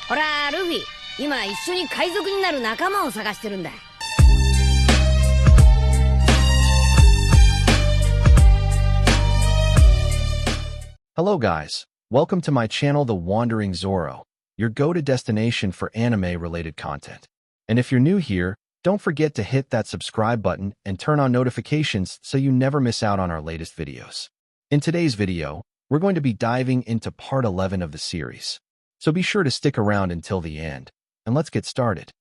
ほら、ルフィ、今一緒に海賊になる仲間を探してるんだ。Hello guys, welcome to my channel The Wandering Zoro, your go-to destination for anime-related content. And if you're new here, don't forget to hit that subscribe button and turn on notifications so you never miss out on our latest videos. In today's video, we're going to be diving into part 11 of the series. So be sure to stick around until the end, and let's get started.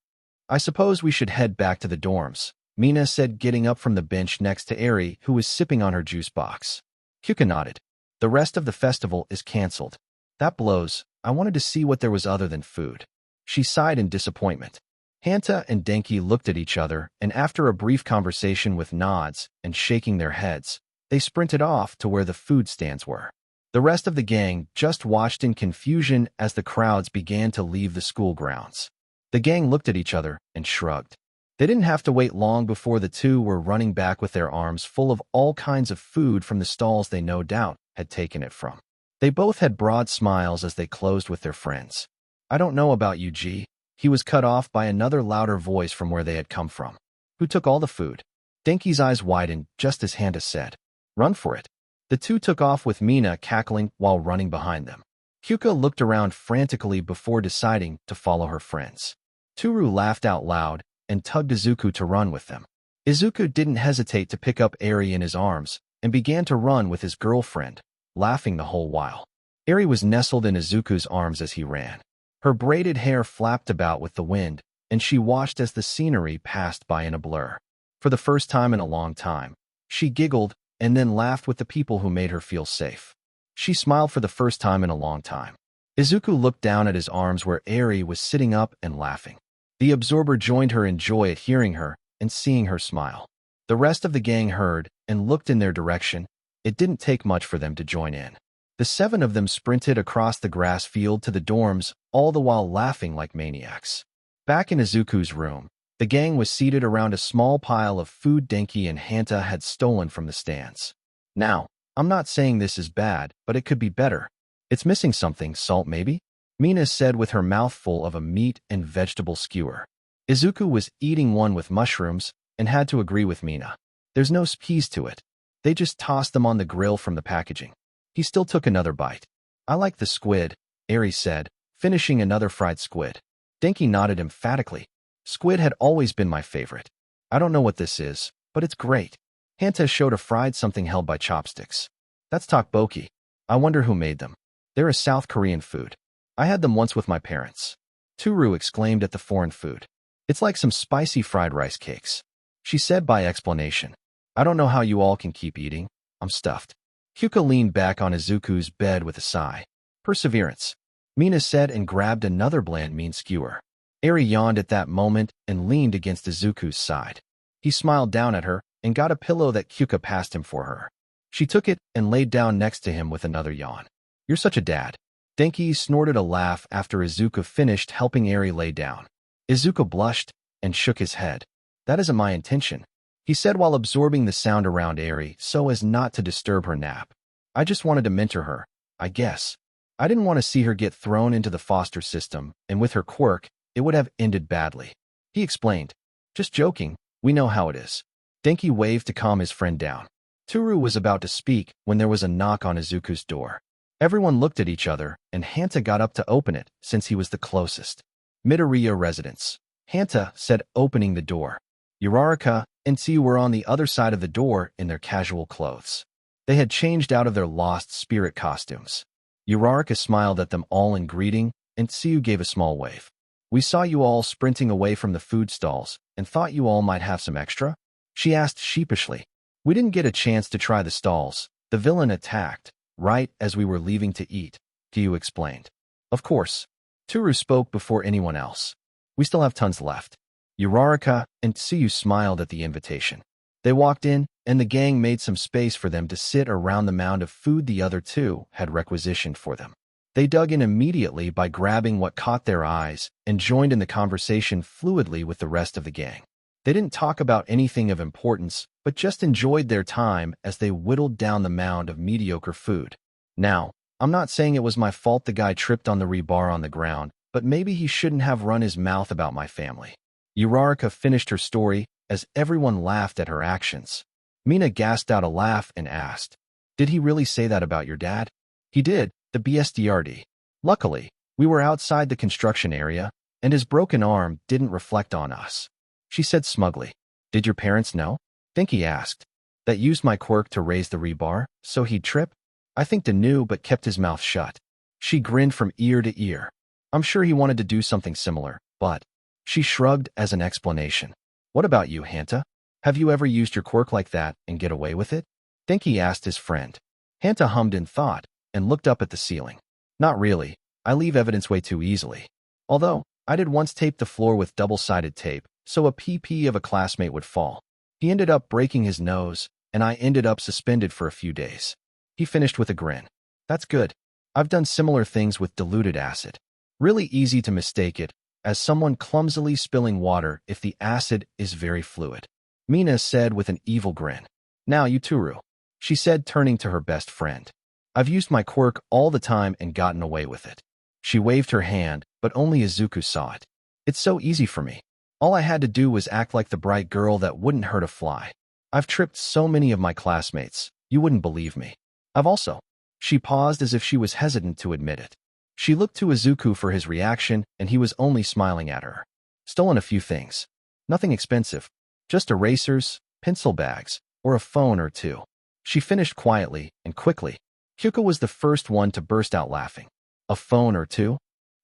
I suppose we should head back to the dorms, Mina said, getting up from the bench next to Eri, who was sipping on her juice box. Kyuka nodded. The rest of the festival is cancelled. That blows. I wanted to see what there was other than food. She sighed in disappointment. Hanta and Denki looked at each other, and after a brief conversation with nods and shaking their heads, they sprinted off to where the food stands were. The rest of the gang just watched in confusion as the crowds began to leave the school grounds. The gang looked at each other and shrugged. They didn't have to wait long before the two were running back with their arms full of all kinds of food from the stalls they no doubt had taken it from. They both had broad smiles as they closed with their friends. I don't know about you, G. He was cut off by another louder voice from where they had come from. Who took all the food? Denki's eyes widened just as Hanta said, "Run for it." The two took off with Mina cackling while running behind them. Kyuka looked around frantically before deciding to follow her friends. Toru laughed out loud and tugged Izuku to run with them. Izuku didn't hesitate to pick up Eri in his arms and began to run with his girlfriend, laughing the whole while. Eri was nestled in Izuku's arms as he ran. Her braided hair flapped about with the wind, and she watched as the scenery passed by in a blur. For the first time in a long time, she giggled and then laughed with the people who made her feel safe. She smiled for the first time in a long time. Izuku looked down at his arms where Eri was sitting up and laughing. The absorber joined her in joy at hearing her and seeing her smile. The rest of the gang heard and looked in their direction. It didn't take much for them to join in. The seven of them sprinted across the grass field to the dorms, all the while laughing like maniacs. Back in Izuku's room, the gang was seated around a small pile of food Denki and Hanta had stolen from the stands. Now, I'm not saying this is bad, but it could be better. It's missing something, salt maybe? Mina said with her mouth full of a meat and vegetable skewer. Izuku was eating one with mushrooms and had to agree with Mina. There's no peas to it. They just tossed them on the grill from the packaging. He still took another bite. I like the squid, Eri said, finishing another fried squid. Denki nodded emphatically. Squid had always been my favorite. I don't know what this is, but it's great. Hanta showed a fried something held by chopsticks. That's tteokbokki. I wonder who made them. They're a South Korean food. I had them once with my parents. Toru exclaimed at the foreign food. It's like some spicy fried rice cakes. She said by explanation. I don't know how you all can keep eating. I'm stuffed. Kyuka leaned back on Izuku's bed with a sigh. Perseverance, Mina said and grabbed another bland mean skewer. Eri yawned at that moment and leaned against Izuku's side. He smiled down at her and got a pillow that Kyuka passed him for her. She took it and laid down next to him with another yawn. You're such a dad. Denki snorted a laugh after Izuku finished helping Eri lay down. Izuku blushed and shook his head. That isn't my intention, he said while absorbing the sound around Eri so as not to disturb her nap. I just wanted to mentor her, I guess. I didn't want to see her get thrown into the foster system, and with her quirk, it would have ended badly. He explained. Just joking, we know how it is. Denki waved to calm his friend down. Toru was about to speak when there was a knock on Izuku's door. Everyone looked at each other, and Hanta got up to open it since he was the closest. Midoriya residence, Hanta said, opening the door. Uraraka and Tsuyu were on the other side of the door in their casual clothes. They had changed out of their lost spirit costumes. Uraraka smiled at them all in greeting, and Tsuyu gave a small wave. We saw you all sprinting away from the food stalls and thought you all might have some extra? She asked sheepishly. We didn't get a chance to try the stalls. The villain attacked, right as we were leaving to eat, Tsuyu explained. Of course. Toru spoke before anyone else. We still have tons left. Uraraka and Tsuyu smiled at the invitation. They walked in, and the gang made some space for them to sit around the mound of food the other two had requisitioned for them. They dug in immediately by grabbing what caught their eyes and joined in the conversation fluidly with the rest of the gang. They didn't talk about anything of importance, but just enjoyed their time as they whittled down the mound of mediocre food. Now, I'm not saying it was my fault the guy tripped on the rebar on the ground but maybe he shouldn't have run his mouth about my family. Uraraka finished her story as everyone laughed at her actions. Mina gasped out a laugh and asked, "Did he really say that about your dad?" "He did, the BSDRD. Luckily, we were outside the construction area, and his broken arm didn't reflect on us," she said smugly. "Did your parents know?" Dinky asked. "That used my quirk to raise the rebar, so he'd trip?" "I think they knew but kept his mouth shut." She grinned from ear to ear. "I'm sure he wanted to do something similar, but..." She shrugged as an explanation. "What about you, Hanta? Have you ever used your quirk like that and get away with it?" Dinky asked his friend. Hanta hummed in thought and looked up at the ceiling. "Not really. I leave evidence way too easily. Although, I did once tape the floor with double-sided tape, so a PP of a classmate would fall. He ended up breaking his nose, and I ended up suspended for a few days." He finished with a grin. "That's good. I've done similar things with diluted acid. Really easy to mistake it as someone clumsily spilling water if the acid is very fluid." Mina said with an evil grin. "Now you Turu," she said, turning to her best friend. "I've used my quirk all the time and gotten away with it." She waved her hand, but only Izuku saw it. "It's so easy for me. All I had to do was act like the bright girl that wouldn't hurt a fly. I've tripped so many of my classmates, you wouldn't believe me. I've also..." She paused as if she was hesitant to admit it. She looked to Izuku for his reaction, and he was only smiling at her. "Stolen a few things. Nothing expensive. Just erasers, pencil bags, or a phone or two." She finished quietly and quickly. Hyuka was the first one to burst out laughing. "A phone or two?"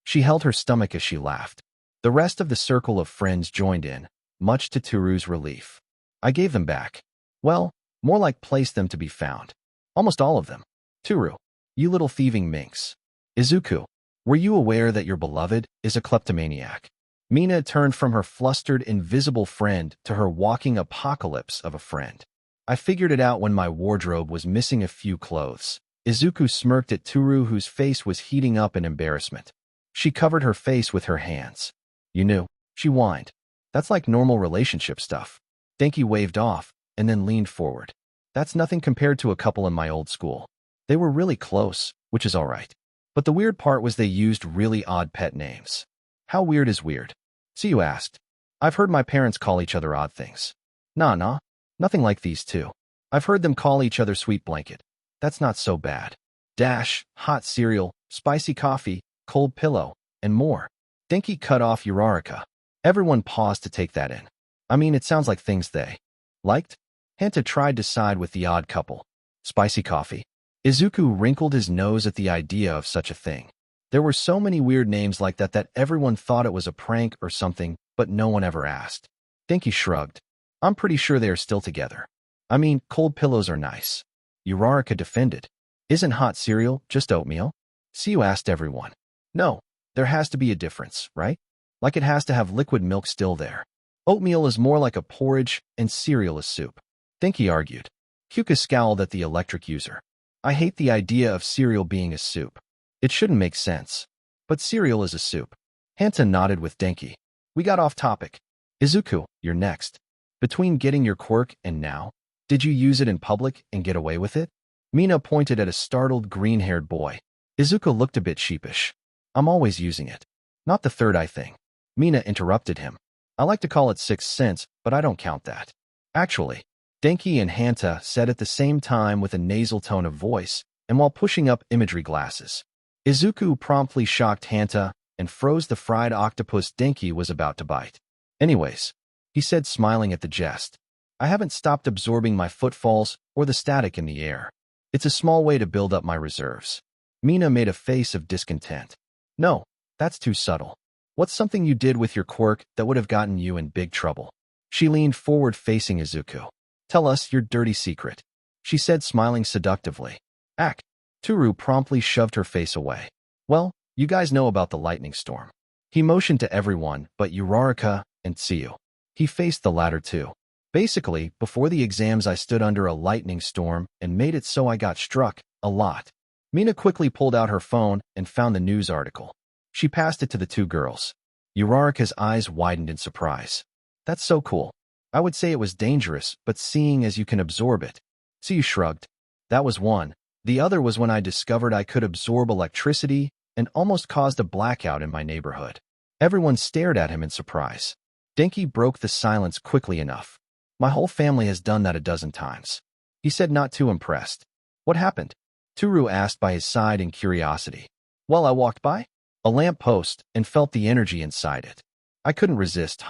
She held her stomach as she laughed. The rest of the circle of friends joined in, much to Turu's relief. "I gave them back. Well, more like placed them to be found. Almost all of them. Turu, you little thieving minx. Izuku, were you aware that your beloved is a kleptomaniac?" Mina turned from her flustered, invisible friend to her walking apocalypse of a friend. "I figured it out when my wardrobe was missing a few clothes." Izuku smirked at Turu, whose face was heating up in embarrassment. She covered her face with her hands. "You knew," she whined. "That's like normal relationship stuff." Denki waved off and then leaned forward. "That's nothing compared to a couple in my old school. They were really close, which is all right. But the weird part was they used really odd pet names." "How weird is weird?" Siyu asked. "I've heard my parents call each other odd things." Nah, nothing like these two. I've heard them call each other sweet blanket. That's not so bad. Dash, hot cereal, spicy coffee, cold pillow, and more." Denki cut off Uraraka. Everyone paused to take that in. "I mean, it sounds like things they liked." Hanta tried to side with the odd couple. "Spicy coffee?" Izuku wrinkled his nose at the idea of such a thing. There were so many weird names like that everyone thought it was a prank or something, but no one ever asked. Denki shrugged. "I'm pretty sure they are still together. I mean, cold pillows are nice." Uraraka defended. "Isn't hot cereal just oatmeal?" Siyu asked everyone. "No, there has to be a difference, right? Like it has to have liquid milk still there. Oatmeal is more like a porridge and cereal is soup." Denki argued. Hyuka scowled at the electric user. "I hate the idea of cereal being a soup. It shouldn't make sense. But cereal is a soup." Hanta nodded with Denki. "We got off topic. Izuku, you're next. Between getting your quirk and now, did you use it in public and get away with it?" Mina pointed at a startled green-haired boy. Izuku looked a bit sheepish. "I'm always using it. Not the third eye thing." Mina interrupted him. "I like to call it sixth sense, but I don't count that." "Actually," Denki and Hanta said at the same time with a nasal tone of voice, and while pushing up imagery glasses. Izuku promptly shocked Hanta and froze the fried octopus Denki was about to bite. "Anyways," he said, smiling at the jest, "I haven't stopped absorbing my footfalls or the static in the air. It's a small way to build up my reserves." Mina made a face of discontent. "No, that's too subtle. What's something you did with your quirk that would have gotten you in big trouble?" She leaned forward facing Izuku. "Tell us your dirty secret," she said, smiling seductively. "Ack." Turu promptly shoved her face away. "Well, you guys know about the lightning storm." He motioned to everyone but Uraraka and Tsiyu. He faced the latter too. "Basically, before the exams I stood under a lightning storm and made it so I got struck a lot." Mina quickly pulled out her phone and found the news article. She passed it to the two girls. Uraraka's eyes widened in surprise. "That's so cool. I would say it was dangerous, but seeing as you can absorb it." Tsiyu shrugged. "That was one. The other was when I discovered I could absorb electricity and almost caused a blackout in my neighborhood. Everyone stared at him in surprise. Denki broke the silence quickly enough. My whole family has done that a dozen times. He said, not too impressed. What happened? Toru asked by his side in curiosity. Well, I walked by a lamp post and felt the energy inside it. I couldn't resist,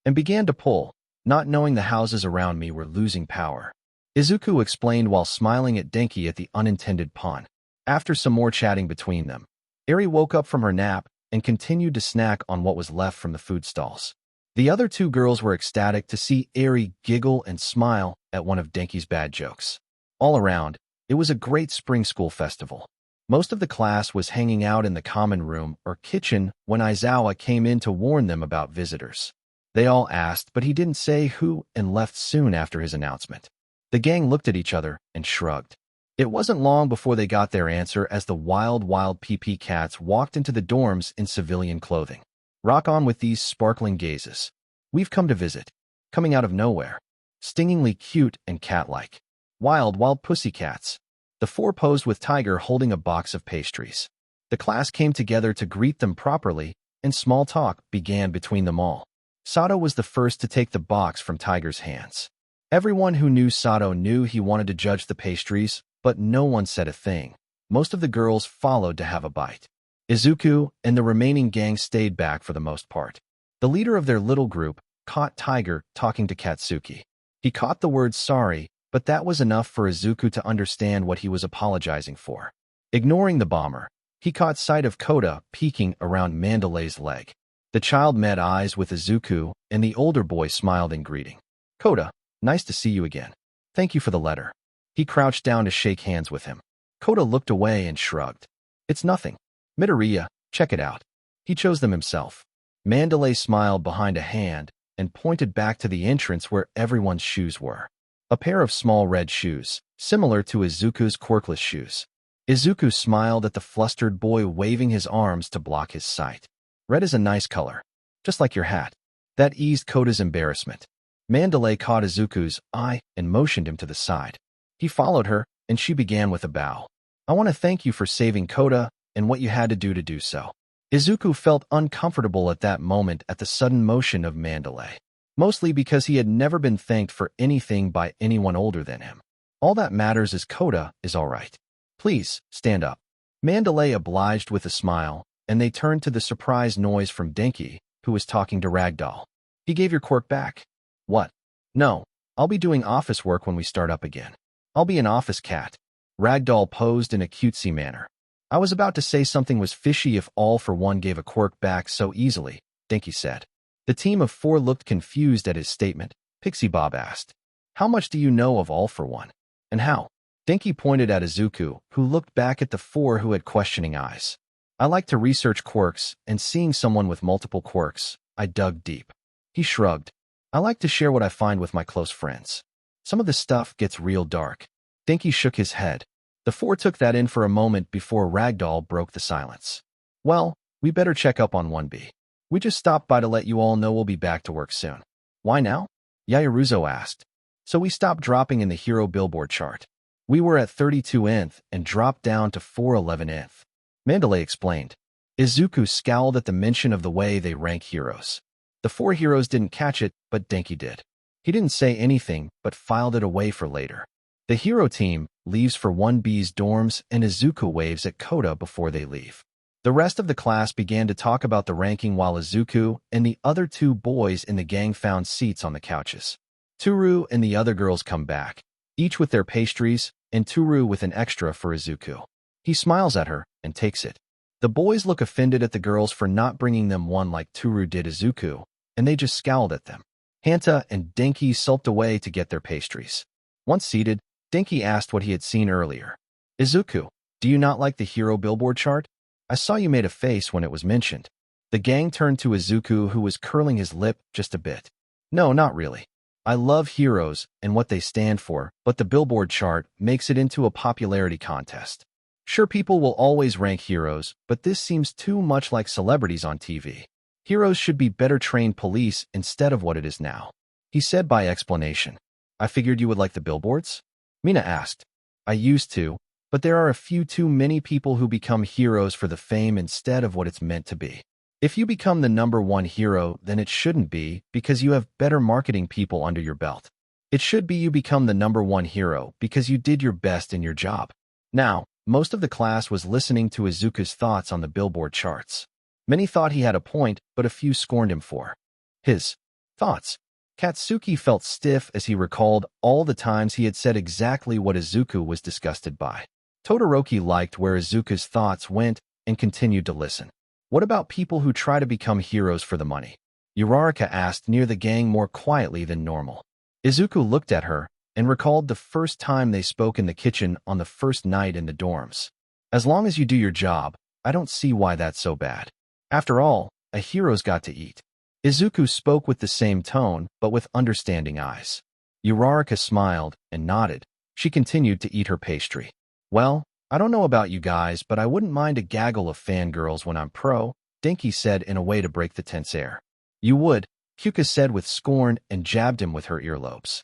and began to pull, not knowing the houses around me were losing power. Izuku explained while smiling at Denki at the unintended pun. After some more chatting between them, Eri woke up from her nap and continued to snack on what was left from the food stalls. The other two girls were ecstatic to see Eri giggle and smile at one of Denki's bad jokes. All around, it was a great spring school festival. Most of the class was hanging out in the common room or kitchen when Aizawa came in to warn them about visitors. They all asked, but he didn't say who and left soon after his announcement. The gang looked at each other and shrugged. It wasn't long before they got their answer as the wild PP cats walked into the dorms in civilian clothing. Rock on with these sparkling gazes. We've come to visit. Coming out of nowhere. Stingingly cute and cat-like. Wild pussycats. The four posed with Tiger holding a box of pastries. The class came together to greet them properly, and small talk began between them all. Sato was the first to take the box from Tiger's hands. Everyone who knew Sato knew he wanted to judge the pastries, but no one said a thing. Most of the girls followed to have a bite. Izuku and the remaining gang stayed back for the most part. The leader of their little group caught Tiger talking to Katsuki. He caught the word sorry, but that was enough for Izuku to understand what he was apologizing for. Ignoring the bomber, he caught sight of Koda peeking around Mandalay's leg. The child met eyes with Izuku, and the older boy smiled in greeting. Koda, nice to see you again. Thank you for the letter. He crouched down to shake hands with him. Koda looked away and shrugged. It's nothing. Midoriya, check it out. He chose them himself. Mandalay smiled behind a hand and pointed back to the entrance where everyone's shoes were. A pair of small red shoes, similar to Izuku's quirkless shoes. Izuku smiled at the flustered boy waving his arms to block his sight. Red is a nice color. Just like your hat. That eased Koda's embarrassment. Mandalay caught Izuku's eye and motioned him to the side. He followed her, and she began with a bow. I want to thank you for saving Koda and what you had to do so. Izuku felt uncomfortable at that moment at the sudden motion of Mandalay. Mostly because he had never been thanked for anything by anyone older than him. All that matters is Koda is all right. Please, stand up. Mandalay obliged with a smile, and they turned to the surprised noise from Denki, who was talking to Ragdoll. He gave your quirk back. What? No, I'll be doing office work when we start up again. I'll be an office cat. Ragdoll posed in a cutesy manner. I was about to say something was fishy if All for One gave a quirk back so easily, Denki said. The team of four looked confused at his statement. Pixie Bob asked, how much do you know of All for One? And how? Denki pointed at Izuku, who looked back at the four who had questioning eyes. I like to research quirks, and seeing someone with multiple quirks, I dug deep. He shrugged. I like to share what I find with my close friends. Some of the stuff gets real dark. Denki shook his head. The four took that in for a moment before Ragdoll broke the silence. Well, we better check up on 1B. We just stopped by to let you all know we'll be back to work soon. Why now? Yayaruzo asked. So we stopped dropping in the hero billboard chart. We were at 32th and dropped down to 411th. Mandalay explained. Izuku scowled at the mention of the way they rank heroes. The four heroes didn't catch it, but Denki did. He didn't say anything, but filed it away for later. The hero team leaves for 1B's dorms and Izuku waves at Koda before they leave. The rest of the class began to talk about the ranking while Izuku and the other two boys in the gang found seats on the couches. Toru and the other girls come back, each with their pastries, and Toru with an extra for Izuku. He smiles at her and takes it. The boys look offended at the girls for not bringing them one like Toru did Izuku, and they just scowled at them. Hanta and Denki sulked away to get their pastries. Once seated, Denki asked what he had seen earlier. Izuku, do you not like the hero billboard chart? I saw you made a face when it was mentioned. The gang turned to Izuku, who was curling his lip just a bit. No, not really. I love heroes and what they stand for, but the billboard chart makes it into a popularity contest. Sure, people will always rank heroes, but this seems too much like celebrities on TV. Heroes should be better trained police instead of what it is now. He said by explanation. I figured you would like the billboards? Mina asked. I used to, But there are a few too many people who become heroes for the fame instead of what it's meant to be. If you become the #1 hero, then it shouldn't be because you have better marketing people under your belt. It should be you become the #1 hero because you did your best in your job. Now, most of the class was listening to Izuku's thoughts on the Billboard charts. Many thought he had a point, but a few scorned him for his thoughts. Katsuki felt stiff as he recalled all the times he had said exactly what Izuku was disgusted by. Todoroki liked where Izuku's thoughts went and continued to listen. What about people who try to become heroes for the money? Uraraka asked near the gang more quietly than normal. Izuku looked at her and recalled the first time they spoke in the kitchen on the first night in the dorms. As long as you do your job, I don't see why that's so bad. After all, a hero's got to eat. Izuku spoke with the same tone, but with understanding eyes. Uraraka smiled and nodded. She continued to eat her pastry. Well, I don't know about you guys, but I wouldn't mind a gaggle of fangirls when I'm pro, Denki said in a way to break the tense air. You would, Kyuka said with scorn and jabbed him with her earlobes.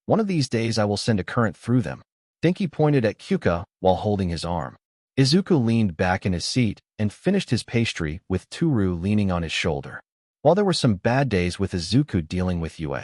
One of these days I will send a current through them. Denki pointed at Kyuka while holding his arm. Izuku leaned back in his seat and finished his pastry with Toru leaning on his shoulder. While there were some bad days with Izuku dealing with Yue,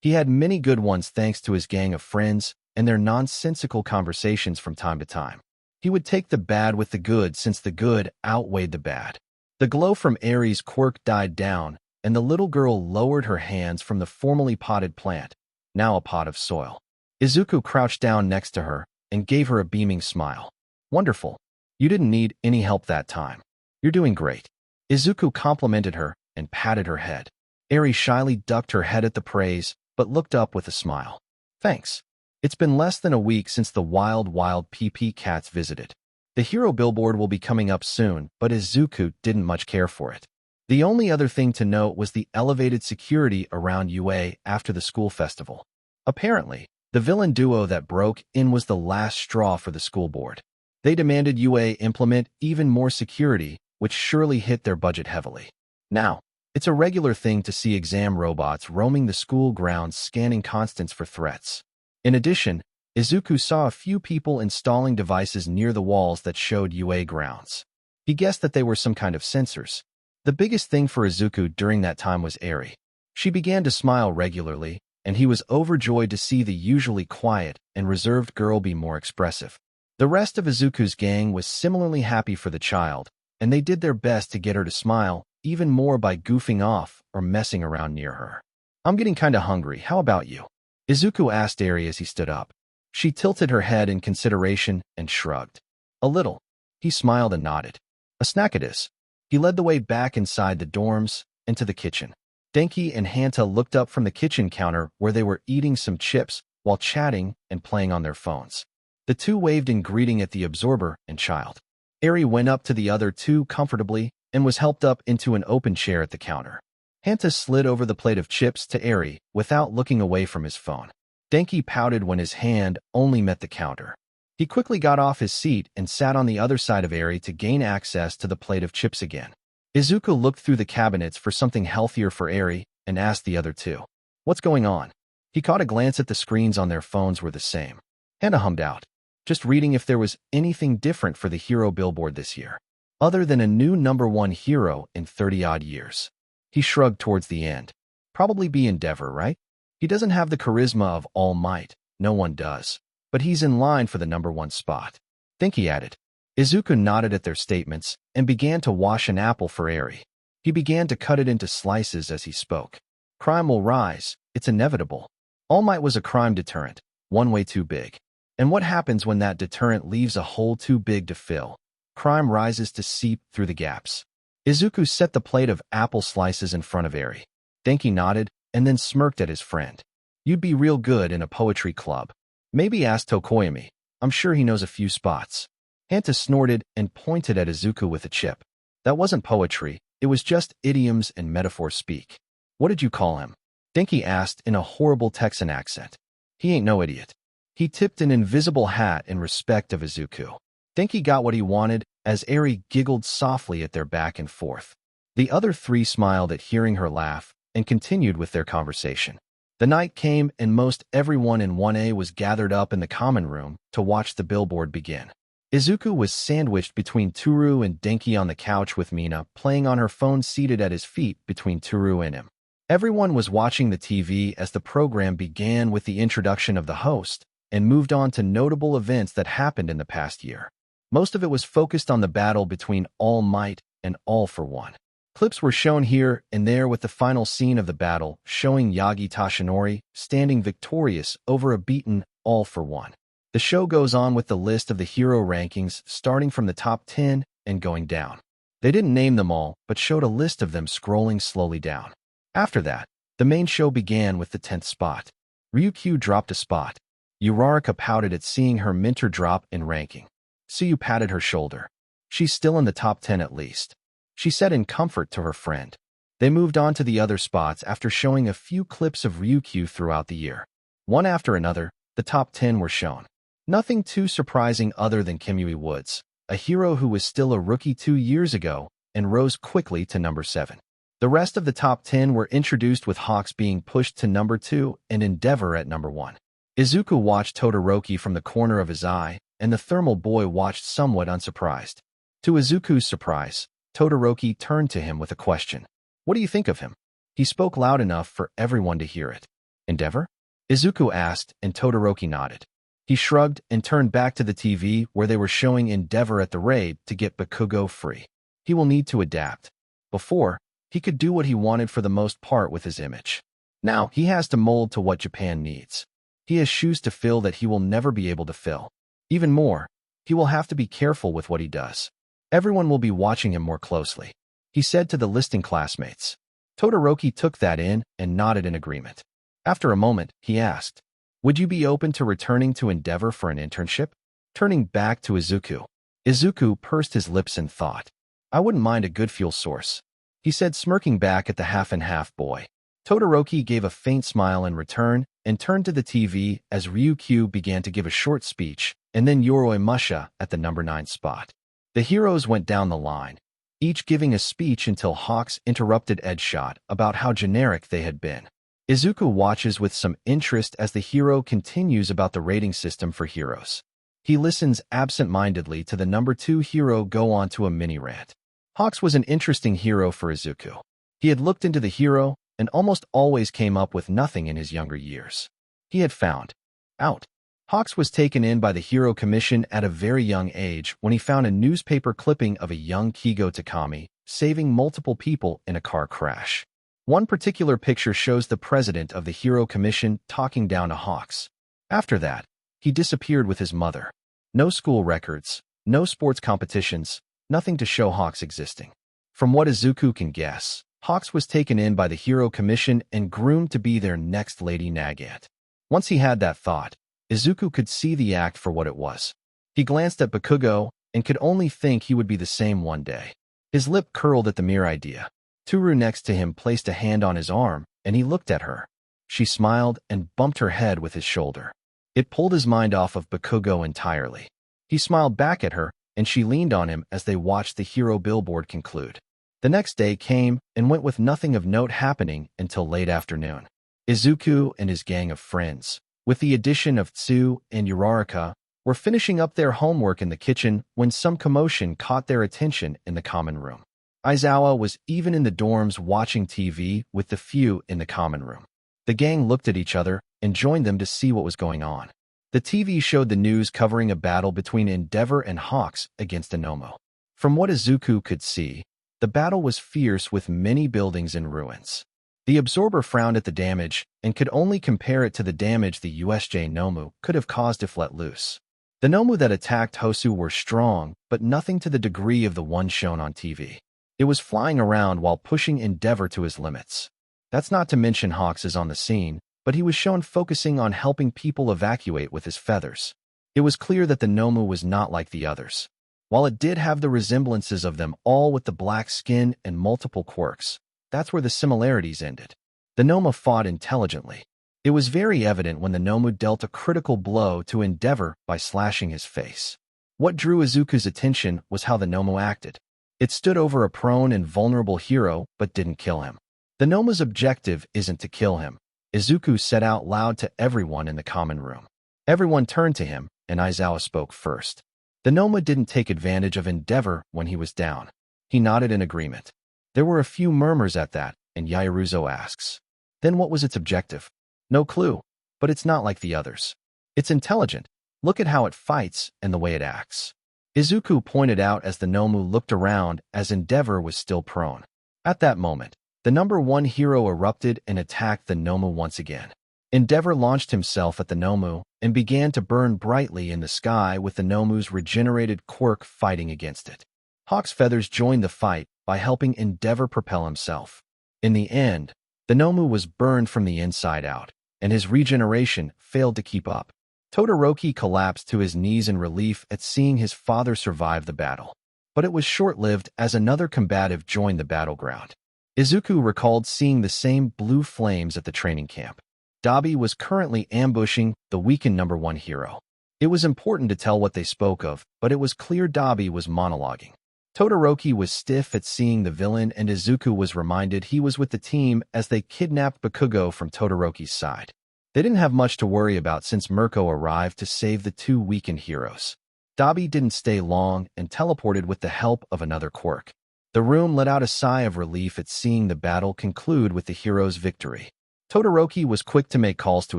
he had many good ones thanks to his gang of friends and their nonsensical conversations from time to time. He would take the bad with the good since the good outweighed the bad. The glow from Eri's quirk died down, and the little girl lowered her hands from the formerly potted plant, now a pot of soil. Izuku crouched down next to her and gave her a beaming smile. Wonderful. You didn't need any help that time. You're doing great. Izuku complimented her and patted her head. Eri shyly ducked her head at the praise, but looked up with a smile. Thanks. It's been less than a week since the wild PP cats visited. The hero billboard will be coming up soon, but Izuku didn't much care for it. The only other thing to note was the elevated security around Yue after the school festival. Apparently, the villain duo that broke in was the last straw for the school board. They demanded Yue implement even more security, which surely hit their budget heavily. Now, it's a regular thing to see exam robots roaming the school grounds scanning constants for threats. In addition, Izuku saw a few people installing devices near the walls that showed UA grounds. He guessed that they were some kind of sensors. The biggest thing for Izuku during that time was Eri. She began to smile regularly, and he was overjoyed to see the usually quiet and reserved girl be more expressive. The rest of Izuku's gang was similarly happy for the child, and they did their best to get her to smile, even more by goofing off or messing around near her. I'm getting kinda hungry, how about you? Izuku asked Eri as he stood up. She tilted her head in consideration and shrugged. A little. He smiled and nodded. A snack it is. He led the way back inside the dorms and to the kitchen. Denki and Hanta looked up from the kitchen counter where they were eating some chips while chatting and playing on their phones. The two waved in greeting at the absorber and child. Eri went up to the other two comfortably and was helped up into an open chair at the counter. Hanta slid over the plate of chips to Eri without looking away from his phone. Denki pouted when his hand only met the counter. He quickly got off his seat and sat on the other side of Eri to gain access to the plate of chips again. Izuku looked through the cabinets for something healthier for Eri and asked the other two, "What's going on?" He caught a glance at the screens on their phones were the same. Hannah hummed out, just reading if there was anything different for the hero billboard this year, other than a new #1 hero in 30-odd years. He shrugged towards the end. Probably be Endeavor, right? He doesn't have the charisma of All Might, no one does, but he's in line for the #1 spot. Think he added. Izuku nodded at their statements and began to wash an apple for Eri. He began to cut it into slices as he spoke. Crime will rise, it's inevitable. All Might was a crime deterrent, one way too big. And what happens when that deterrent leaves a hole too big to fill? Crime rises to seep through the gaps. Izuku set the plate of apple slices in front of Eri. Denki nodded and then smirked at his friend. You'd be real good in a poetry club. Maybe ask Tokoyami. I'm sure he knows a few spots. Hanta snorted and pointed at Izuku with a chip. That wasn't poetry, it was just idioms and metaphor speak. What did you call him? Denki asked in a horrible Texan accent. He ain't no idiot. He tipped an invisible hat in respect of Izuku. Denki got what he wanted as Eri giggled softly at their back and forth. The other three smiled at hearing her laugh and continued with their conversation. The night came and most everyone in 1A was gathered up in the common room to watch the billboard begin. Izuku was sandwiched between Toru and Denki on the couch with Mina playing on her phone seated at his feet between Toru and him. Everyone was watching the TV as the program began with the introduction of the host and moved on to notable events that happened in the past year. Most of it was focused on the battle between All Might and All for One. Clips were shown here and there with the final scene of the battle showing Yagi Tashinori standing victorious over a beaten All for One. The show goes on with the list of the hero rankings starting from the top 10 and going down. They didn't name them all, but showed a list of them scrolling slowly down. After that, the main show began with the 10th spot. Ryukyu dropped a spot. Uraraka pouted at seeing her mentor drop in ranking. Tsuyu patted her shoulder. She's still in the top 10 at least, she said in comfort to her friend. They moved on to the other spots after showing a few clips of Ryukyu throughout the year. One after another, the top 10 were shown. Nothing too surprising other than Kimui Woods, a hero who was still a rookie 2 years ago and rose quickly to number 7. The rest of the top 10 were introduced with Hawks being pushed to number 2 and Endeavor at number 1. Izuku watched Todoroki from the corner of his eye, and the thermal boy watched somewhat unsurprised. To Izuku's surprise, Todoroki turned to him with a question. What do you think of him? He spoke loud enough for everyone to hear it. Endeavor? Izuku asked, and Todoroki nodded. He shrugged and turned back to the TV where they were showing Endeavor at the raid to get Bakugo free. He will need to adapt. Before, he could do what he wanted for the most part with his image. Now, he has to mold to what Japan needs. He has shoes to fill that he will never be able to fill. Even more, he will have to be careful with what he does. Everyone will be watching him more closely, he said to the listing classmates. Todoroki took that in and nodded in agreement. After a moment, he asked, would you be open to returning to Endeavor for an internship? Turning back to Izuku. Izuku pursed his lips in thought. I wouldn't mind a good fuel source, he said, smirking back at the half-and-half boy. Todoroki gave a faint smile in return and turned to the TV as Ryukyu began to give a short speech, and then Yoroi Musha at the number 9 spot. The heroes went down the line, each giving a speech until Hawks interrupted Edgeshot about how generic they had been. Izuku watches with some interest as the hero continues about the rating system for heroes. He listens absent-mindedly to the number 2 hero go on to a mini-rant. Hawks was an interesting hero for Izuku. He had looked into the hero and almost always came up with nothing in his younger years. He had found out. Hawks was taken in by the Hero Commission at a very young age when he found a newspaper clipping of a young Kigo Takami saving multiple people in a car crash. One particular picture shows the president of the Hero Commission talking down to Hawks. After that, he disappeared with his mother. No school records, no sports competitions, nothing to show Hawks existing. From what Izuku can guess, Hawks was taken in by the Hero Commission and groomed to be their next Lady Nagant. Once he had that thought, Izuku could see the act for what it was. He glanced at Bakugo and could only think he would be the same one day. His lip curled at the mere idea. Toru next to him placed a hand on his arm, and he looked at her. She smiled and bumped her head with his shoulder. It pulled his mind off of Bakugo entirely. He smiled back at her, and she leaned on him as they watched the hero billboard conclude. The next day came and went with nothing of note happening until late afternoon. Izuku and his gang of friends, with the addition of Tsu and Uraraka, were finishing up their homework in the kitchen when some commotion caught their attention in the common room. Aizawa was even in the dorms watching TV with the few in the common room. The gang looked at each other and joined them to see what was going on. The TV showed the news covering a battle between Endeavor and Hawks against Inomo. From what Izuku could see, the battle was fierce with many buildings in ruins. The Absorber frowned at the damage and could only compare it to the damage the USJ Nomu could have caused if let loose. The Nomu that attacked Hosu were strong, but nothing to the degree of the one shown on TV. It was flying around while pushing Endeavor to his limits. That's not to mention Hawks is on the scene, but he was shown focusing on helping people evacuate with his feathers. It was clear that the Nomu was not like the others. While it did have the resemblances of them all with the black skin and multiple quirks, that's where the similarities ended. The Noma fought intelligently. It was very evident when the Nomu dealt a critical blow to Endeavor by slashing his face. What drew Izuku's attention was how the Nomu acted. It stood over a prone and vulnerable hero but didn't kill him. The Noma's objective isn't to kill him. Izuku said out loud to everyone in the common room. Everyone turned to him, and Aizawa spoke first. The Noma didn't take advantage of Endeavor when he was down. He nodded in agreement. There were a few murmurs at that, and Yairuzo asks, "Then what was its objective?" "No clue, but it's not like the others. It's intelligent. Look at how it fights and the way it acts." Izuku pointed out as the Nomu looked around as Endeavor was still prone. At that moment, the number 1 hero erupted and attacked the Nomu once again. Endeavor launched himself at the Nomu and began to burn brightly in the sky with the Nomu's regenerated Quirk fighting against it. Hawk's Feathers joined the fight by helping Endeavor propel himself. In the end, the Nomu was burned from the inside out, and his regeneration failed to keep up. Todoroki collapsed to his knees in relief at seeing his father survive the battle. But it was short-lived as another combative joined the battleground. Izuku recalled seeing the same blue flames at the training camp. Dabi was currently ambushing the weakened number 1 hero. It was important to tell what they spoke of, but it was clear Dabi was monologuing. Todoroki was stiff at seeing the villain, and Izuku was reminded he was with the team as they kidnapped Bakugo from Todoroki's side. They didn't have much to worry about since Mirko arrived to save the 2 weakened heroes. Dabi didn't stay long and teleported with the help of another Quirk. The room let out a sigh of relief at seeing the battle conclude with the hero's victory. Todoroki was quick to make calls to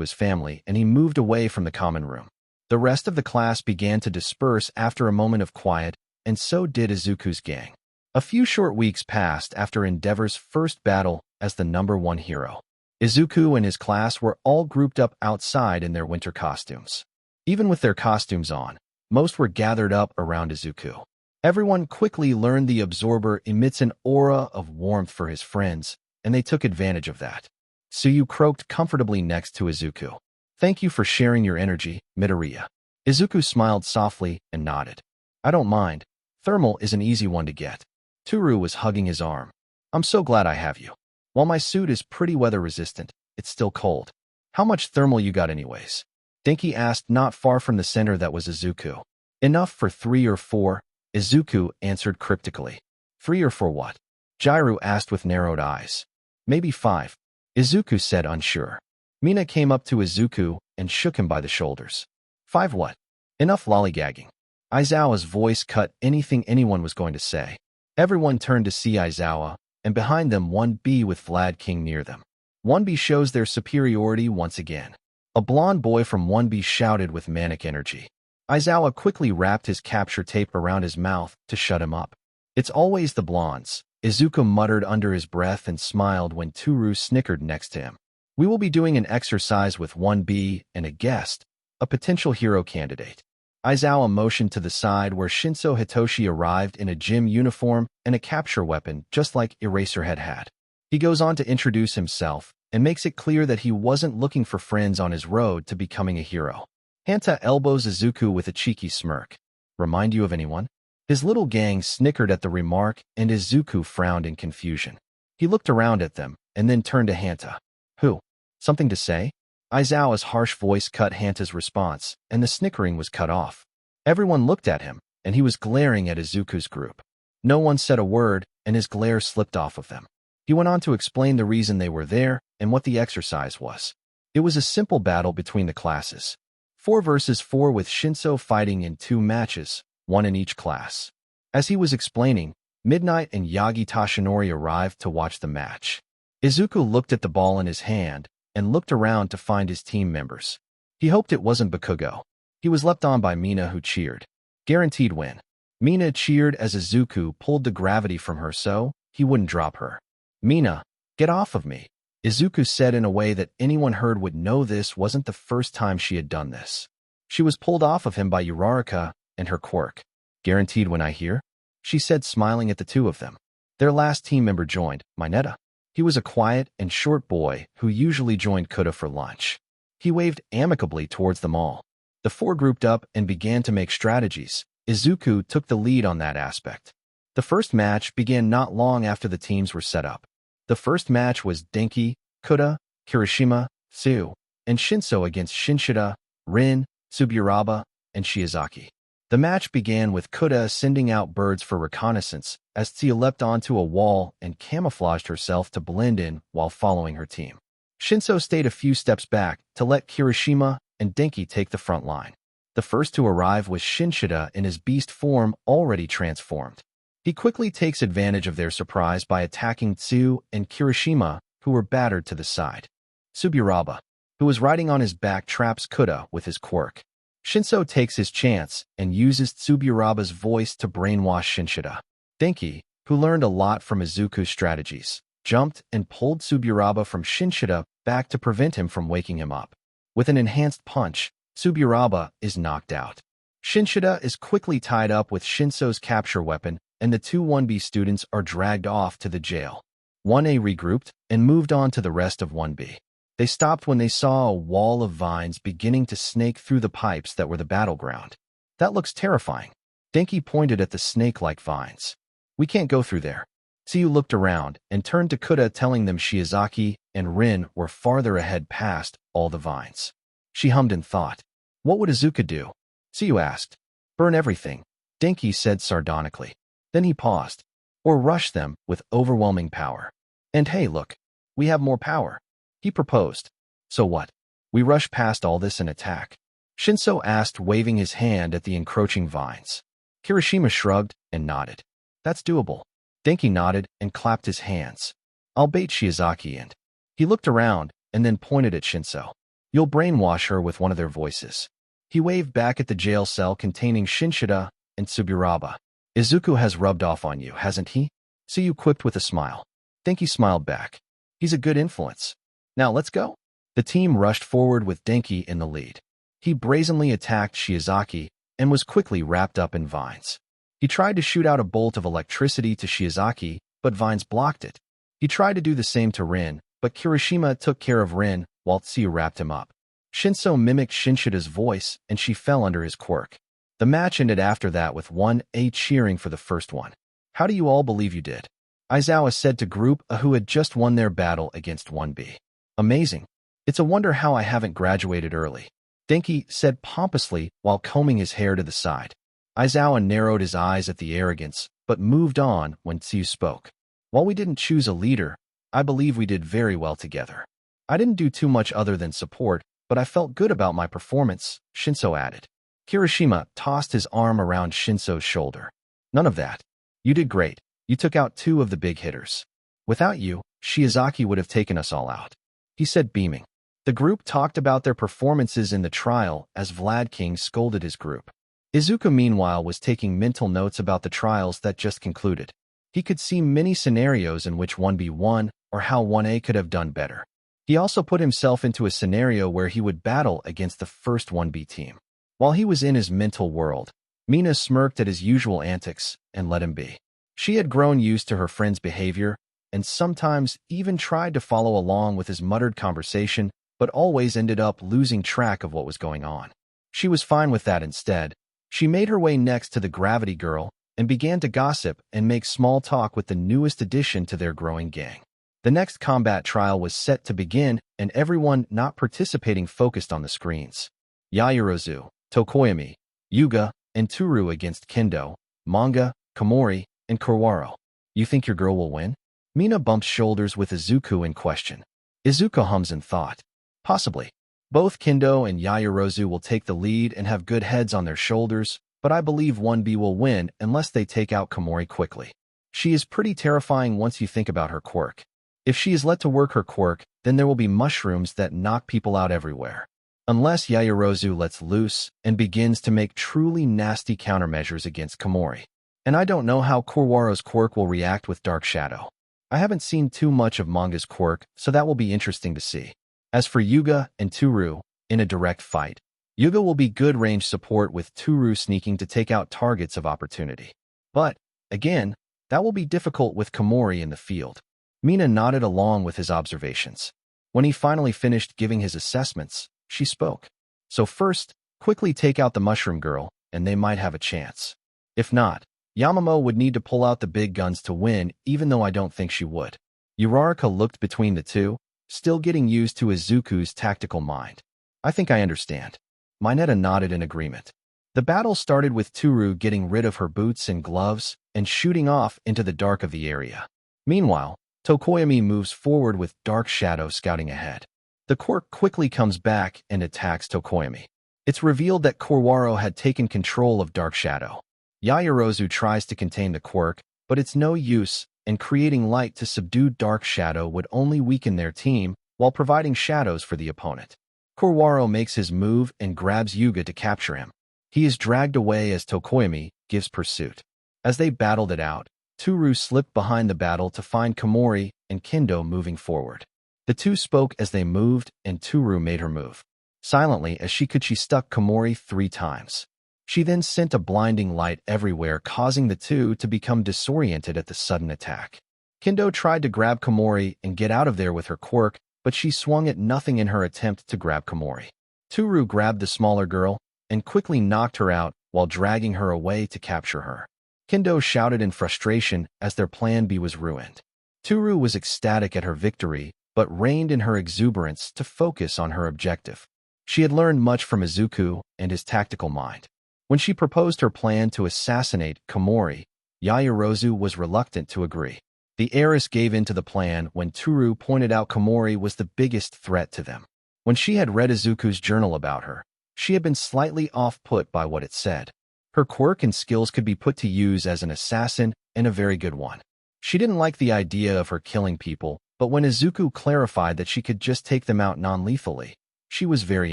his family, and he moved away from the common room. The rest of the class began to disperse after a moment of quiet, and so did Izuku's gang. A few short weeks passed after Endeavor's first battle as the number 1 hero. Izuku and his class were all grouped up outside in their winter costumes. Even with their costumes on, most were gathered up around Izuku. Everyone quickly learned the absorber emits an aura of warmth for his friends, and they took advantage of that. Tsuyu croaked comfortably next to Izuku. "Thank you for sharing your energy, Midoriya." Izuku smiled softly and nodded. "I don't mind. Thermal is an easy one to get." Toru was hugging his arm. "I'm so glad I have you. While my suit is pretty weather-resistant, it's still cold. How much thermal you got anyways?" Denki asked not far from the center that was Izuku. "Enough for 3 or 4, Izuku answered cryptically. 3 or 4 what? Jairu asked with narrowed eyes. "Maybe 5, Izuku said unsure. Mina came up to Izuku and shook him by the shoulders. 5 what? Enough lollygagging. Aizawa's voice cut anything anyone was going to say. Everyone turned to see Aizawa, and behind them 1B with Vlad King near them. 1B shows their superiority once again. A blonde boy from 1B shouted with manic energy. Aizawa quickly wrapped his capture tape around his mouth to shut him up. "It's always the blondes," Izuku muttered under his breath and smiled when Toru snickered next to him. "We will be doing an exercise with 1B and a guest, a potential hero candidate." Aizawa motioned to the side where Shinso Hitoshi arrived in a gym uniform and a capture weapon just like Eraserhead had. He goes on to introduce himself and makes it clear that he wasn't looking for friends on his road to becoming a hero. Hanta elbows Izuku with a cheeky smirk. "Remind you of anyone?" His little gang snickered at the remark, and Izuku frowned in confusion. He looked around at them and then turned to Hanta. "Who? Something to say?" Aizawa's harsh voice cut Hanta's response, and the snickering was cut off. Everyone looked at him, and he was glaring at Izuku's group. No one said a word, and his glare slipped off of them. He went on to explain the reason they were there and what the exercise was. It was a simple battle between the classes. 4 versus 4 with Shinso fighting in 2 matches, 1 in each class. As he was explaining, Midnight and Yagi Tashinori arrived to watch the match. Izuku looked at the ball in his hand and looked around to find his team members. He hoped it wasn't Bakugo. He was left on by Mina, who cheered. Guaranteed win. Mina cheered as Izuku pulled the gravity from her so he wouldn't drop her. "Mina, get off of me," Izuku said in a way that anyone heard would know this wasn't the first time she had done this. She was pulled off of him by Uraraka and her Quirk. "Guaranteed when I hear?" she said, smiling at the two of them. Their last team member joined, Mineta. He was a quiet and short boy who usually joined Kuta for lunch. He waved amicably towards them all. The 4 grouped up and began to make strategies. Izuku took the lead on that aspect. The first match began not long after the teams were set up. The first match was Denki, Kuta, Kirishima, Tsu, and Shinso against Shinshida, Rin, Tsuburaba, and Shiozaki. The match began with Kuta sending out birds for reconnaissance as Tsu leapt onto a wall and camouflaged herself to blend in while following her team. Shinso stayed a few steps back to let Kirishima and Denki take the front line. The first to arrive was Shinshida in his beast form already transformed. He quickly takes advantage of their surprise by attacking Tsu and Kirishima, who were battered to the side. Tsuburaba, who was riding on his back, traps Kuda with his quirk. Shinso takes his chance and uses Tsuburaba's voice to brainwash Shinshida. Denki, who learned a lot from Izuku's strategies, jumped and pulled Tsuburaba from Shinshida back to prevent him from waking him up. With an enhanced punch, Tsuburaba is knocked out. Shinshida is quickly tied up with Shinso's capture weapon, and the two 1B students are dragged off to the jail. 1A regrouped and moved on to the rest of 1B. They stopped when they saw a wall of vines beginning to snake through the pipes that were the battleground. That looks terrifying. Denki pointed at the snake-like vines. We can't go through there. Tsuyu looked around and turned to Kuda, telling them Shiozaki and Rin were farther ahead past all the vines. She hummed in thought. What would Izuku do? Tsuyu asked. Burn everything, Denki said sardonically. Then he paused. Or rush them with overwhelming power. And hey, look, we have more power. He proposed. So what? We rush past all this and attack? Shinso asked, waving his hand at the encroaching vines. Kirishima shrugged and nodded. That's doable. Denki nodded and clapped his hands. I'll bait Shiozaki and... He looked around and then pointed at Shinso. You'll brainwash her with one of their voices. He waved back at the jail cell containing Shinshida and Tsuburaba. Izuku has rubbed off on you, hasn't he? Tsuyu quipped with a smile. Denki smiled back. He's a good influence. Now let's go. The team rushed forward with Denki in the lead. He brazenly attacked Shiozaki and was quickly wrapped up in vines. He tried to shoot out a bolt of electricity to Shiozaki, but vines blocked it. He tried to do the same to Rin, but Kirishima took care of Rin while Tsuyu wrapped him up. Shinso mimicked Shinshida's voice and she fell under his quirk. The match ended after that with 1A cheering for the first one. How do you all believe you did? Aizawa said to Group A, who had just won their battle against 1B. Amazing. It's a wonder how I haven't graduated early. Denki said pompously while combing his hair to the side. Aizawa narrowed his eyes at the arrogance, but moved on when Tsuyu spoke. While we didn't choose a leader, I believe we did very well together. I didn't do too much other than support, but I felt good about my performance, Shinso added. Kirishima tossed his arm around Shinso's shoulder. None of that. You did great. You took out two of the big hitters. Without you, Shiozaki would have taken us all out. He said, beaming. The group talked about their performances in the trial as Vlad King scolded his group. Izuku, meanwhile, was taking mental notes about the trials that just concluded. He could see many scenarios in which 1B won or how 1A could have done better. He also put himself into a scenario where he would battle against the first 1B team. While he was in his mental world, Mina smirked at his usual antics and let him be. She had grown used to her friend's behavior and sometimes even tried to follow along with his muttered conversation, but always ended up losing track of what was going on. She was fine with that instead. She made her way next to the Gravity Girl and began to gossip and make small talk with the newest addition to their growing gang. The next combat trial was set to begin, and everyone not participating focused on the screens. Yaoyorozu, Tokoyami, Yuga, and Toru against Kendo, Manga, Komori, and Kurwaro. You think your girl will win? Mina bumps shoulders with Izuku in question. Izuku hums in thought. Possibly. Both Kendo and Yaoyorozu will take the lead and have good heads on their shoulders, but I believe 1B will win unless they take out Komori quickly. She is pretty terrifying once you think about her quirk. If she is let to work her quirk, then there will be mushrooms that knock people out everywhere. Unless Yaoyorozu lets loose and begins to make truly nasty countermeasures against Komori. And I don't know how Kurwaro's quirk will react with Dark Shadow. I haven't seen too much of Manga's quirk, so that will be interesting to see. As for Yuga and Toru, in a direct fight, Yuga will be good range support with Toru sneaking to take out targets of opportunity. But, again, that will be difficult with Komori in the field. Mina nodded along with his observations. When he finally finished giving his assessments, she spoke. So first, quickly take out the Mushroom Girl, and they might have a chance. If not, Yamamo would need to pull out the big guns to win, even though I don't think she would. Uraraka looked between the two, still getting used to Izuku's tactical mind. I think I understand. Mineta nodded in agreement. The battle started with Toru getting rid of her boots and gloves and shooting off into the dark of the area. Meanwhile, Tokoyami moves forward with Dark Shadow scouting ahead. The Quirk quickly comes back and attacks Tokoyami. It's revealed that Korwaro had taken control of Dark Shadow. Yaoyorozu tries to contain the Quirk, but it's no use, and creating light to subdue Dark Shadow would only weaken their team while providing shadows for the opponent. Korwaro makes his move and grabs Yuga to capture him. He is dragged away as Tokoyami gives pursuit. As they battled it out, Toru slipped behind the battle to find Komori and Kendo moving forward. The two spoke as they moved, and Toru made her move. Silently, as she stuck Komori 3 times. She then sent a blinding light everywhere, causing the two to become disoriented at the sudden attack. Kendo tried to grab Komori and get out of there with her quirk, but she swung at nothing in her attempt to grab Komori. Toru grabbed the smaller girl and quickly knocked her out while dragging her away to capture her. Kendo shouted in frustration as their plan B was ruined. Toru was ecstatic at her victory, but reined in her exuberance to focus on her objective. She had learned much from Izuku and his tactical mind. When she proposed her plan to assassinate Komori, Yaoyorozu was reluctant to agree. The heiress gave in to the plan when Toru pointed out Komori was the biggest threat to them. When she had read Izuku's journal about her, she had been slightly off-put by what it said. Her quirk and skills could be put to use as an assassin, and a very good one. She didn't like the idea of her killing people, but when Izuku clarified that she could just take them out non-lethally, she was very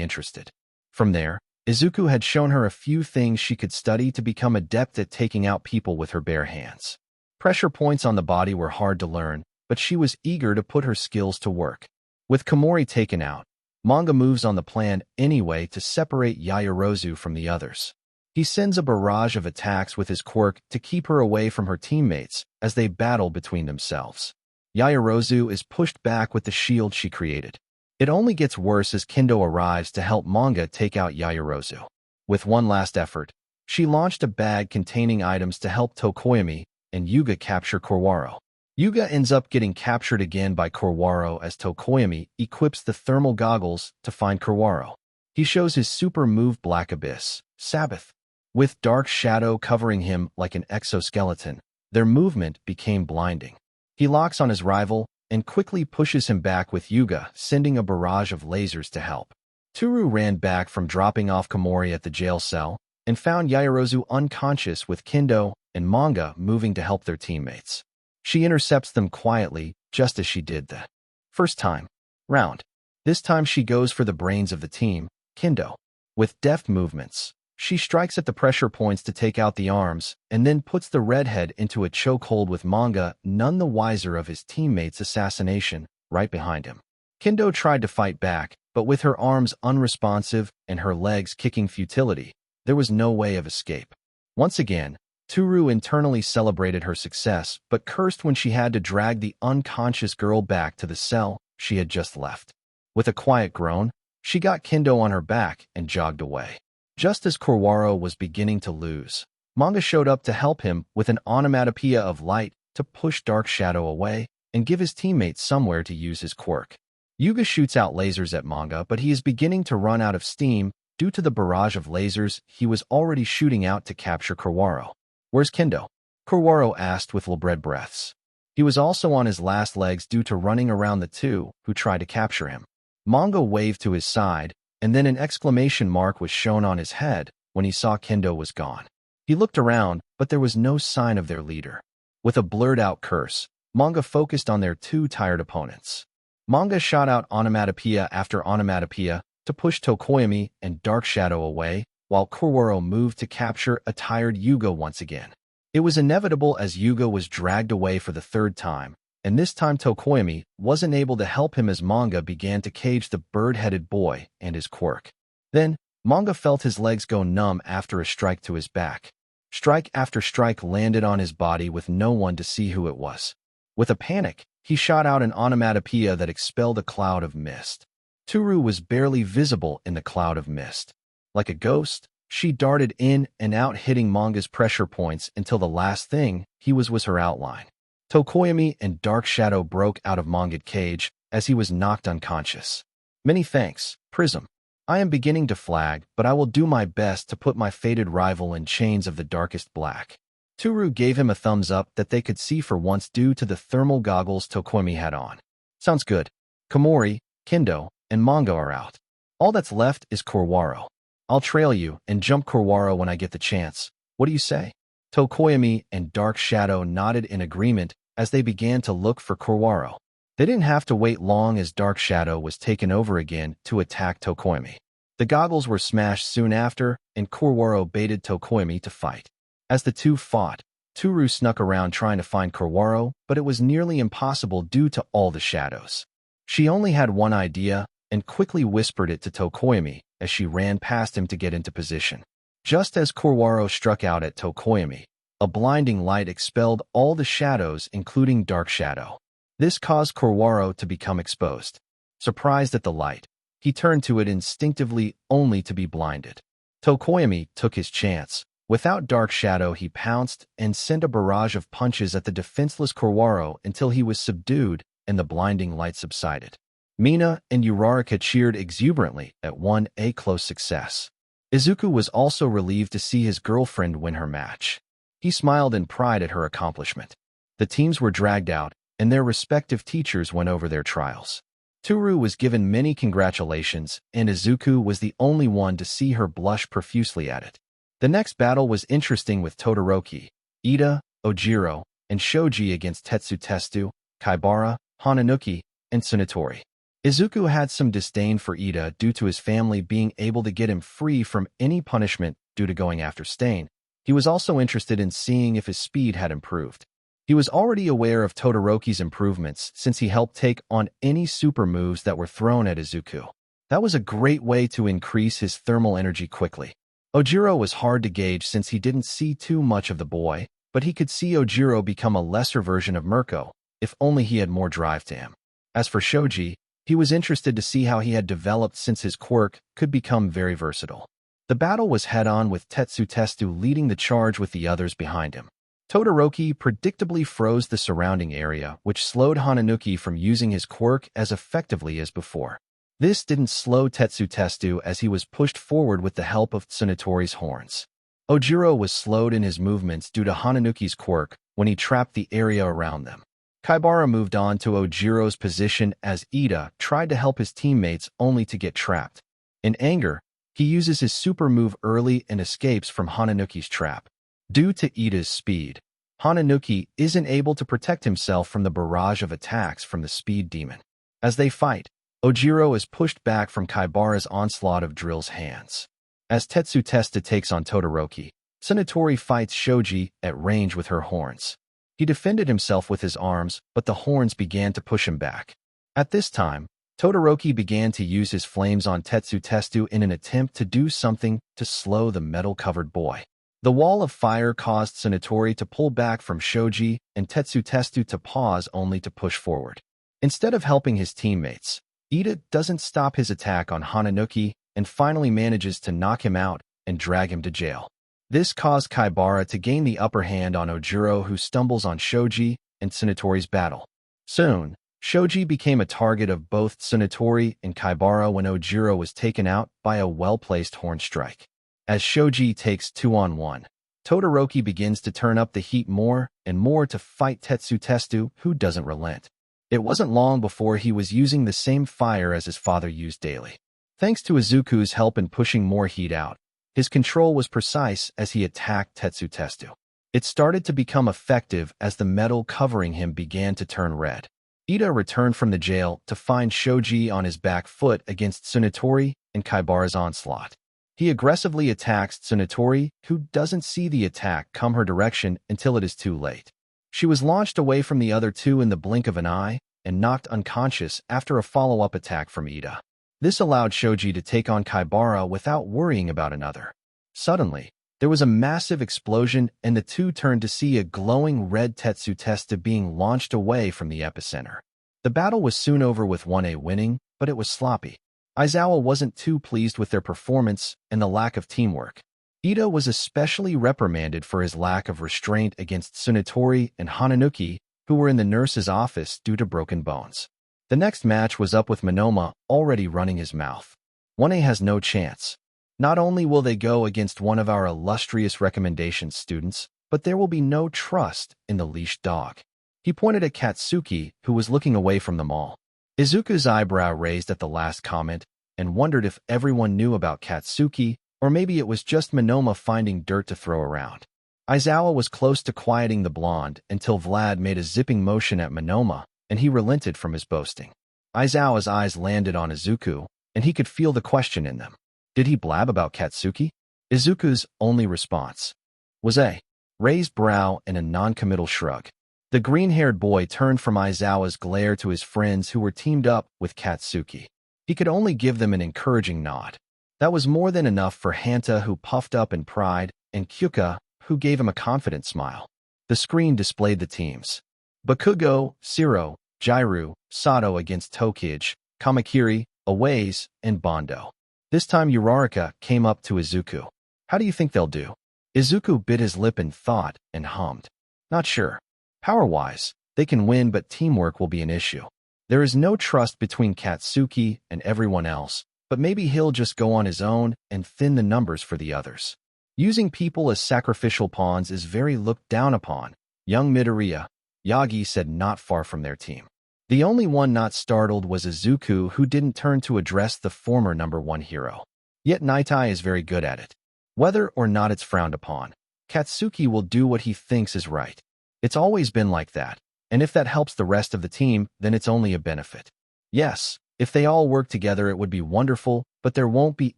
interested. From there, Izuku had shown her a few things she could study to become adept at taking out people with her bare hands. Pressure points on the body were hard to learn, but she was eager to put her skills to work. With Komori taken out, Manga moves on the plan anyway to separate Yaoyorozu from the others. He sends a barrage of attacks with his quirk to keep her away from her teammates as they battle between themselves. Yaoyorozu is pushed back with the shield she created. It only gets worse as Kendo arrives to help Manga take out Yaoyorozu. With one last effort, she launched a bag containing items to help Tokoyami and Yuga capture Korwaro. Yuga ends up getting captured again by Korwaro as Tokoyami equips the thermal goggles to find Korwaro. He shows his super move Black Abyss, Sabbath. With Dark Shadow covering him like an exoskeleton, their movement became blinding. He locks on his rival and quickly pushes him back with Yuga, sending a barrage of lasers to help. Toru ran back from dropping off Komori at the jail cell and found Yaoyorozu unconscious with Kendo and Manga moving to help their teammates. She intercepts them quietly, just as she did the first time round. This time she goes for the brains of the team, Kendo. With deft movements, she strikes at the pressure points to take out the arms, and then puts the redhead into a chokehold with Manga, none the wiser of his teammate's assassination, right behind him. Kendo tried to fight back, but with her arms unresponsive and her legs kicking futility, there was no way of escape. Once again, Toru internally celebrated her success, but cursed when she had to drag the unconscious girl back to the cell she had just left. With a quiet groan, she got Kendo on her back and jogged away. Just as Korwaro was beginning to lose, Manga showed up to help him with an onomatopoeia of light to push Dark Shadow away and give his teammates somewhere to use his quirk. Yuga shoots out lasers at Manga, but he is beginning to run out of steam due to the barrage of lasers he was already shooting out to capture Korwaro. "Where's Kendo?" Korwaro asked with labred breaths. He was also on his last legs due to running around the two who tried to capture him. Manga waved to his side, and then an exclamation mark was shown on his head when he saw Kendo was gone. He looked around, but there was no sign of their leader. With a blurred-out curse, Manga focused on their two tired opponents. Manga shot out onomatopoeia after onomatopoeia to push Tokoyami and Dark Shadow away, while Korwaro moved to capture a tired Yuga once again. It was inevitable as Yuga was dragged away for the third time, and this time Tokoyami wasn't able to help him as Manga began to cage the bird-headed boy and his quirk. Then, Manga felt his legs go numb after a strike to his back. Strike after strike landed on his body with no one to see who it was. With a panic, he shot out an onomatopoeia that expelled a cloud of mist. Toru was barely visible in the cloud of mist. Like a ghost, she darted in and out hitting Manga's pressure points until the last thing he was her outline. Tokoyami and Dark Shadow broke out of Manga's cage as he was knocked unconscious. "Many thanks, Prism. I am beginning to flag, but I will do my best to put my fated rival in chains of the darkest black." Toru gave him a thumbs up that they could see for once due to the thermal goggles Tokoemi had on. Sounds good. Komori, Kendo, and Manga are out. All that's left is Korwaro. I'll trail you and jump Korwaro when I get the chance. What do you say? Tokoemi and Dark Shadow nodded in agreement as they began to look for Korwaro. They didn't have to wait long as Dark Shadow was taken over again to attack Tokoemi. The goggles were smashed soon after, and Korwaro baited Tokoemi to fight. As the two fought, Toru snuck around trying to find Korwaro, but it was nearly impossible due to all the shadows. She only had one idea, and quickly whispered it to Tokoemi as she ran past him to get into position. Just as Korwaro struck out at Tokoemi, a blinding light expelled all the shadows, including Dark Shadow. This caused Korwaro to become exposed. Surprised at the light, he turned to it instinctively only to be blinded. Tokoemi took his chance. Without Dark Shadow, he pounced and sent a barrage of punches at the defenseless Korwaro until he was subdued and the blinding light subsided. Mina and Uraraka cheered exuberantly at a close success. Izuku was also relieved to see his girlfriend win her match. He smiled in pride at her accomplishment. The teams were dragged out, and their respective teachers went over their trials. Toru was given many congratulations, and Izuku was the only one to see her blush profusely at it. The next battle was interesting with Todoroki, Ida, Ojiro, and Shoji against Tetsutesu, Kaibara, Hananuki, and Tsunatori. Izuku had some disdain for Ida due to his family being able to get him free from any punishment due to going after Stain. He was also interested in seeing if his speed had improved. He was already aware of Todoroki's improvements since he helped take on any super moves that were thrown at Izuku. That was a great way to increase his thermal energy quickly. Ojiro was hard to gauge since he didn't see too much of the boy, but he could see Ojiro become a lesser version of Mirko, if only he had more drive to him. As for Shoji, he was interested to see how he had developed since his quirk could become very versatile. The battle was head-on with Tetsutesu leading the charge with the others behind him. Todoroki predictably froze the surrounding area, which slowed Hananuki from using his quirk as effectively as before. This didn't slow Tetsutesu as he was pushed forward with the help of Tsunatori's horns. Ojiro was slowed in his movements due to Hananuki's quirk when he trapped the area around them. Kaibara moved on to Ojiro's position as Ida tried to help his teammates only to get trapped. In anger, he uses his super move early and escapes from Hananuki's trap. Due to Ida's speed, Hananuki isn't able to protect himself from the barrage of attacks from the speed demon. As they fight, Ojiro is pushed back from Kaibara's onslaught of Drill's hands. As Tetsutesu takes on Todoroki, Tsunatori fights Shoji at range with her horns. He defended himself with his arms, but the horns began to push him back. At this time, Todoroki began to use his flames on Tetsutesu in an attempt to do something to slow the metal-covered boy. The wall of fire caused Tsunatori to pull back from Shoji and Tetsutesu to pause only to push forward. Instead of helping his teammates, Ida doesn't stop his attack on Hananuki and finally manages to knock him out and drag him to jail. This caused Kaibara to gain the upper hand on Ojiro, who stumbles on Shoji and Tsunatori's battle. Soon, Shoji became a target of both Tsunatori and Kaibara when Ojiro was taken out by a well-placed horn strike. As Shoji takes 2-on-1, Todoroki begins to turn up the heat more and more to fight Tetsutesu, who doesn't relent. It wasn't long before he was using the same fire as his father used daily. Thanks to Izuku's help in pushing more heat out, his control was precise as he attacked Tetsutesu. It started to become effective as the metal covering him began to turn red. Ida returned from the jail to find Shoji on his back foot against Tsunatori and Kaibara's onslaught. He aggressively attacks Tsunatori, who doesn't see the attack come her direction until it is too late. She was launched away from the other two in the blink of an eye and knocked unconscious after a follow-up attack from Ida. This allowed Shoji to take on Kaibara without worrying about another. Suddenly, there was a massive explosion and the two turned to see a glowing red Tetsutesu being launched away from the epicenter. The battle was soon over with 1A winning, but it was sloppy. Aizawa wasn't too pleased with their performance and the lack of teamwork. Ida was especially reprimanded for his lack of restraint against Tsunatori and Hananuki, who were in the nurse's office due to broken bones. The next match was up with Monoma already running his mouth. 1A has no chance. Not only will they go against one of our illustrious recommendation students, but there will be no trust in the leashed dog. He pointed at Katsuki, who was looking away from them all. Izuku's eyebrow raised at the last comment and wondered if everyone knew about Katsuki, or maybe it was just Monoma finding dirt to throw around. Aizawa was close to quieting the blonde until Vlad made a zipping motion at Monoma, and he relented from his boasting. Aizawa's eyes landed on Izuku, and he could feel the question in them. Did he blab about Katsuki? Izuku's only response was a raised brow and a non-committal shrug. The green-haired boy turned from Aizawa's glare to his friends who were teamed up with Katsuki. He could only give them an encouraging nod. That was more than enough for Hanta, who puffed up in pride, and Kyuka, who gave him a confident smile. The screen displayed the teams. Bakugo, Shiro, Jiru, Sato against Tokage, Kamakiri, Awaze, and Bondo. This time Uraraka came up to Izuku. How do you think they'll do? Izuku bit his lip in thought and hummed. Not sure. Power-wise, they can win, but teamwork will be an issue. There is no trust between Katsuki and everyone else, but maybe he'll just go on his own and thin the numbers for the others. Using people as sacrificial pawns is very looked down upon, young Midoriya, Yagi said, not far from their team. The only one not startled was Izuku, who didn't turn to address the former #1 hero. Yet Naitai is very good at it. Whether or not it's frowned upon, Katsuki will do what he thinks is right. It's always been like that, and if that helps the rest of the team, then it's only a benefit. Yes, if they all work together it would be wonderful, but there won't be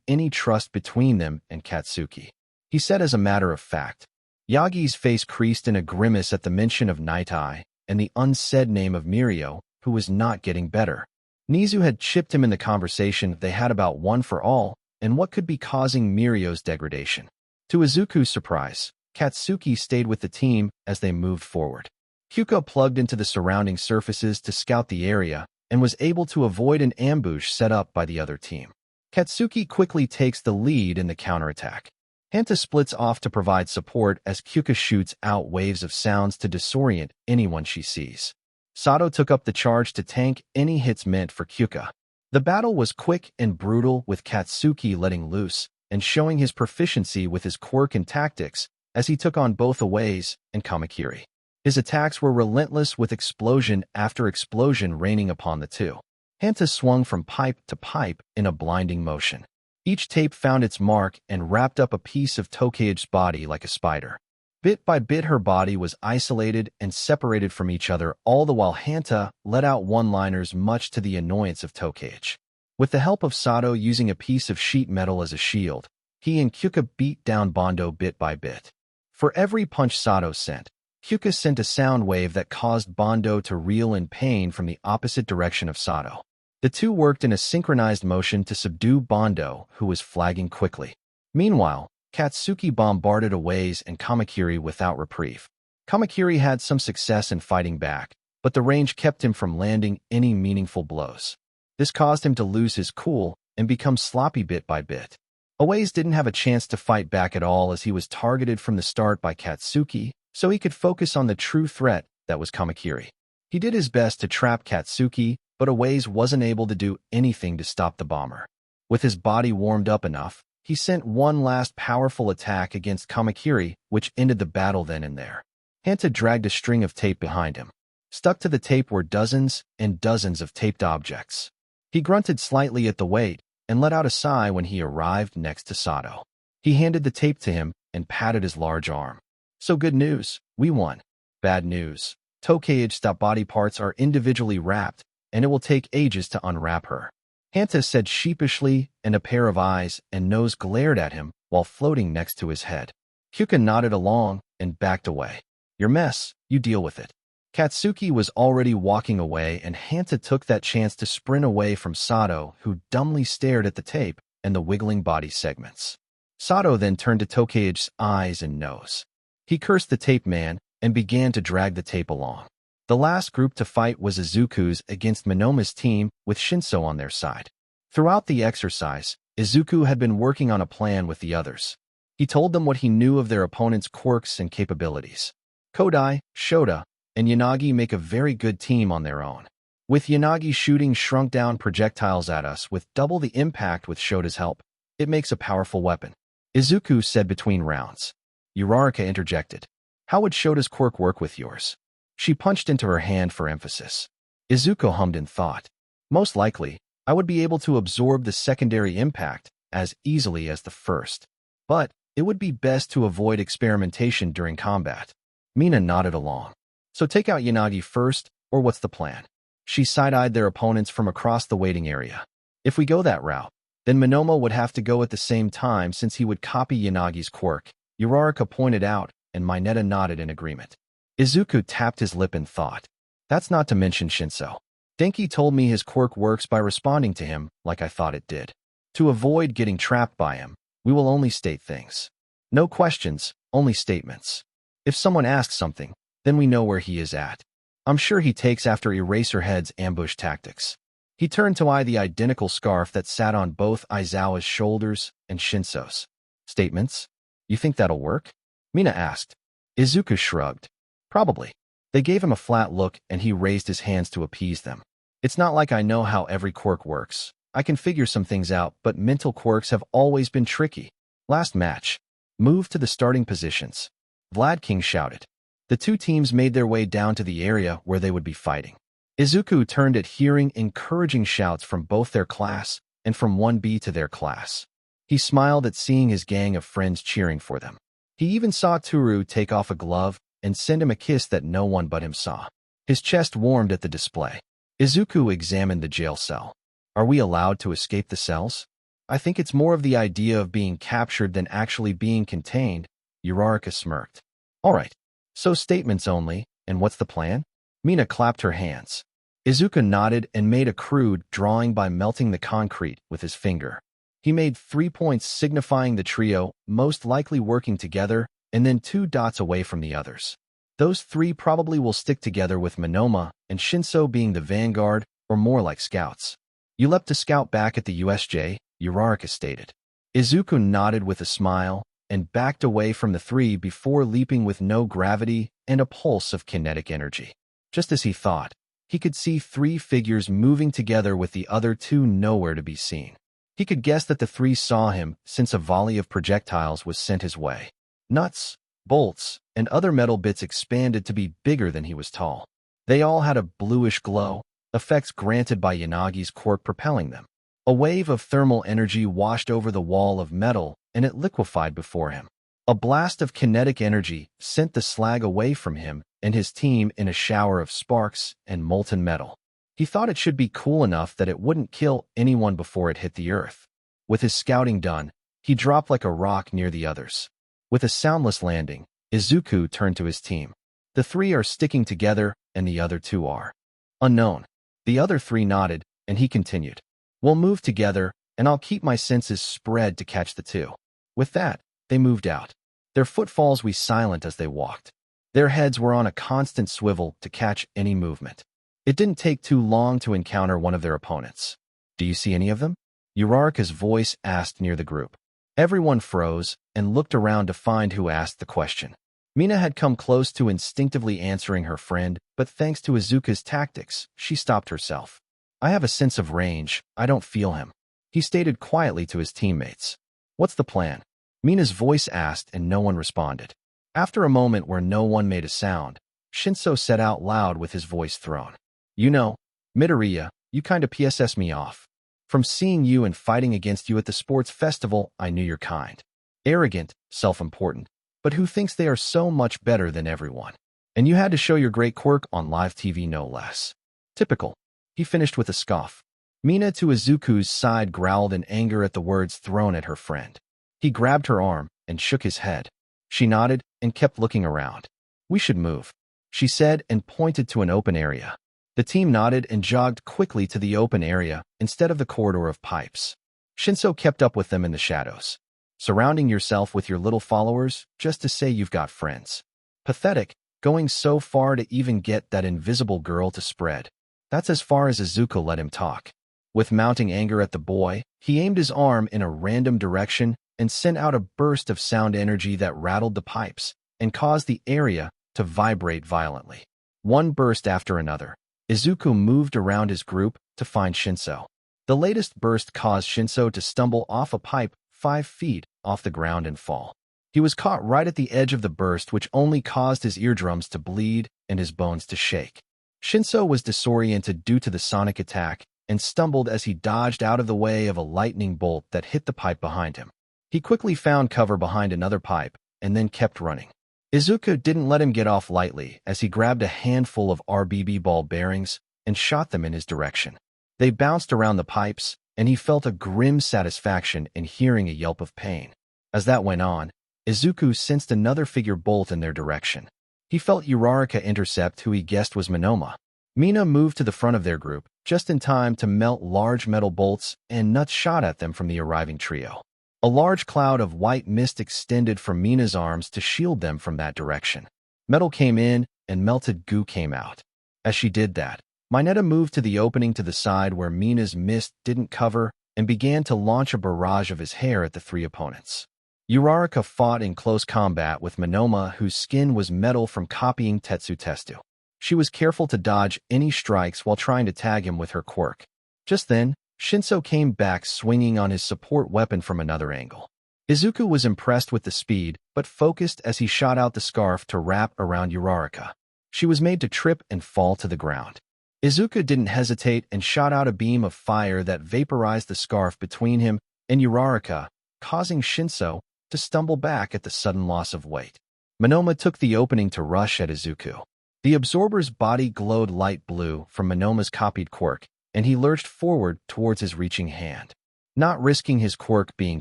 any trust between them and Katsuki. He said as a matter of fact. Yagi's face creased in a grimace at the mention of Naitai and the unsaid name of Mirio, who was not getting better. Nizu had chipped him in the conversation they had about One for All and what could be causing Mirio's degradation. To Izuku's surprise, Katsuki stayed with the team as they moved forward. Kyuko plugged into the surrounding surfaces to scout the area and was able to avoid an ambush set up by the other team. Katsuki quickly takes the lead in the counterattack. Hanta splits off to provide support as Kyuka shoots out waves of sounds to disorient anyone she sees. Sato took up the charge to tank any hits meant for Kyuka. The battle was quick and brutal, with Katsuki letting loose and showing his proficiency with his quirk and tactics as he took on both Awaze and Kamakiri. His attacks were relentless, with explosion after explosion raining upon the two. Hanta swung from pipe to pipe in a blinding motion. Each tape found its mark and wrapped up a piece of Tokage's body like a spider. Bit by bit her body was isolated and separated from each other, all the while Hanta let out one-liners much to the annoyance of Tokage. With the help of Sato using a piece of sheet metal as a shield, he and Kyuka beat down Bondo bit by bit. For every punch Sato sent, Kyuka sent a sound wave that caused Bondo to reel in pain from the opposite direction of Sato. The two worked in a synchronized motion to subdue Bondo, who was flagging quickly. Meanwhile, Katsuki bombarded Awaze and Kamakiri without reprieve. Kamakiri had some success in fighting back, but the range kept him from landing any meaningful blows. This caused him to lose his cool and become sloppy bit by bit. Awaze didn't have a chance to fight back at all as he was targeted from the start by Katsuki, so he could focus on the true threat that was Kamakiri. He did his best to trap Katsuki, but Awaze wasn't able to do anything to stop the bomber. With his body warmed up enough, he sent one last powerful attack against Kamakiri, which ended the battle then and there. Hanta dragged a string of tape behind him. Stuck to the tape were dozens and dozens of taped objects. He grunted slightly at the weight and let out a sigh when he arrived next to Sato. He handed the tape to him and patted his large arm. So good news, we won. Bad news. Tokage's body parts are individually wrapped, and it will take ages to unwrap her. Hanta said sheepishly, and a pair of eyes and nose glared at him while floating next to his head. Kyuka nodded along and backed away. Your mess, you deal with it. Katsuki was already walking away, and Hanta took that chance to sprint away from Sato, who dumbly stared at the tape and the wiggling body segments. Sato then turned to Tokage's eyes and nose. He cursed the tape man and began to drag the tape along. The last group to fight was Izuku's against Monoma's team, with Shinso on their side. Throughout the exercise, Izuku had been working on a plan with the others. He told them what he knew of their opponent's quirks and capabilities. Kodai, Shota, and Yanagi make a very good team on their own. With Yanagi shooting shrunk-down projectiles at us with double the impact with Shota's help, it makes a powerful weapon. Izuku said between rounds. Uraraka interjected. How would Shota's quirk work with yours? She punched into her hand for emphasis. Izuku hummed in thought. Most likely, I would be able to absorb the secondary impact as easily as the first. But it would be best to avoid experimentation during combat. Mina nodded along. So take out Yanagi first, or what's the plan? She side-eyed their opponents from across the waiting area. If we go that route, then Monomo would have to go at the same time since he would copy Yanagi's quirk, Uraraka pointed out, and Mineta nodded in agreement. Izuku tapped his lip in thought. That's not to mention Shinso. Denki told me his quirk works by responding to him like I thought it did. To avoid getting trapped by him, we will only state things. No questions, only statements. If someone asks something, then we know where he is at. I'm sure he takes after Eraserhead's ambush tactics. He turned to eye the identical scarf that sat on both Aizawa's shoulders and Shinso's. Statements? You think that'll work? Mina asked. Izuku shrugged. Probably. They gave him a flat look and he raised his hands to appease them. It's not like I know how every quirk works. I can figure some things out, but mental quirks have always been tricky. Last match. Move to the starting positions. Vlad King shouted. The two teams made their way down to the area where they would be fighting. Izuku turned at hearing encouraging shouts from both their class and from 1B to their class. He smiled at seeing his gang of friends cheering for them. He even saw Toru take off a glove and send him a kiss that no one but him saw. His chest warmed at the display. Izuku examined the jail cell. Are we allowed to escape the cells? I think it's more of the idea of being captured than actually being contained, Uraraka smirked. All right, so statements only, and what's the plan? Mina clapped her hands. Izuku nodded and made a crude drawing by melting the concrete with his finger. He made 3 points signifying the trio most likely working together and then 2 dots away from the others. Those 3 probably will stick together with Monoma and Shinso being the vanguard or more like scouts. You leapt to scout back at the USJ, Uraraka stated. Izuku nodded with a smile and backed away from the 3 before leaping with no gravity and a pulse of kinetic energy. Just as he thought, he could see 3 figures moving together with the other 2 nowhere to be seen. He could guess that the 3 saw him since a volley of projectiles was sent his way. Nuts, bolts, and other metal bits expanded to be bigger than he was tall. They all had a bluish glow, effects granted by Yanagi's quirk propelling them. A wave of thermal energy washed over the wall of metal and it liquefied before him. A blast of kinetic energy sent the slag away from him and his team in a shower of sparks and molten metal. He thought it should be cool enough that it wouldn't kill anyone before it hit the earth. With his scouting done, he dropped like a rock near the others. With a soundless landing, Izuku turned to his team. The 3 are sticking together and the other 2 are. Unknown. The other 3 nodded, and he continued. We'll move together, and I'll keep my senses spread to catch the 2. With that, they moved out. Their footfalls were silent as they walked. Their heads were on a constant swivel to catch any movement. It didn't take too long to encounter one of their opponents. Do you see any of them? Uraraka's voice asked near the group. Everyone froze and looked around to find who asked the question. Mina had come close to instinctively answering her friend, but thanks to Izuku's tactics, she stopped herself. I have a sense of range, I don't feel him. He stated quietly to his teammates. What's the plan? Mina's voice asked and no one responded. After a moment where no one made a sound, Shinso said out loud with his voice thrown. You know, Midoriya, you kinda PSS me off. From seeing you and fighting against you at the sports festival, I knew your kind. Arrogant, self-important, but who thinks they are so much better than everyone. And you had to show your great quirk on live TV no less. Typical. He finished with a scoff. Mina to Izuku's side growled in anger at the words thrown at her friend. He grabbed her arm and shook his head. She nodded and kept looking around. We should move, she said and pointed to an open area. The team nodded and jogged quickly to the open area instead of the corridor of pipes. Shinso kept up with them in the shadows. Surrounding yourself with your little followers just to say you've got friends. Pathetic, going so far to even get that invisible girl to spread. That's as far as Izuku let him talk. With mounting anger at the boy, he aimed his arm in a random direction and sent out a burst of sound energy that rattled the pipes and caused the area to vibrate violently. One burst after another, Izuku moved around his group to find Shinso. The latest burst caused Shinso to stumble off a pipe 5 feet off the ground and fall. He was caught right at the edge of the burst, which only caused his eardrums to bleed and his bones to shake. Shinso was disoriented due to the sonic attack and stumbled as he dodged out of the way of a lightning bolt that hit the pipe behind him. He quickly found cover behind another pipe and then kept running. Izuku didn't let him get off lightly as he grabbed a handful of RBB ball bearings and shot them in his direction. They bounced around the pipes, and he felt a grim satisfaction in hearing a yelp of pain. As that went on, Izuku sensed another figure bolt in their direction. He felt Uraraka intercept who he guessed was Monoma. Mina moved to the front of their group, just in time to melt large metal bolts and nuts shot at them from the arriving trio. A large cloud of white mist extended from Mina's arms to shield them from that direction. Metal came in, and melted goo came out. As she did that, Mineta moved to the opening to the side where Mina's mist didn't cover and began to launch a barrage of his hair at the three opponents. Uraraka fought in close combat with Monoma, whose skin was metal from copying Tetsu Testu. She was careful to dodge any strikes while trying to tag him with her quirk. Just then, Shinso came back swinging on his support weapon from another angle. Izuku was impressed with the speed, but focused as he shot out the scarf to wrap around Uraraka. She was made to trip and fall to the ground. Izuku didn't hesitate and shot out a beam of fire that vaporized the scarf between him and Uraraka, causing Shinso to stumble back at the sudden loss of weight. Monoma took the opening to rush at Izuku. The absorber's body glowed light blue from Monoma's copied quirk, and he lurched forward towards his reaching hand. Not risking his quirk being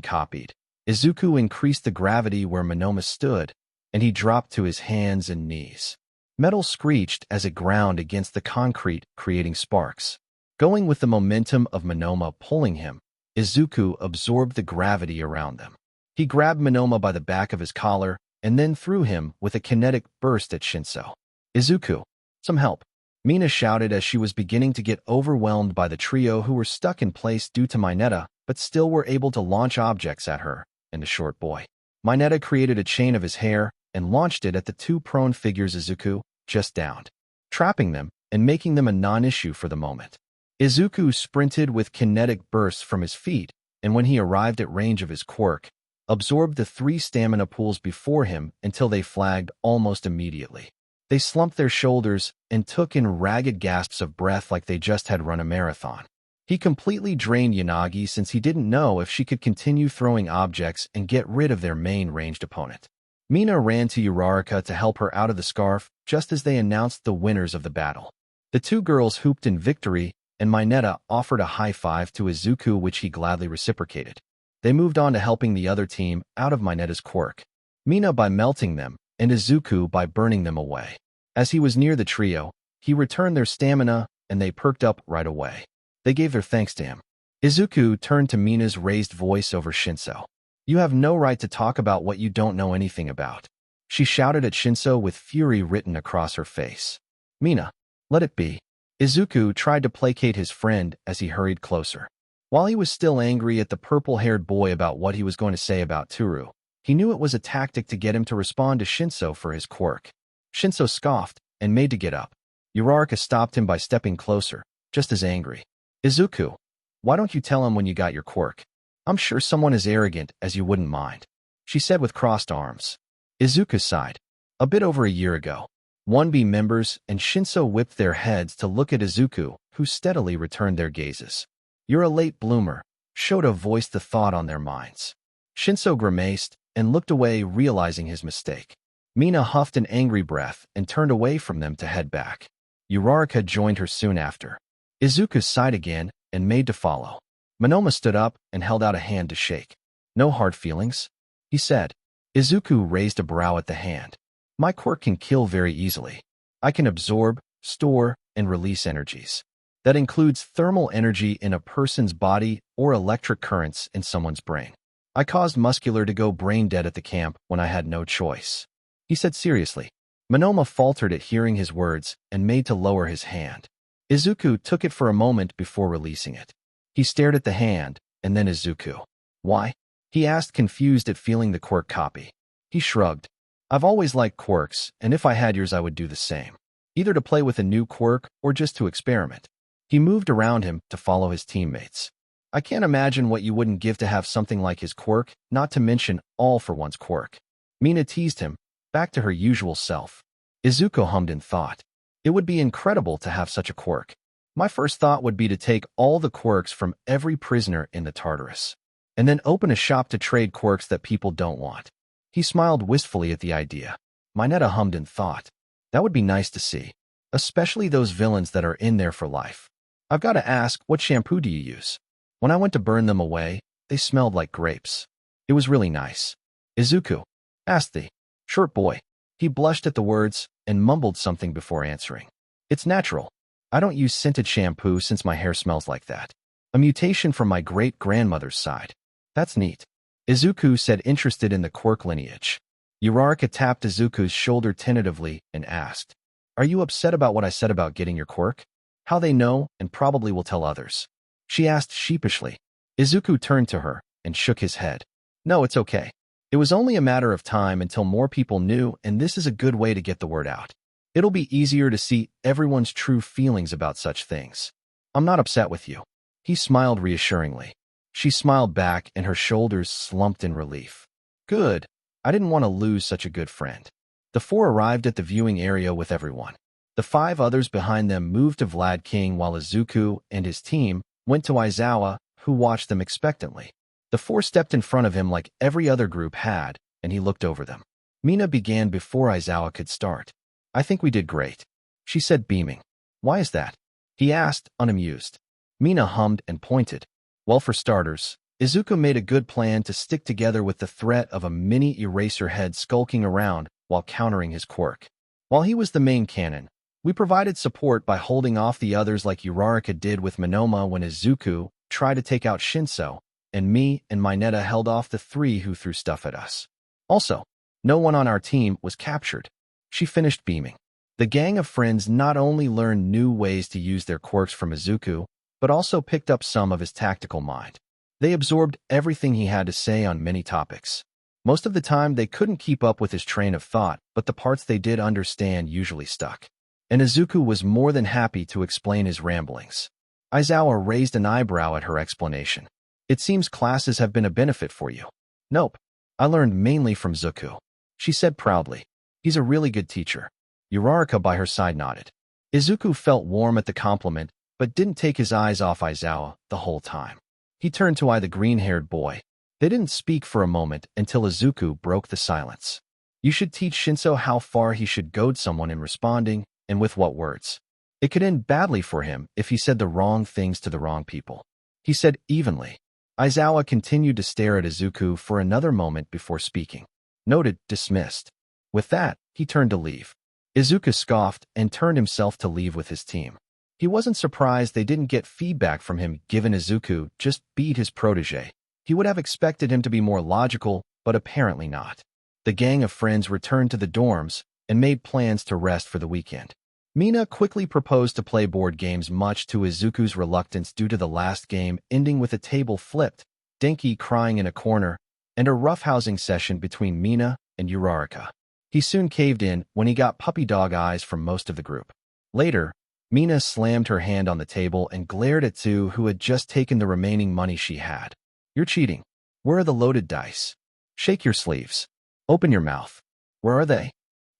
copied, Izuku increased the gravity where Monoma stood, and he dropped to his hands and knees. Metal screeched as it ground against the concrete, creating sparks. Going with the momentum of Monoma pulling him, Izuku absorbed the gravity around them. He grabbed Monoma by the back of his collar and then threw him with a kinetic burst at Shinso. "Izuku, some help," Mina shouted as she was beginning to get overwhelmed by the trio who were stuck in place due to Mineta, but still were able to launch objects at her and the short boy. Mineta created a chain of his hair and launched it at the two prone figures Izuku just downed, trapping them and making them a non-issue for the moment. Izuku sprinted with kinetic bursts from his feet, and when he arrived at range of his quirk, absorbed the three stamina pools before him until they flagged almost immediately. They slumped their shoulders and took in ragged gasps of breath like they just had run a marathon. He completely drained Yanagi since he didn't know if she could continue throwing objects and get rid of their main ranged opponent. Mina ran to Uraraka to help her out of the scarf just as they announced the winners of the battle. The two girls hooped in victory, and Mineta offered a high five to Izuku, which he gladly reciprocated. They moved on to helping the other team out of Mineta's quirk, Mina by melting them, and Izuku by burning them away. As he was near the trio, he returned their stamina, and they perked up right away. They gave their thanks to him. Izuku turned to Mina's raised voice over Shinso. "You have no right to talk about what you don't know anything about," she shouted at Shinso with fury written across her face. "Mina, let it be." Izuku tried to placate his friend as he hurried closer. While he was still angry at the purple-haired boy about what he was going to say about Toru, he knew it was a tactic to get him to respond to Shinso for his quirk. Shinso scoffed and made to get up. Uraraka stopped him by stepping closer, just as angry. "Izuku, why don't you tell him when you got your quirk? I'm sure someone as arrogant as you wouldn't mind," she said with crossed arms. Izuku sighed. A bit over a year ago, 1B members and Shinso whipped their heads to look at Izuku, who steadily returned their gazes. "You're a late bloomer," Shota voiced the thought on their minds. Shinso grimaced and looked away, realizing his mistake. Mina huffed an angry breath and turned away from them to head back. Uraraka joined her soon after. Izuku sighed again and made to follow. Monoma stood up and held out a hand to shake. "No hard feelings," he said. Izuku raised a brow at the hand. "My quirk can kill very easily. I can absorb, store, and release energies. That includes thermal energy in a person's body or electric currents in someone's brain. I caused Muscular to go brain dead at the camp when I had no choice," he said seriously. Monoma faltered at hearing his words and made to lower his hand. Izuku took it for a moment before releasing it. He stared at the hand, and then Izuku. "Why?" he asked, confused at feeling the quirk copy. He shrugged. "I've always liked quirks, and if I had yours I would do the same. Either to play with a new quirk or just to experiment." He moved around him to follow his teammates. "I can't imagine what you wouldn't give to have something like his quirk, not to mention all for one's quirk." Mina teased him, back to her usual self. Izuku hummed in thought. It would be incredible to have such a quirk. My first thought would be to take all the quirks from every prisoner in the Tartarus, and then open a shop to trade quirks that people don't want. He smiled wistfully at the idea. Mineta hummed in thought. That would be nice to see, especially those villains that are in there for life. I've got to ask, what shampoo do you use? When I went to burn them away, they smelled like grapes. It was really nice. Izuku, asked the short boy. He blushed at the words and mumbled something before answering. It's natural. I don't use scented shampoo since my hair smells like that. A mutation from my great-grandmother's side. That's neat. Izuku said, interested in the quirk lineage. Uraraka tapped Izuku's shoulder tentatively and asked, Are you upset about what I said about getting your quirk? How they know and probably will tell others. She asked sheepishly. Izuku turned to her and shook his head. No, it's okay. It was only a matter of time until more people knew, and this is a good way to get the word out. It'll be easier to see everyone's true feelings about such things. I'm not upset with you. He smiled reassuringly. She smiled back and her shoulders slumped in relief. Good. I didn't want to lose such a good friend. The four arrived at the viewing area with everyone. The five others behind them moved to Vlad King while Izuku and his team went to Aizawa, who watched them expectantly. The four stepped in front of him like every other group had, and he looked over them. Mina began before Aizawa could start. I think we did great, she said, beaming. Why is that? He asked, unamused. Mina hummed and pointed. Well, for starters, Izuku made a good plan to stick together with the threat of a mini eraser head skulking around while countering his quirk. While he was the main cannon, we provided support by holding off the others like Uraraka did with Monoma when Izuku tried to take out Shinso, and me and Mineta held off the three who threw stuff at us. Also, no one on our team was captured. She finished beaming. The gang of friends not only learned new ways to use their quirks from Izuku, but also picked up some of his tactical mind. They absorbed everything he had to say on many topics. Most of the time, they couldn't keep up with his train of thought, but the parts they did understand usually stuck. And Izuku was more than happy to explain his ramblings. Aizawa raised an eyebrow at her explanation. It seems classes have been a benefit for you. Nope. I learned mainly from Zuku, she said proudly. He's a really good teacher. Uraraka by her side nodded. Izuku felt warm at the compliment, but didn't take his eyes off Aizawa the whole time. He turned to the green-haired boy. They didn't speak for a moment until Izuku broke the silence. You should teach Shinso how far he should goad someone in responding, and with what words. It could end badly for him if he said the wrong things to the wrong people. He said evenly. Aizawa continued to stare at Izuku for another moment before speaking. Noted, dismissed. With that, he turned to leave. Izuku scoffed and turned himself to leave with his team. He wasn't surprised they didn't get feedback from him given Izuku just beat his protege. He would have expected him to be more logical, but apparently not. The gang of friends returned to the dorms and made plans to rest for the weekend. Mina quickly proposed to play board games, much to Izuku's reluctance due to the last game ending with a table flipped, Denki crying in a corner, and a roughhousing session between Mina and Uraraka. He soon caved in when he got puppy dog eyes from most of the group. Later, Mina slammed her hand on the table and glared at Tsu, who had just taken the remaining money she had. You're cheating. Where are the loaded dice? Shake your sleeves. Open your mouth. Where are they?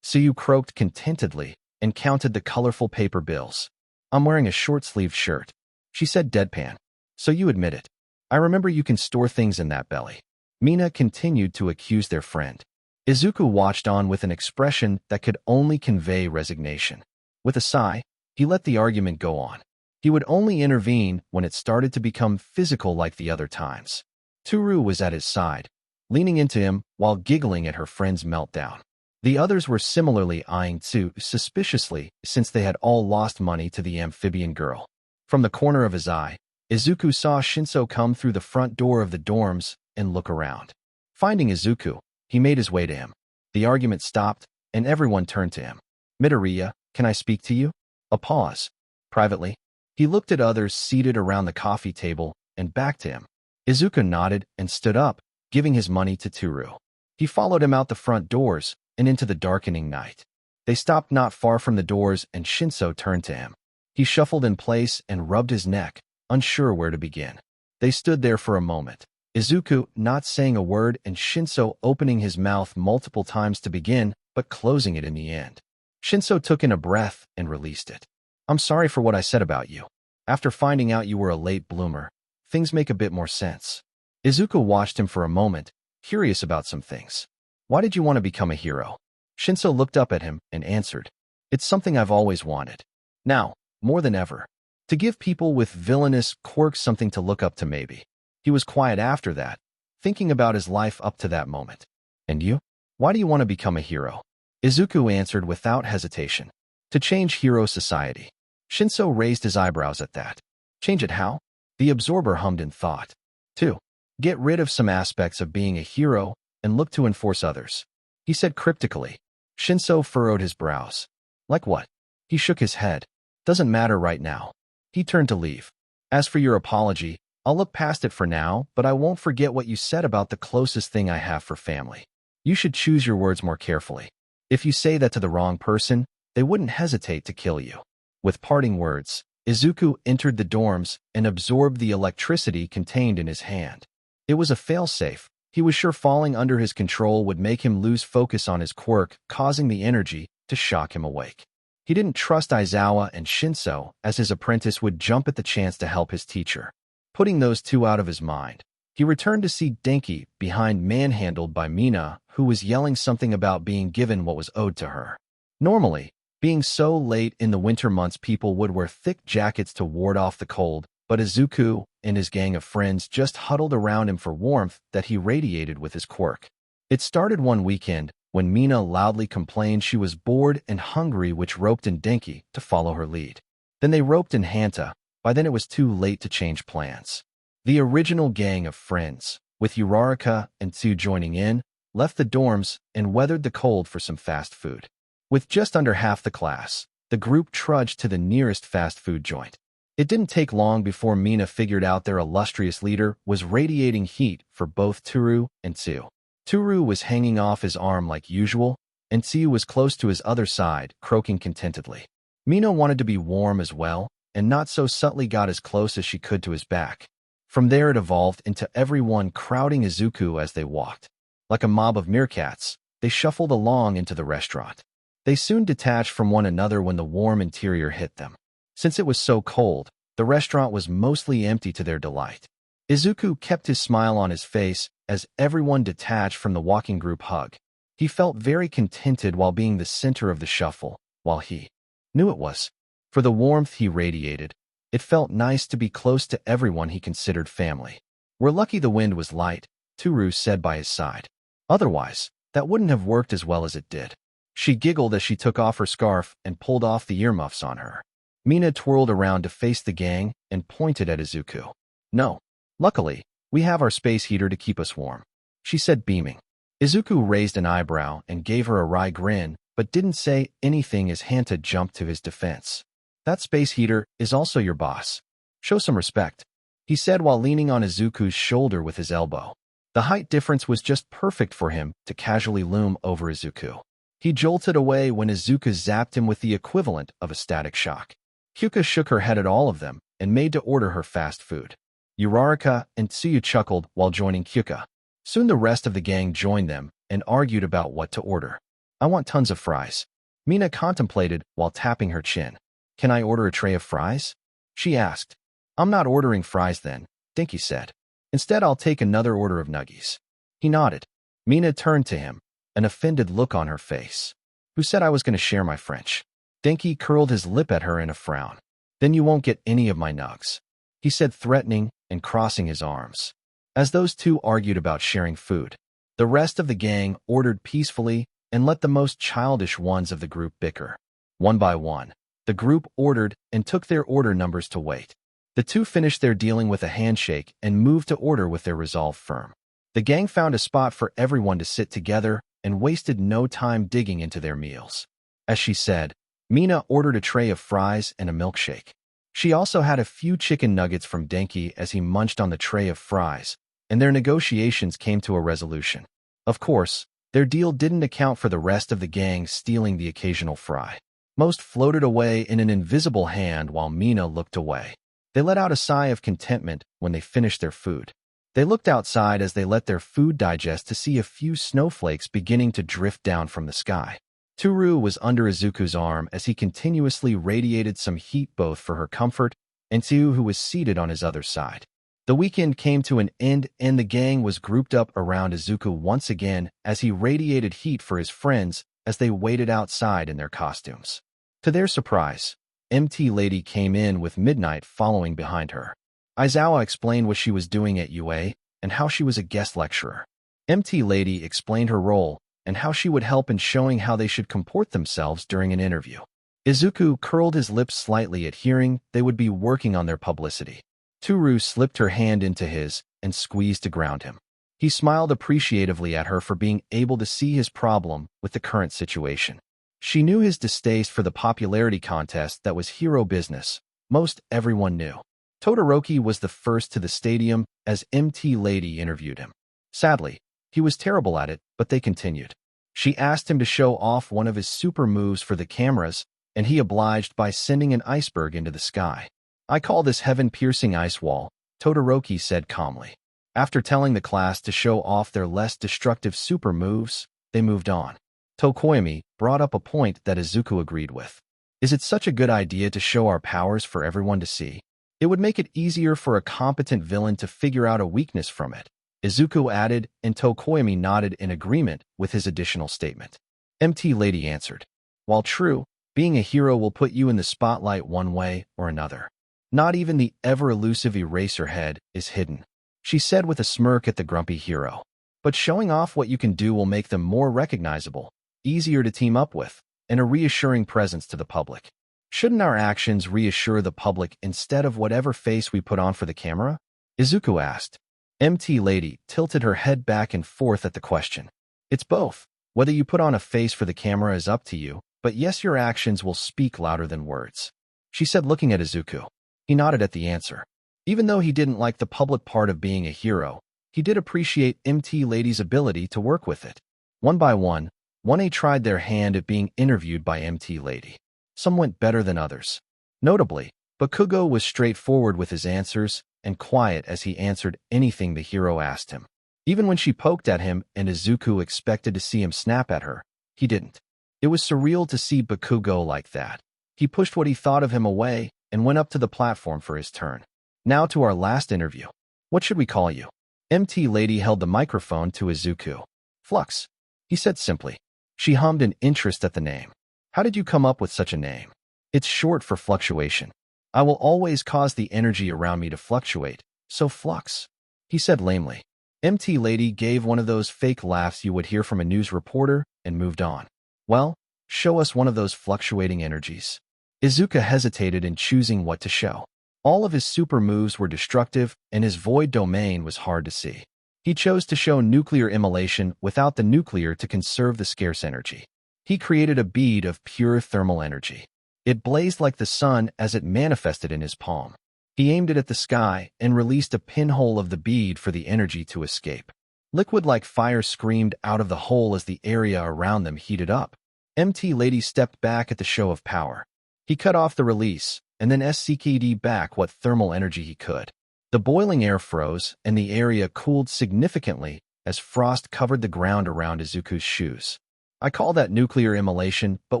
Tsu croaked contentedly and counted the colorful paper bills. I'm wearing a short-sleeved shirt, she said deadpan. So you admit it. I remember you can store things in that belly. Mina continued to accuse their friend. Izuku watched on with an expression that could only convey resignation. With a sigh, he let the argument go on. He would only intervene when it started to become physical like the other times. Toru was at his side, leaning into him while giggling at her friend's meltdown. The others were similarly eyeing Tsu suspiciously since they had all lost money to the amphibian girl. From the corner of his eye, Izuku saw Shinso come through the front door of the dorms and look around. Finding Izuku, he made his way to him. The argument stopped, and everyone turned to him. Midoriya, can I speak to you? A pause. Privately, he looked at others seated around the coffee table and back to him. Izuku nodded and stood up, giving his money to Toru. He followed him out the front doors and into the darkening night. They stopped not far from the doors, and Shinso turned to him. He shuffled in place and rubbed his neck, unsure where to begin. They stood there for a moment. Izuku not saying a word and Shinso opening his mouth multiple times to begin, but closing it in the end. Shinso took in a breath and released it. I'm sorry for what I said about you. After finding out you were a late bloomer, things make a bit more sense. Izuku watched him for a moment, curious about some things. Why did you want to become a hero? Shinso looked up at him and answered, It's something I've always wanted. Now, more than ever. To give people with villainous quirks something to look up to maybe. He was quiet after that, thinking about his life up to that moment. And you? Why do you want to become a hero? Izuku answered without hesitation. To change hero society. Shinso raised his eyebrows at that. Change it how? The absorber hummed in thought. 2. Get rid of some aspects of being a hero and look to enforce others. He said cryptically. Shinso furrowed his brows. Like what? He shook his head. Doesn't matter right now. He turned to leave. As for your apology, I'll look past it for now, but I won't forget what you said about the closest thing I have for family. You should choose your words more carefully. If you say that to the wrong person, they wouldn't hesitate to kill you. With parting words, Izuku entered the dorms and absorbed the electricity contained in his hand. It was a failsafe. He was sure falling under his control would make him lose focus on his quirk, causing the energy to shock him awake. He didn't trust Aizawa and Shinso, as his apprentice would jump at the chance to help his teacher. Putting those two out of his mind, he returned to see Denki behind manhandled by Mina, who was yelling something about being given what was owed to her. Normally, being so late in the winter months, people would wear thick jackets to ward off the cold, but Izuku and his gang of friends just huddled around him for warmth that he radiated with his quirk. It started one weekend when Mina loudly complained she was bored and hungry, which roped in Denki to follow her lead. Then they roped in Hanta. By then it was too late to change plans. The original gang of friends, with Uraraka and Tsu joining in, left the dorms and weathered the cold for some fast food. With just under half the class, the group trudged to the nearest fast food joint. It didn't take long before Mina figured out their illustrious leader was radiating heat for both Toru and Tsu. Toru was hanging off his arm like usual, and Tsu was close to his other side, croaking contentedly. Mina wanted to be warm as well, and not so subtly got as close as she could to his back. From there it evolved into everyone crowding Izuku as they walked. Like a mob of meerkats, they shuffled along into the restaurant. They soon detached from one another when the warm interior hit them. Since it was so cold, the restaurant was mostly empty to their delight. Izuku kept his smile on his face as everyone detached from the walking group hug. He felt very contented while being the center of the shuffle, while he knew it was. For the warmth he radiated, it felt nice to be close to everyone he considered family. We're lucky the wind was light, Toru said by his side. Otherwise, that wouldn't have worked as well as it did. She giggled as she took off her scarf and pulled off the earmuffs on her. Mina twirled around to face the gang and pointed at Izuku. No. Luckily, we have our space heater to keep us warm, she said, beaming. Izuku raised an eyebrow and gave her a wry grin, but didn't say anything as Hanta jumped to his defense. That space heater is also your boss. Show some respect, he said while leaning on Izuku's shoulder with his elbow. The height difference was just perfect for him to casually loom over Izuku. He jolted away when Izuku zapped him with the equivalent of a static shock. Hyuka shook her head at all of them and made to order her fast food. Uraraka and Tsuyu chuckled while joining Hyuka. Soon the rest of the gang joined them and argued about what to order. I want tons of fries, Mina contemplated while tapping her chin. Can I order a tray of fries? She asked. I'm not ordering fries then, Denki said. Instead, I'll take another order of nuggies. He nodded. Mina turned to him, an offended look on her face. Who said I was going to share my French? Denki curled his lip at her in a frown. Then you won't get any of my nugs, he said, threatening and crossing his arms. As those two argued about sharing food, the rest of the gang ordered peacefully and let the most childish ones of the group bicker. One by one, the group ordered and took their order numbers to wait. The two finished their dealing with a handshake and moved to order with their resolve firm. The gang found a spot for everyone to sit together and wasted no time digging into their meals. As she said, Mina ordered a tray of fries and a milkshake. She also had a few chicken nuggets from Denki as he munched on the tray of fries, and their negotiations came to a resolution. Of course, their deal didn't account for the rest of the gang stealing the occasional fry. Most floated away in an invisible hand while Mina looked away. They let out a sigh of contentment when they finished their food. They looked outside as they let their food digest to see a few snowflakes beginning to drift down from the sky. Toru was under Izuku's arm as he continuously radiated some heat both for her comfort and Tsu, who was seated on his other side. The weekend came to an end and the gang was grouped up around Izuku once again as he radiated heat for his friends as they waited outside in their costumes. To their surprise, MT Lady came in with Midnight following behind her. Aizawa explained what she was doing at UA and how she was a guest lecturer. MT Lady explained her role and how she would help in showing how they should comport themselves during an interview. Izuku curled his lips slightly at hearing they would be working on their publicity. Toru slipped her hand into his and squeezed to ground him. He smiled appreciatively at her for being able to see his problem with the current situation. She knew his distaste for the popularity contest that was hero business. Most everyone knew. Todoroki was the first to the stadium as MT Lady interviewed him. Sadly, he was terrible at it, but they continued. She asked him to show off one of his super moves for the cameras, and he obliged by sending an iceberg into the sky. "I call this heaven-piercing ice wall," Todoroki said calmly. After telling the class to show off their less destructive super moves, they moved on. Tokoyami brought up a point that Izuku agreed with. "Is it such a good idea to show our powers for everyone to see? It would make it easier for a competent villain to figure out a weakness from it," Izuku added, and Tokoyami nodded in agreement with his additional statement. MT Lady answered, "While true, being a hero will put you in the spotlight one way or another. Not even the ever-elusive Eraserhead is hidden," she said with a smirk at the grumpy hero. "But showing off what you can do will make them more recognizable, easier to team up with, and a reassuring presence to the public. Shouldn't our actions reassure the public instead of whatever face we put on for the camera?" Izuku asked. MT Lady tilted her head back and forth at the question. "It's both. Whether you put on a face for the camera is up to you, but yes, your actions will speak louder than words," she said, looking at Izuku. He nodded at the answer. Even though he didn't like the public part of being a hero, he did appreciate MT Lady's ability to work with it. One by one, 1A tried their hand at being interviewed by MT Lady. Some went better than others. Notably, Bakugo was straightforward with his answers and quiet as he answered anything the hero asked him. Even when she poked at him and Izuku expected to see him snap at her, he didn't. It was surreal to see Bakugo like that. He pushed what he thought of him away and went up to the platform for his turn. "Now to our last interview. What should we call you?" MT Lady held the microphone to Izuku. "Flux," he said simply. She hummed in interest at the name. "How did you come up with such a name?" "It's short for fluctuation. I will always cause the energy around me to fluctuate, so Flux," he said lamely. MT Lady gave one of those fake laughs you would hear from a news reporter and moved on. "Well, show us one of those fluctuating energies." Izuku hesitated in choosing what to show. All of his super moves were destructive, and his void domain was hard to see. He chose to show nuclear immolation without the nuclear to conserve the scarce energy. He created a bead of pure thermal energy. It blazed like the sun as it manifested in his palm. He aimed it at the sky and released a pinhole of the bead for the energy to escape. Liquid like fire screamed out of the hole as the area around them heated up. MT Lady stepped back at the show of power. He cut off the release, and then SCKD back what thermal energy he could. The boiling air froze, and the area cooled significantly as frost covered the ground around Izuku's shoes. "I call that nuclear immolation, but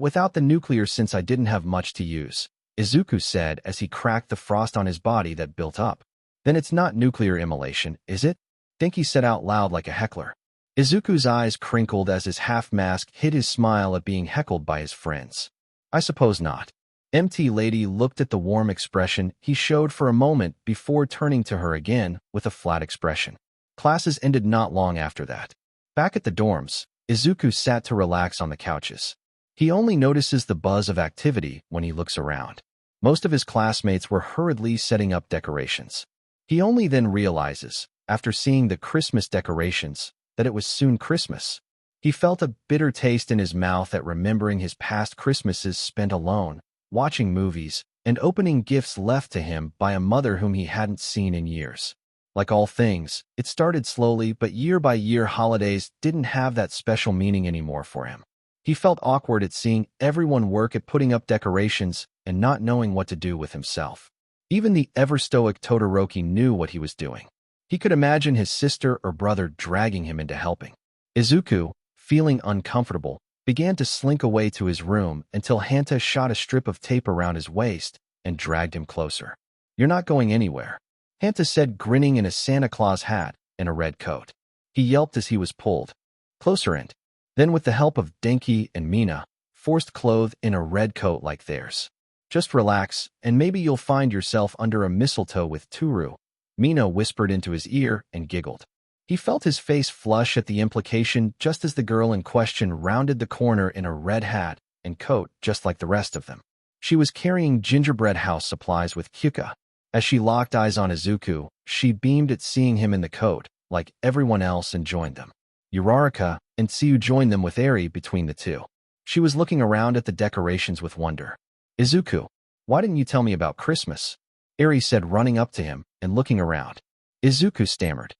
without the nuclear since I didn't have much to use," Izuku said as he cracked the frost on his body that built up. "Then it's not nuclear immolation, is it?" Think he said out loud like a heckler. Izuku's eyes crinkled as his half-mask hid his smile at being heckled by his friends. "I suppose not." MT Lady looked at the warm expression he showed for a moment before turning to her again with a flat expression. Classes ended not long after that. Back at the dorms, Izuku sat to relax on the couches. He only notices the buzz of activity when he looks around. Most of his classmates were hurriedly setting up decorations. He only then realizes, after seeing the Christmas decorations, that it was soon Christmas. He felt a bitter taste in his mouth at remembering his past Christmases spent alone, watching movies, and opening gifts left to him by a mother whom he hadn't seen in years. Like all things, it started slowly, but year by year holidays didn't have that special meaning anymore for him. He felt awkward at seeing everyone work at putting up decorations and not knowing what to do with himself. Even the ever-stoic Todoroki knew what he was doing. He could imagine his sister or brother dragging him into helping. Izuku, feeling uncomfortable, began to slink away to his room until Hanta shot a strip of tape around his waist and dragged him closer. "You're not going anywhere," Hanta said, grinning in a Santa Claus hat and a red coat. He yelped as he was pulled closer and then, with the help of Denki and Mina, forced clothed in a red coat like theirs. "Just relax, and maybe you'll find yourself under a mistletoe with Toru," Mina whispered into his ear and giggled. He felt his face flush at the implication just as the girl in question rounded the corner in a red hat and coat just like the rest of them. She was carrying gingerbread house supplies with Kyuka. As she locked eyes on Izuku, she beamed at seeing him in the coat, like everyone else, and joined them. Uraraka and Tsuyu joined them with Eri between the two. She was looking around at the decorations with wonder. "Izuku, why didn't you tell me about Christmas?" Eri said, running up to him and looking around. Izuku stammered.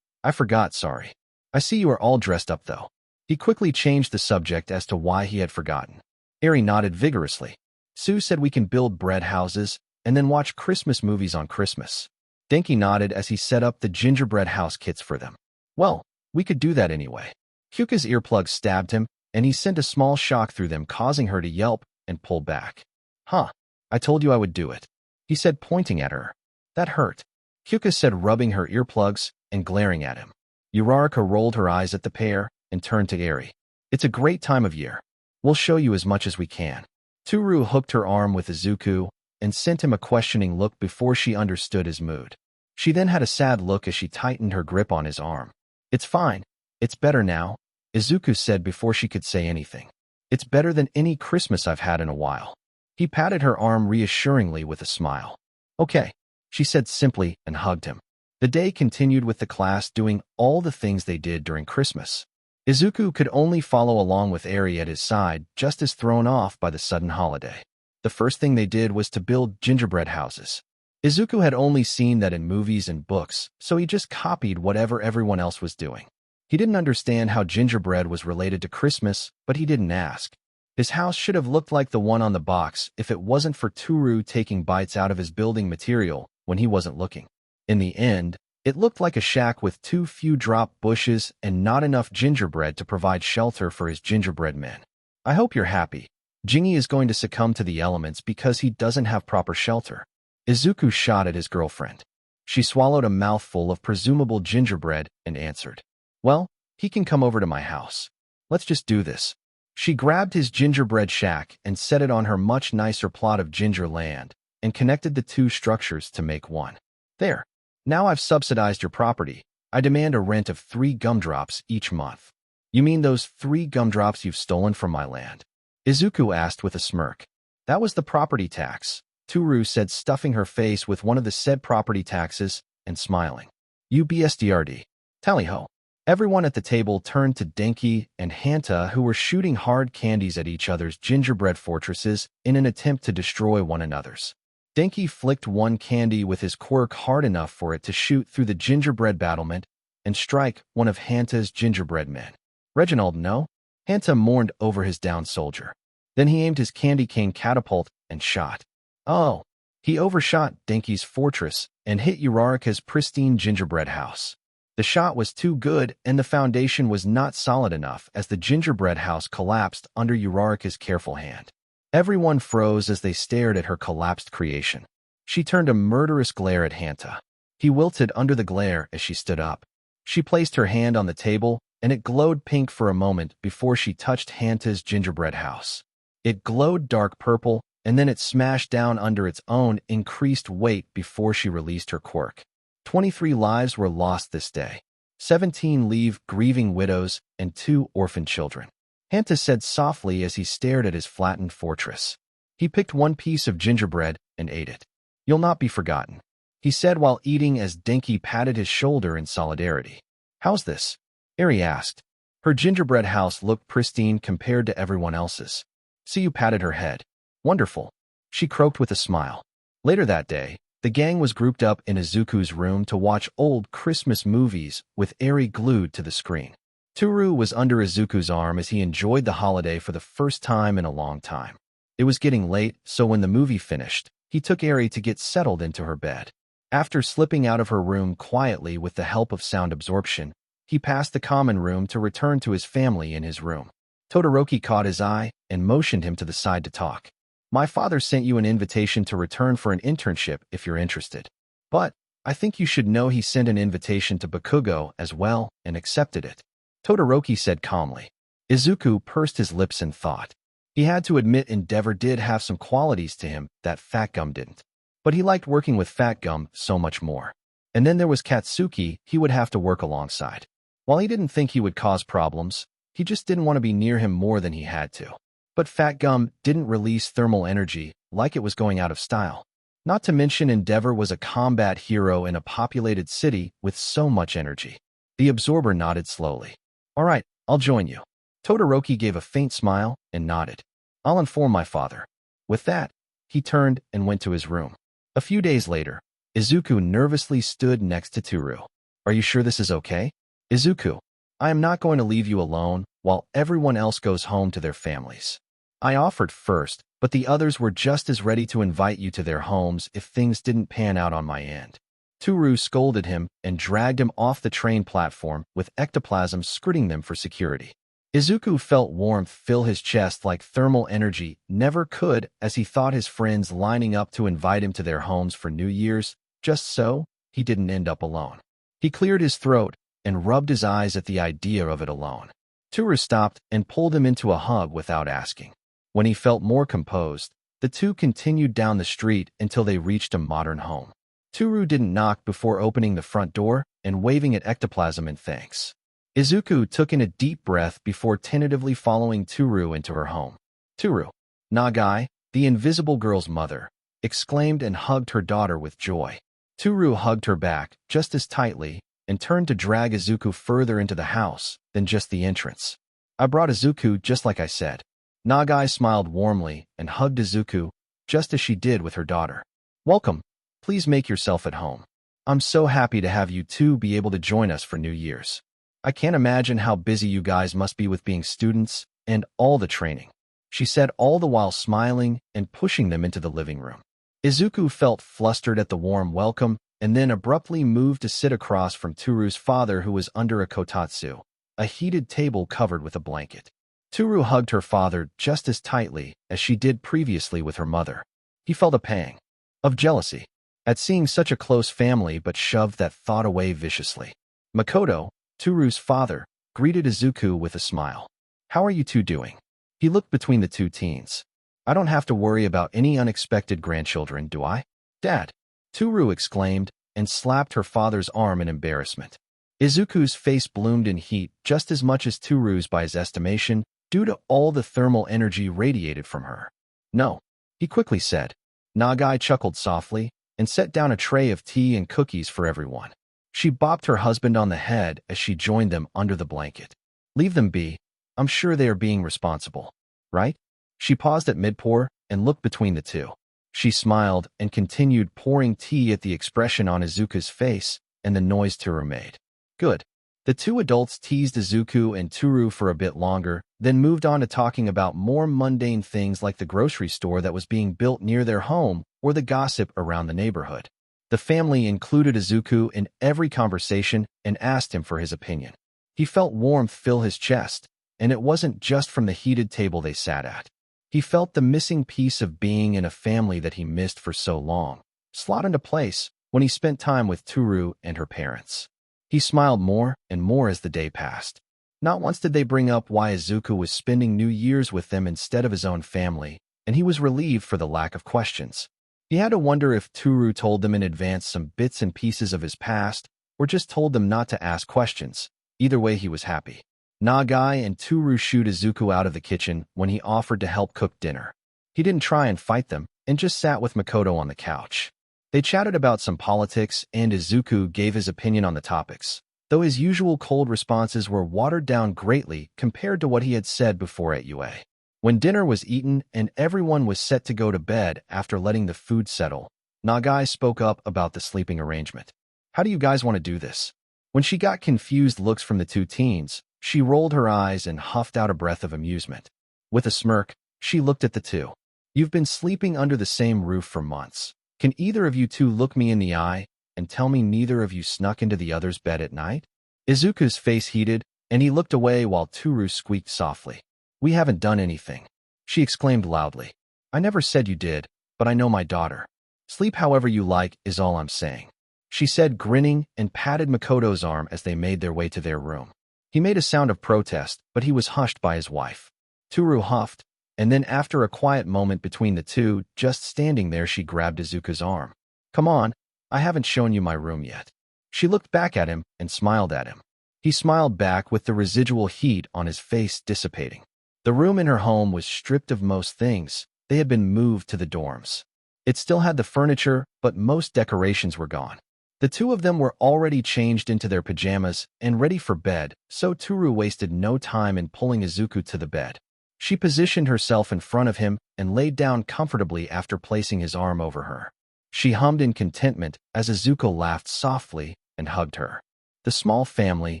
I forgot, sorry. I see you are all dressed up, though." He quickly changed the subject as to why he had forgotten. Eri nodded vigorously. "Sue said we can build bread houses and then watch Christmas movies on Christmas." Denki nodded as he set up the gingerbread house kits for them. "Well, we could do that anyway." Kyuka's earplug stabbed him, and he sent a small shock through them, causing her to yelp and pull back. "Huh, I told you I would do it," he said, pointing at her. "That hurt," Kyuka said, rubbing her earplugs and glaring at him. Uraraka rolled her eyes at the pair and turned to Eri. "It's a great time of year. We'll show you as much as we can." Toru hooked her arm with Izuku and sent him a questioning look before she understood his mood. She then had a sad look as she tightened her grip on his arm. "It's fine. It's better now," Izuku said before she could say anything. "It's better than any Christmas I've had in a while." He patted her arm reassuringly with a smile. "Okay," she said simply and hugged him. The day continued with the class doing all the things they did during Christmas. Izuku could only follow along with Eri at his side, just as thrown off by the sudden holiday. The first thing they did was to build gingerbread houses. Izuku had only seen that in movies and books, so he just copied whatever everyone else was doing. He didn't understand how gingerbread was related to Christmas, but he didn't ask. His house should have looked like the one on the box if it wasn't for Toru taking bites out of his building material when he wasn't looking. In the end, it looked like a shack with too few drop bushes and not enough gingerbread to provide shelter for his gingerbread men. "I hope you're happy. Jingy is going to succumb to the elements because he doesn't have proper shelter." Izuku shot at his girlfriend. She swallowed a mouthful of presumable gingerbread and answered, "Well, he can come over to my house. Let's just do this." She grabbed his gingerbread shack and set it on her much nicer plot of ginger land and connected the two structures to make one. "There. Now I've subsidized your property. I demand a rent of 3 gumdrops each month." "You mean those 3 gumdrops you've stolen from my land?" Izuku asked with a smirk. "That was the property tax," Toru said, stuffing her face with one of the said property taxes and smiling. "You bsdrd. Tally-ho." Everyone at the table turned to Denki and Hanta, who were shooting hard candies at each other's gingerbread fortresses in an attempt to destroy one another's. Denki flicked one candy with his quirk hard enough for it to shoot through the gingerbread battlement and strike one of Hanta's gingerbread men. "Reginald, no?" Hanta mourned over his downed soldier. Then he aimed his candy cane catapult and shot. Oh! He overshot Denki's fortress and hit Uraraka's pristine gingerbread house. The shot was too good, and the foundation was not solid enough as the gingerbread house collapsed under Uraraka's careful hand. Everyone froze as they stared at her collapsed creation. She turned a murderous glare at Hanta. He wilted under the glare as she stood up. She placed her hand on the table, and it glowed pink for a moment before she touched Hanta's gingerbread house. It glowed dark purple, and then it smashed down under its own increased weight before she released her quirk. 23 lives were lost this day. 17 leave grieving widows and 2 orphan children. Hanta said softly as he stared at his flattened fortress. He picked one piece of gingerbread and ate it. "You'll not be forgotten," he said while eating as Denki patted his shoulder in solidarity. "How's this?" Eri asked. Her gingerbread house looked pristine compared to everyone else's. Tsuyu patted her head. "Wonderful," she croaked with a smile. Later that day, the gang was grouped up in Izuku's room to watch old Christmas movies with Eri glued to the screen. Toru was under Izuku's arm as he enjoyed the holiday for the first time in a long time. It was getting late, so when the movie finished, he took Eri to get settled into her bed. After slipping out of her room quietly with the help of sound absorption, he passed the common room to return to his family in his room. Todoroki caught his eye and motioned him to the side to talk. My father sent you an invitation to return for an internship if you're interested. But I think you should know he sent an invitation to Bakugo as well and accepted it. Todoroki said calmly. Izuku pursed his lips in thought. He had to admit Endeavor did have some qualities to him that Fat Gum didn't. But he liked working with Fat Gum so much more. And then there was Katsuki he would have to work alongside. While he didn't think he would cause problems, he just didn't want to be near him more than he had to. But Fat Gum didn't release thermal energy like it was going out of style. Not to mention Endeavor was a combat hero in a populated city with so much energy. The absorber nodded slowly. All right, I'll join you. Todoroki gave a faint smile and nodded. I'll inform my father. With that, he turned and went to his room. A few days later, Izuku nervously stood next to Toru. Are you sure this is okay? Izuku, I am not going to leave you alone while everyone else goes home to their families. I offered first, but the others were just as ready to invite you to their homes if things didn't pan out on my end. Toru scolded him and dragged him off the train platform with ectoplasm skirting them for security. Izuku felt warmth fill his chest like thermal energy never could as he thought his friends lining up to invite him to their homes for New Year's, just so he didn't end up alone. He cleared his throat and rubbed his eyes at the idea of it alone. Toru stopped and pulled him into a hug without asking. When he felt more composed, the two continued down the street until they reached a modern home. Toru didn't knock before opening the front door and waving at ectoplasm in thanks. Izuku took in a deep breath before tentatively following Toru into her home. Toru, Nagai, the invisible girl's mother, exclaimed and hugged her daughter with joy. Toru hugged her back just as tightly and turned to drag Izuku further into the house than just the entrance. I brought Izuku just like I said. Nagai smiled warmly and hugged Izuku just as she did with her daughter. Welcome. Please make yourself at home. I'm so happy to have you two be able to join us for New Year's. I can't imagine how busy you guys must be with being students and all the training, she said, all the while smiling and pushing them into the living room. Izuku felt flustered at the warm welcome and then abruptly moved to sit across from Toru's father, who was under a kotatsu, a heated table covered with a blanket. Toru hugged her father just as tightly as she did previously with her mother. He felt a pang of jealousy at seeing such a close family but shoved that thought away viciously. Makoto, Toru's father, greeted Izuku with a smile. How are you two doing? He looked between the two teens. I don't have to worry about any unexpected grandchildren, do I? Dad, Toru exclaimed and slapped her father's arm in embarrassment. Izuku's face bloomed in heat just as much as Toru's by his estimation, due to all the thermal energy radiated from her. No, he quickly said. Nagai chuckled softly and set down a tray of tea and cookies for everyone. She bopped her husband on the head as she joined them under the blanket. Leave them be. I'm sure they are being responsible. Right? She paused at mid-pour and looked between the two. She smiled and continued pouring tea at the expression on Izuku's face and the noise Toru made. Good. The two adults teased Izuku and Toru for a bit longer, then moved on to talking about more mundane things like the grocery store that was being built near their home or the gossip around the neighborhood. The family included Izuku in every conversation and asked him for his opinion. He felt warmth fill his chest, and it wasn't just from the heated table they sat at. He felt the missing piece of being in a family that he missed for so long slot into place when he spent time with Toru and her parents. He smiled more and more as the day passed. Not once did they bring up why Izuku was spending New Year's with them instead of his own family, and he was relieved for the lack of questions. He had to wonder if Toru told them in advance some bits and pieces of his past, or just told them not to ask questions. Either way, he was happy. Nagai and Toru shooed Izuku out of the kitchen when he offered to help cook dinner. He didn't try and fight them, and just sat with Makoto on the couch. They chatted about some politics, and Izuku gave his opinion on the topics, though his usual cold responses were watered down greatly compared to what he had said before at UA. When dinner was eaten and everyone was set to go to bed after letting the food settle, Nagai spoke up about the sleeping arrangement. How do you guys want to do this? When she got confused looks from the two teens, she rolled her eyes and huffed out a breath of amusement. With a smirk, she looked at the two. You've been sleeping under the same roof for months. Can either of you two look me in the eye and tell me neither of you snuck into the other's bed at night? Izuku's face heated, and he looked away while Toru squeaked softly. We haven't done anything, she exclaimed loudly. I never said you did, but I know my daughter. Sleep however you like is all I'm saying, she said, grinning, and patted Makoto's arm as they made their way to their room. He made a sound of protest, but he was hushed by his wife. Toru huffed, and then after a quiet moment between the two, just standing there, she grabbed Izuku's arm. Come on, I haven't shown you my room yet. She looked back at him and smiled at him. He smiled back with the residual heat on his face dissipating. The room in her home was stripped of most things. They had been moved to the dorms. It still had the furniture, but most decorations were gone. The two of them were already changed into their pajamas and ready for bed, so Toru wasted no time in pulling Izuku to the bed. She positioned herself in front of him and laid down comfortably after placing his arm over her. She hummed in contentment as Izuku laughed softly and hugged her. The small family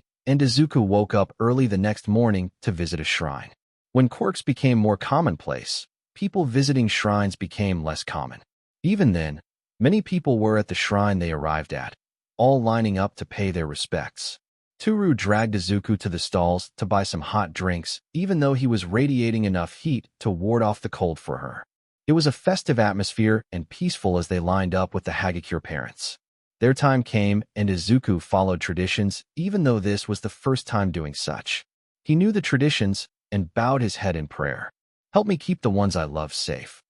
and Izuku woke up early the next morning to visit a shrine. When quirks became more commonplace, people visiting shrines became less common. Even then, many people were at the shrine they arrived at, all lining up to pay their respects. Toru dragged Izuku to the stalls to buy some hot drinks, even though he was radiating enough heat to ward off the cold for her. It was a festive atmosphere and peaceful as they lined up with the Hagakure parents. Their time came, and Izuku followed traditions, even though this was the first time doing such. He knew the traditions and bowed his head in prayer. Help me keep the ones I love safe.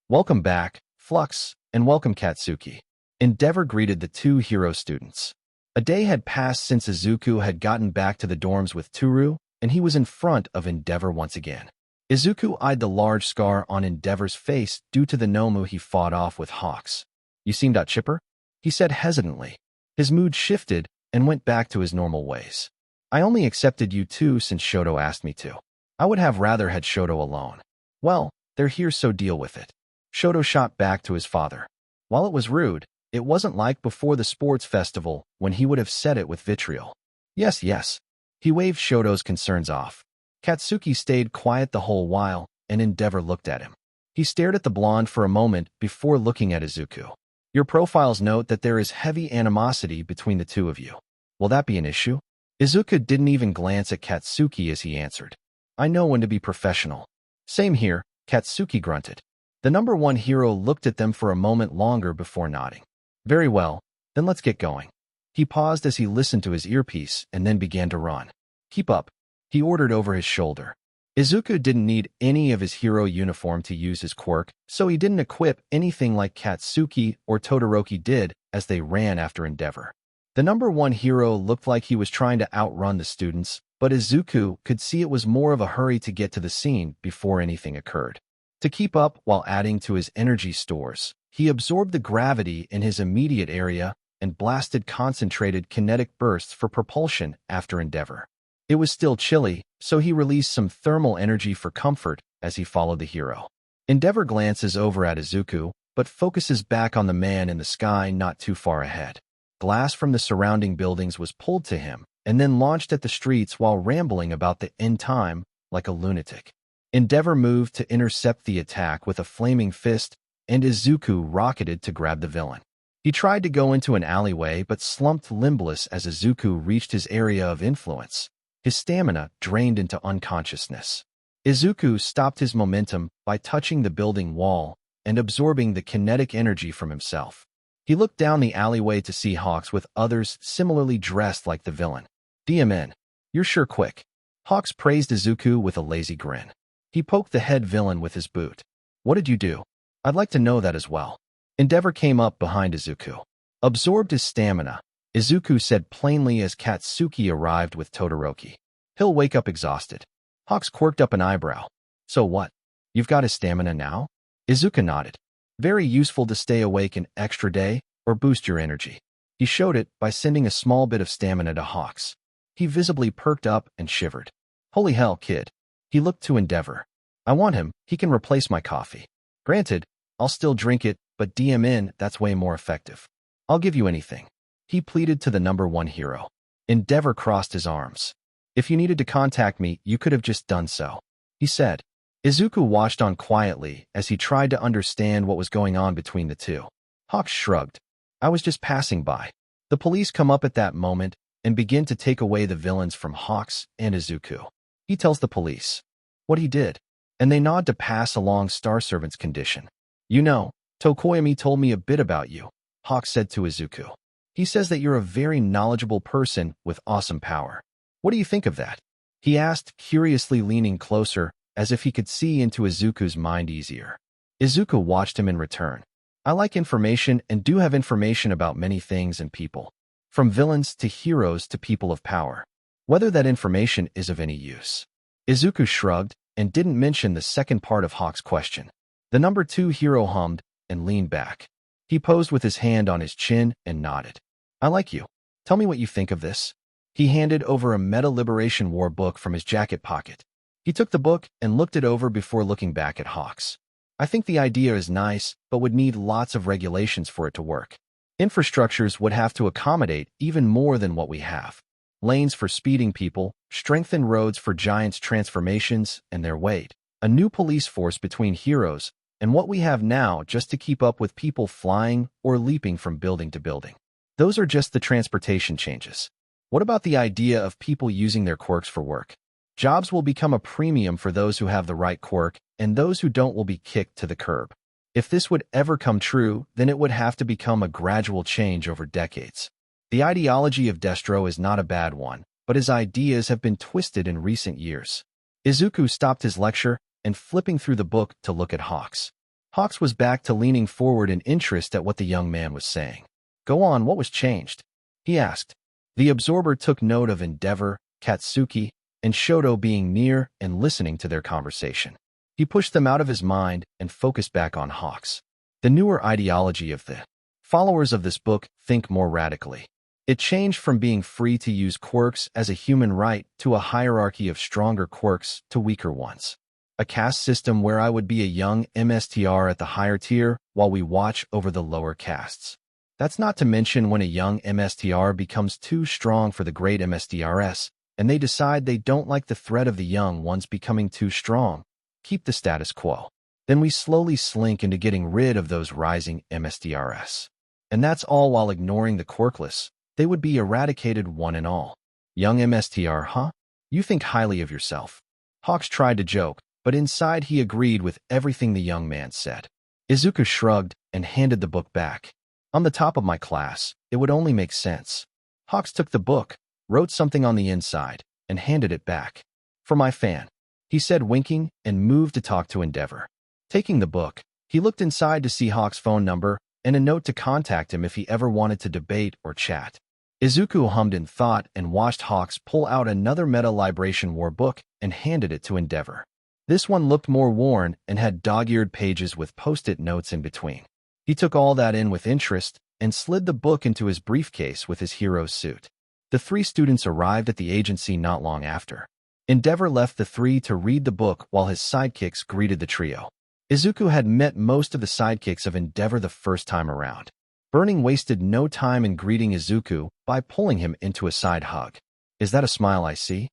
Welcome back, Flux, and welcome Katsuki. Endeavor greeted the two hero students. A day had passed since Izuku had gotten back to the dorms with Toru, and he was in front of Endeavor once again. Izuku eyed the large scar on Endeavor's face due to the Nomu he fought off with Hawks. You seemed out chipper, he said hesitantly. His mood shifted and went back to his normal ways. I only accepted you two since Shoto asked me to. I would have rather had Shoto alone. Well, they're here, so deal with it. Shoto shot back to his father. While it was rude, it wasn't like before the sports festival when he would have said it with vitriol. Yes, yes. He waved Shoto's concerns off. Katsuki stayed quiet the whole while, and Endeavor looked at him. He stared at the blonde for a moment before looking at Izuku. Your profiles note that there is heavy animosity between the two of you. Will that be an issue? Izuku didn't even glance at Katsuki as he answered. I know when to be professional. Same here, Katsuki grunted. The number one hero looked at them for a moment longer before nodding. Very well, then let's get going. He paused as he listened to his earpiece and then began to run. Keep up, he ordered over his shoulder. Izuku didn't need any of his hero uniform to use his quirk, so he didn't equip anything like Katsuki or Todoroki did as they ran after Endeavor. The number one hero looked like he was trying to outrun the students, but Izuku could see it was more of a hurry to get to the scene before anything occurred. To keep up while adding to his energy stores, he absorbed the gravity in his immediate area and blasted concentrated kinetic bursts for propulsion after Endeavor. It was still chilly, so he released some thermal energy for comfort as he followed the hero. Endeavor glances over at Izuku, but focuses back on the man in the sky not too far ahead. Glass from the surrounding buildings was pulled to him, and then launched at the streets while rambling about the end time like a lunatic. Endeavor moved to intercept the attack with a flaming fist, and Izuku rocketed to grab the villain. He tried to go into an alleyway but slumped limbless as Izuku reached his area of influence. His stamina drained into unconsciousness. Izuku stopped his momentum by touching the building wall and absorbing the kinetic energy from himself. He looked down the alleyway to see Hawks with others similarly dressed like the villain. DMN, you're sure quick. Hawks praised Izuku with a lazy grin. He poked the head villain with his boot. What did you do? I'd like to know that as well. Endeavor came up behind Izuku. Absorbed his stamina, Izuku said plainly as Katsuki arrived with Todoroki. He'll wake up exhausted. Hawks quirked up an eyebrow. So what? You've got his stamina now? Izuku nodded. Very useful to stay awake an extra day or boost your energy. He showed it by sending a small bit of stamina to Hawks. He visibly perked up and shivered. Holy hell, kid. He looked to Endeavor. I want him, he can replace my coffee. Granted, I'll still drink it, but DMN, that's way more effective. I'll give you anything. He pleaded to the number one hero. Endeavor crossed his arms. If you needed to contact me, you could have just done so, he said. Izuku watched on quietly as he tried to understand what was going on between the two. Hawks shrugged. I was just passing by. The police come up at that moment and begin to take away the villains from Hawks and Izuku. He tells the police what he did, and they nod to pass along Star Servant's condition. You know, Tokoyami told me a bit about you, Hawks said to Izuku. He says that you're a very knowledgeable person with awesome power. What do you think of that? He asked, curiously leaning closer, as if he could see into Izuku's mind easier. Izuku watched him in return. I like information and do have information about many things and people, from villains to heroes to people of power. Whether that information is of any use. Izuku shrugged and didn't mention the second part of Hawk's question. The number 2 hero hummed and leaned back. He posed with his hand on his chin and nodded. I like you. Tell me what you think of this. He handed over a Meta Liberation War book from his jacket pocket. He took the book and looked it over before looking back at Hawks. I think the idea is nice, but would need lots of regulations for it to work. Infrastructures would have to accommodate even more than what we have. Lanes for speeding people, strengthened roads for giants' transformations and their weight, a new police force between heroes, and what we have now just to keep up with people flying or leaping from building to building. Those are just the transportation changes. What about the idea of people using their quirks for work? Jobs will become a premium for those who have the right quirk, and those who don't will be kicked to the curb. If this would ever come true, then it would have to become a gradual change over decades. The ideology of Destro is not a bad one, but his ideas have been twisted in recent years. Izuku stopped his lecture and flipping through the book to look at Hawks. Hawks was back to leaning forward in interest at what the young man was saying. Go on, what was changed? He asked. The absorber took note of Endeavor, Katsuki, and Shoto being near and listening to their conversation. He pushed them out of his mind and focused back on Hawks. The newer ideology of the followers of this book think more radically. It changed from being free to use quirks as a human right to a hierarchy of stronger quirks to weaker ones. A caste system where I would be a young MSTR at the higher tier while we watch over the lower castes. That's not to mention when a young MSTR becomes too strong for the great MSTRs, and they decide they don't like the threat of the young ones becoming too strong. Keep the status quo. Then we slowly slink into getting rid of those rising MSTRs. And that's all while ignoring the quirkless. They would be eradicated one and all. Young MSTR, huh? You think highly of yourself. Hawks tried to joke, but inside he agreed with everything the young man said. Izuku shrugged and handed the book back. I'm the top of my class. It would only make sense. Hawks took the book, wrote something on the inside, and handed it back. For my fan, he said, winking, and moved to talk to Endeavor. Taking the book, he looked inside to see Hawk's phone number and a note to contact him if he ever wanted to debate or chat. Izuku hummed in thought and watched Hawks pull out another Meta Liberation War book and handed it to Endeavor. This one looked more worn and had dog-eared pages with post-it notes in between. He took all that in with interest and slid the book into his briefcase with his hero's suit. The 3 students arrived at the agency not long after. Endeavor left the 3 to read the book while his sidekicks greeted the trio. Izuku had met most of the sidekicks of Endeavor the first time around. Burning wasted no time in greeting Izuku by pulling him into a side hug. Is that a smile I see?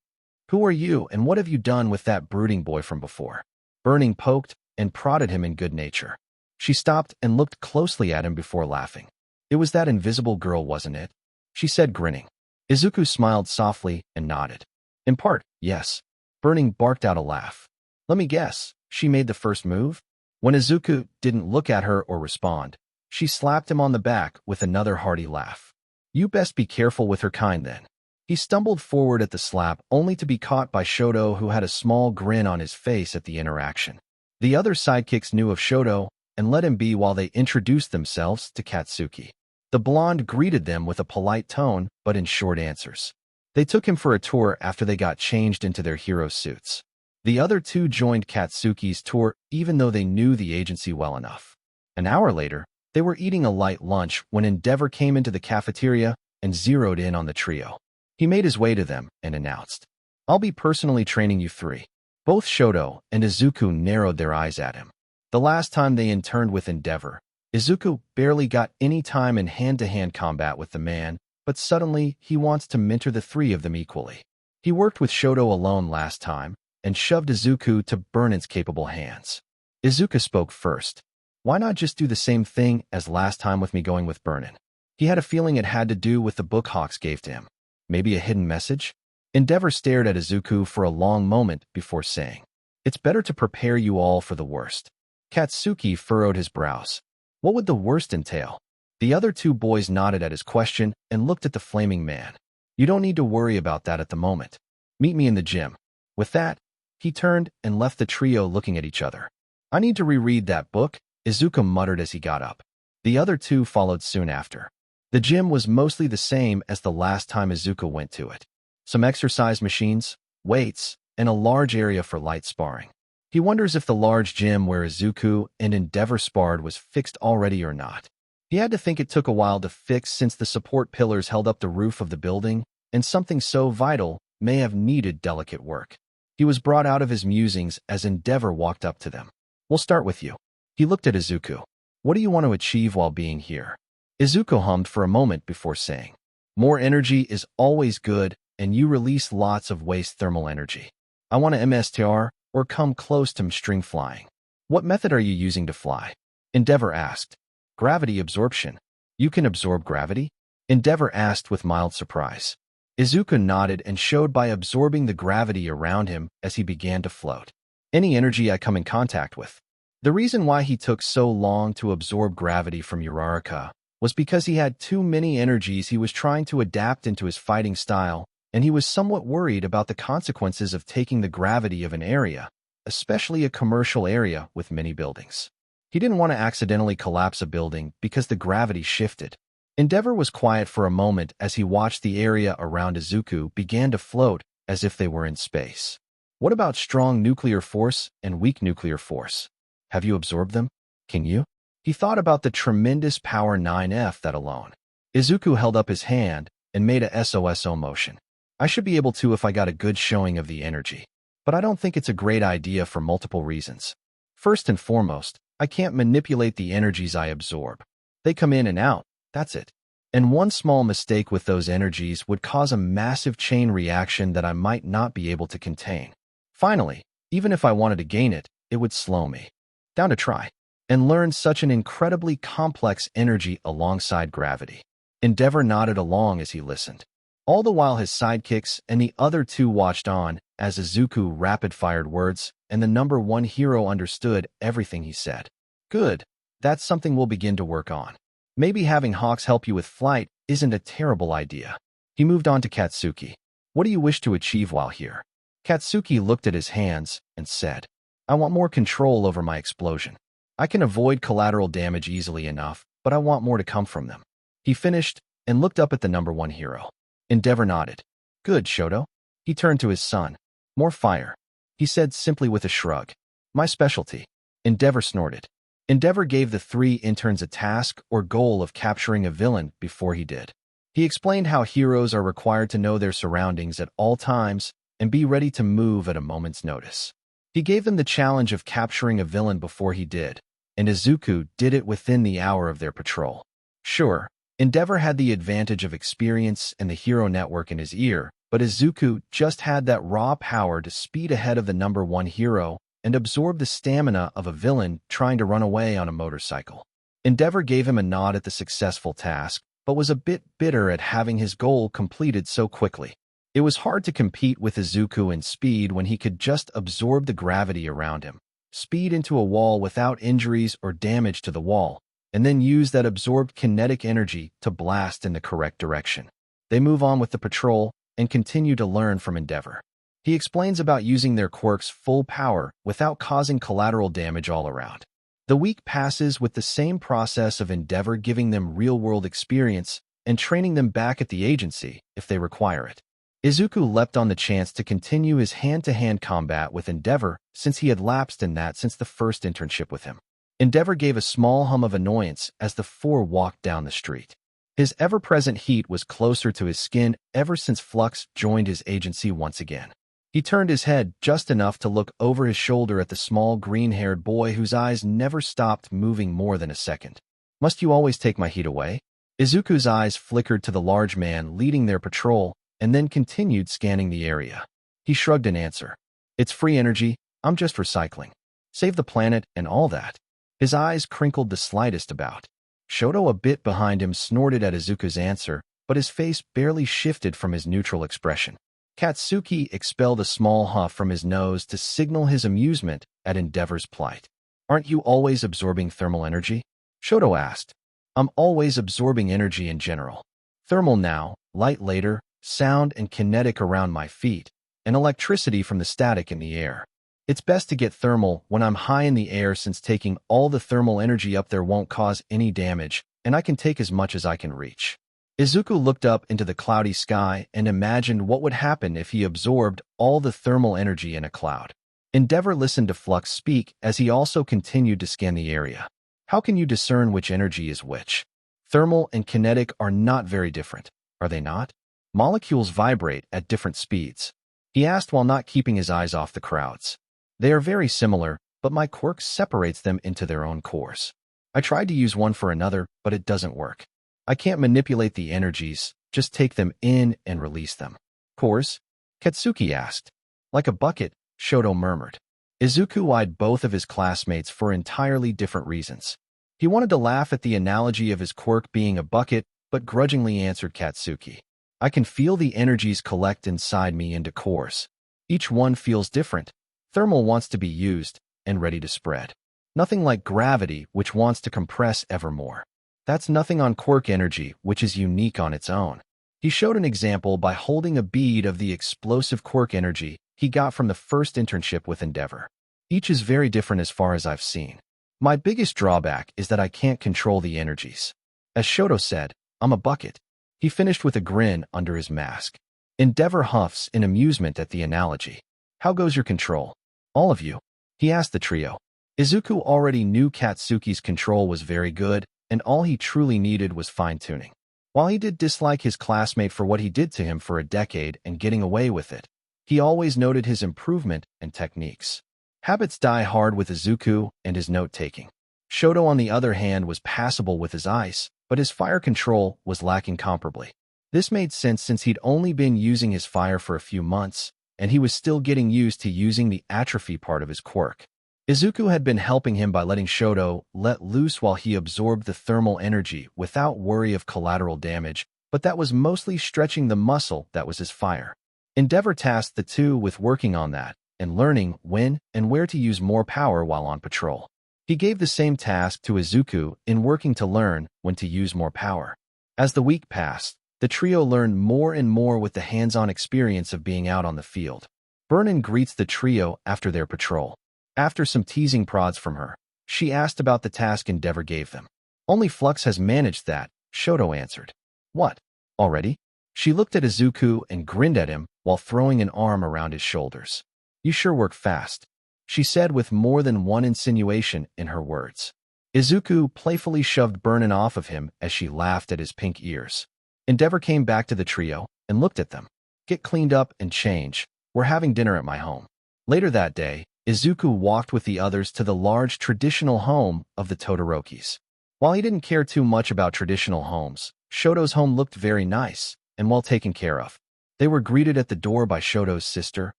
Who are you and what have you done with that brooding boy from before? Burning poked and prodded him in good nature. She stopped and looked closely at him before laughing. It was that invisible girl, wasn't it? She said, grinning. Izuku smiled softly and nodded. In part, yes. Burning barked out a laugh. Let me guess, she made the first move? When Izuku didn't look at her or respond, she slapped him on the back with another hearty laugh. You best be careful with her kind then. He stumbled forward at the slap only to be caught by Shoto, who had a small grin on his face at the interaction. The other sidekicks knew of Shoto and let him be while they introduced themselves to Katsuki. The blonde greeted them with a polite tone but in short answers. They took him for a tour after they got changed into their hero suits. The other 2 joined Katsuki's tour even though they knew the agency well enough. An hour later, they were eating a light lunch when Endeavor came into the cafeteria and zeroed in on the trio. He made his way to them and announced, I'll be personally training you 3. Both Shoto and Izuku narrowed their eyes at him. The last time they interned with Endeavor, Izuku barely got any time in hand-to-hand combat with the man, but suddenly he wants to mentor the 3 of them equally. He worked with Shoto alone last time and shoved Izuku to Burnin's capable hands. Izuku spoke first. Why not just do the same thing as last time with me going with Burnin? He had a feeling it had to do with the book Hawks gave to him. Maybe a hidden message? Endeavor stared at Izuku for a long moment before saying, "It's better to prepare you all for the worst." Katsuki furrowed his brows. What would the worst entail? The other two boys nodded at his question and looked at the flaming man. You don't need to worry about that at the moment. Meet me in the gym. With that, he turned and left the trio looking at each other. I need to reread that book, Izuku muttered as he got up. The other two followed soon after. The gym was mostly the same as the last time Izuku went to it. Some exercise machines, weights, and a large area for light sparring. He wonders if the large gym where Izuku and Endeavor sparred was fixed already or not. He had to think it took a while to fix since the support pillars held up the roof of the building, and something so vital may have needed delicate work. He was brought out of his musings as Endeavor walked up to them. We'll start with you. He looked at Izuku. What do you want to achieve while being here? Izuku hummed for a moment before saying, more energy is always good, and you release lots of waste thermal energy. I want to MSTR, or come close to string flying. What method are you using to fly? Endeavor asked. Gravity absorption. You can absorb gravity? Endeavor asked with mild surprise. Izuku nodded and showed by absorbing the gravity around him as he began to float. Any energy I come in contact with. The reason why he took so long to absorb gravity from Uraraka was because he had too many energies he was trying to adapt into his fighting style, and he was somewhat worried about the consequences of taking the gravity of an area, especially a commercial area with many buildings. He didn't want to accidentally collapse a building because the gravity shifted. Endeavor was quiet for a moment as he watched the area around Izuku begin to float as if they were in space. What about strong nuclear force and weak nuclear force? Have you absorbed them? Can you? He thought about the tremendous power 9F that alone. Izuku held up his hand and made a SOSO motion. I should be able to if I got a good showing of the energy. But I don't think it's a great idea for multiple reasons. First and foremost, I can't manipulate the energies I absorb. They come in and out, that's it. And one small mistake with those energies would cause a massive chain reaction that I might not be able to contain. Finally, even if I wanted to gain it, it would slow me. Down to try. And learn such an incredibly complex energy alongside gravity. Endeavor nodded along as he listened. All the while his sidekicks and the other two watched on as Izuku rapid-fired words, and the number one hero understood everything he said. Good. That's something we'll begin to work on. Maybe having Hawks help you with flight isn't a terrible idea. He moved on to Katsuki. What do you wish to achieve while here? Katsuki looked at his hands and said, I want more control over my explosion. I can avoid collateral damage easily enough, but I want more to come from them. He finished and looked up at the number one hero. Endeavor nodded. Good, Shoto. He turned to his son. More fire. He said simply with a shrug. My specialty. Endeavor snorted. Endeavor gave the three interns a task or goal of capturing a villain before he did. He explained how heroes are required to know their surroundings at all times and be ready to move at a moment's notice. He gave them the challenge of capturing a villain before he did, and Izuku did it within the hour of their patrol. Sure, Endeavor had the advantage of experience and the hero network in his ear, but Izuku just had that raw power to speed ahead of the number one hero and absorb the stamina of a villain trying to run away on a motorcycle. Endeavor gave him a nod at the successful task, but was a bit bitter at having his goal completed so quickly. It was hard to compete with Izuku in speed when he could just absorb the gravity around him, speed into a wall without injuries or damage to the wall, and then use that absorbed kinetic energy to blast in the correct direction. They move on with the patrol and continue to learn from Endeavor. He explains about using their quirks full power without causing collateral damage all around. The week passes with the same process of Endeavor giving them real-world experience and training them back at the agency if they require it. Izuku leapt on the chance to continue his hand-to-hand combat with Endeavor since he had lapsed in that since the first internship with him. Endeavor gave a small hum of annoyance as the four walked down the street. His ever-present heat was closer to his skin ever since Flux joined his agency once again. He turned his head just enough to look over his shoulder at the small green-haired boy whose eyes never stopped moving more than a second. Must you always take my heat away? Izuku's eyes flickered to the large man leading their patrol and then continued scanning the area. He shrugged in answer. It's free energy, I'm just recycling. Save the planet and all that. His eyes crinkled the slightest about. Shoto, a bit behind him, snorted at Izuku's answer, but his face barely shifted from his neutral expression. Katsuki expelled a small huff from his nose to signal his amusement at Endeavor's plight. "Aren't you always absorbing thermal energy?" Shoto asked. "I'm always absorbing energy in general. Thermal now, light later, sound and kinetic around my feet, and electricity from the static in the air. It's best to get thermal when I'm high in the air, since taking all the thermal energy up there won't cause any damage, and I can take as much as I can reach." Izuku looked up into the cloudy sky and imagined what would happen if he absorbed all the thermal energy in a cloud. Endeavor listened to Flux speak as he also continued to scan the area. "How can you discern which energy is which? Thermal and kinetic are not very different, are they not? Molecules vibrate at different speeds," he asked while not keeping his eyes off the crowds. "They are very similar, but my quirk separates them into their own cores. I tried to use one for another, but it doesn't work. I can't manipulate the energies, just take them in and release them." "Cores?" Katsuki asked. "Like a bucket," Shoto murmured. Izuku eyed both of his classmates for entirely different reasons. He wanted to laugh at the analogy of his quirk being a bucket, but grudgingly answered Katsuki. "I can feel the energies collect inside me into cores. Each one feels different. Thermal wants to be used and ready to spread. Nothing like gravity, which wants to compress ever more. That's nothing on quirk energy, which is unique on its own." He showed an example by holding a bead of the explosive quirk energy he got from the first internship with Endeavor. "Each is very different as far as I've seen. My biggest drawback is that I can't control the energies. As Shoto said, I'm a bucket." He finished with a grin under his mask. Endeavor huffs in amusement at the analogy. "How goes your control? All of you?" he asked the trio. Izuku already knew Katsuki's control was very good, and all he truly needed was fine-tuning. While he did dislike his classmate for what he did to him for a decade and getting away with it, he always noted his improvement and techniques. Habits die hard with Izuku and his note-taking. Shoto, on the other hand, was passable with his ice, but his fire control was lacking comparably. This made sense since he'd only been using his fire for a few months, and he was still getting used to using the atrophy part of his quirk. Izuku had been helping him by letting Shoto let loose while he absorbed the thermal energy without worry of collateral damage, but that was mostly stretching the muscle that was his fire. Endeavor tasked the two with working on that and learning when and where to use more power while on patrol. He gave the same task to Izuku in working to learn when to use more power. As the week passed, the trio learned more and more with the hands-on experience of being out on the field. Vernon greets the trio after their patrol. After some teasing prods from her, she asked about the task Endeavor gave them. "Only Flux has managed that," Shoto answered. "What? Already?" She looked at Izuku and grinned at him while throwing an arm around his shoulders. "You sure work fast," she said with more than one insinuation in her words. Izuku playfully shoved Vernon off of him as she laughed at his pink ears. Endeavor came back to the trio and looked at them. "Get cleaned up and change. We're having dinner at my home." Later that day, Izuku walked with the others to the large traditional home of the Todorokis. While he didn't care too much about traditional homes, Shoto's home looked very nice and well taken care of. They were greeted at the door by Shoto's sister,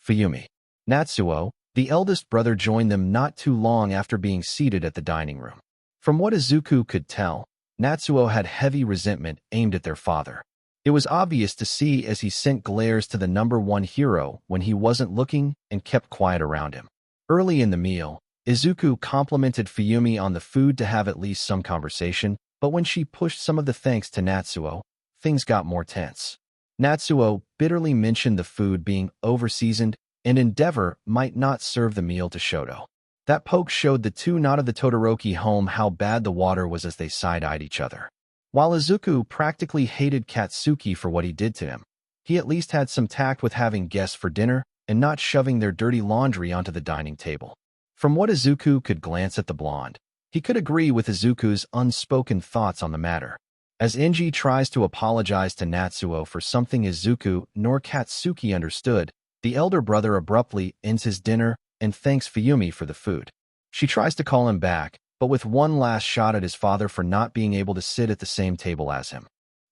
Fuyumi. Natsuo, the eldest brother, joined them not too long after being seated at the dining room. From what Izuku could tell, Natsuo had heavy resentment aimed at their father. It was obvious to see as he sent glares to the #1 hero when he wasn't looking and kept quiet around him. Early in the meal, Izuku complimented Fuyumi on the food to have at least some conversation, but when she pushed some of the thanks to Natsuo, things got more tense. Natsuo bitterly mentioned the food being overseasoned and Endeavor might not serve the meal to Shoto. That poke showed the two not of the Todoroki home how bad the water was as they side-eyed each other. While Izuku practically hated Katsuki for what he did to him, he at least had some tact with having guests for dinner and not shoving their dirty laundry onto the dining table. From what Izuku could glance at the blonde, he could agree with Izuku's unspoken thoughts on the matter. As Enji tries to apologize to Natsuo for something Izuku nor Katsuki understood, the elder brother abruptly ends his dinner and thanks Fuyumi for the food. She tries to call him back, but with one last shot at his father for not being able to sit at the same table as him.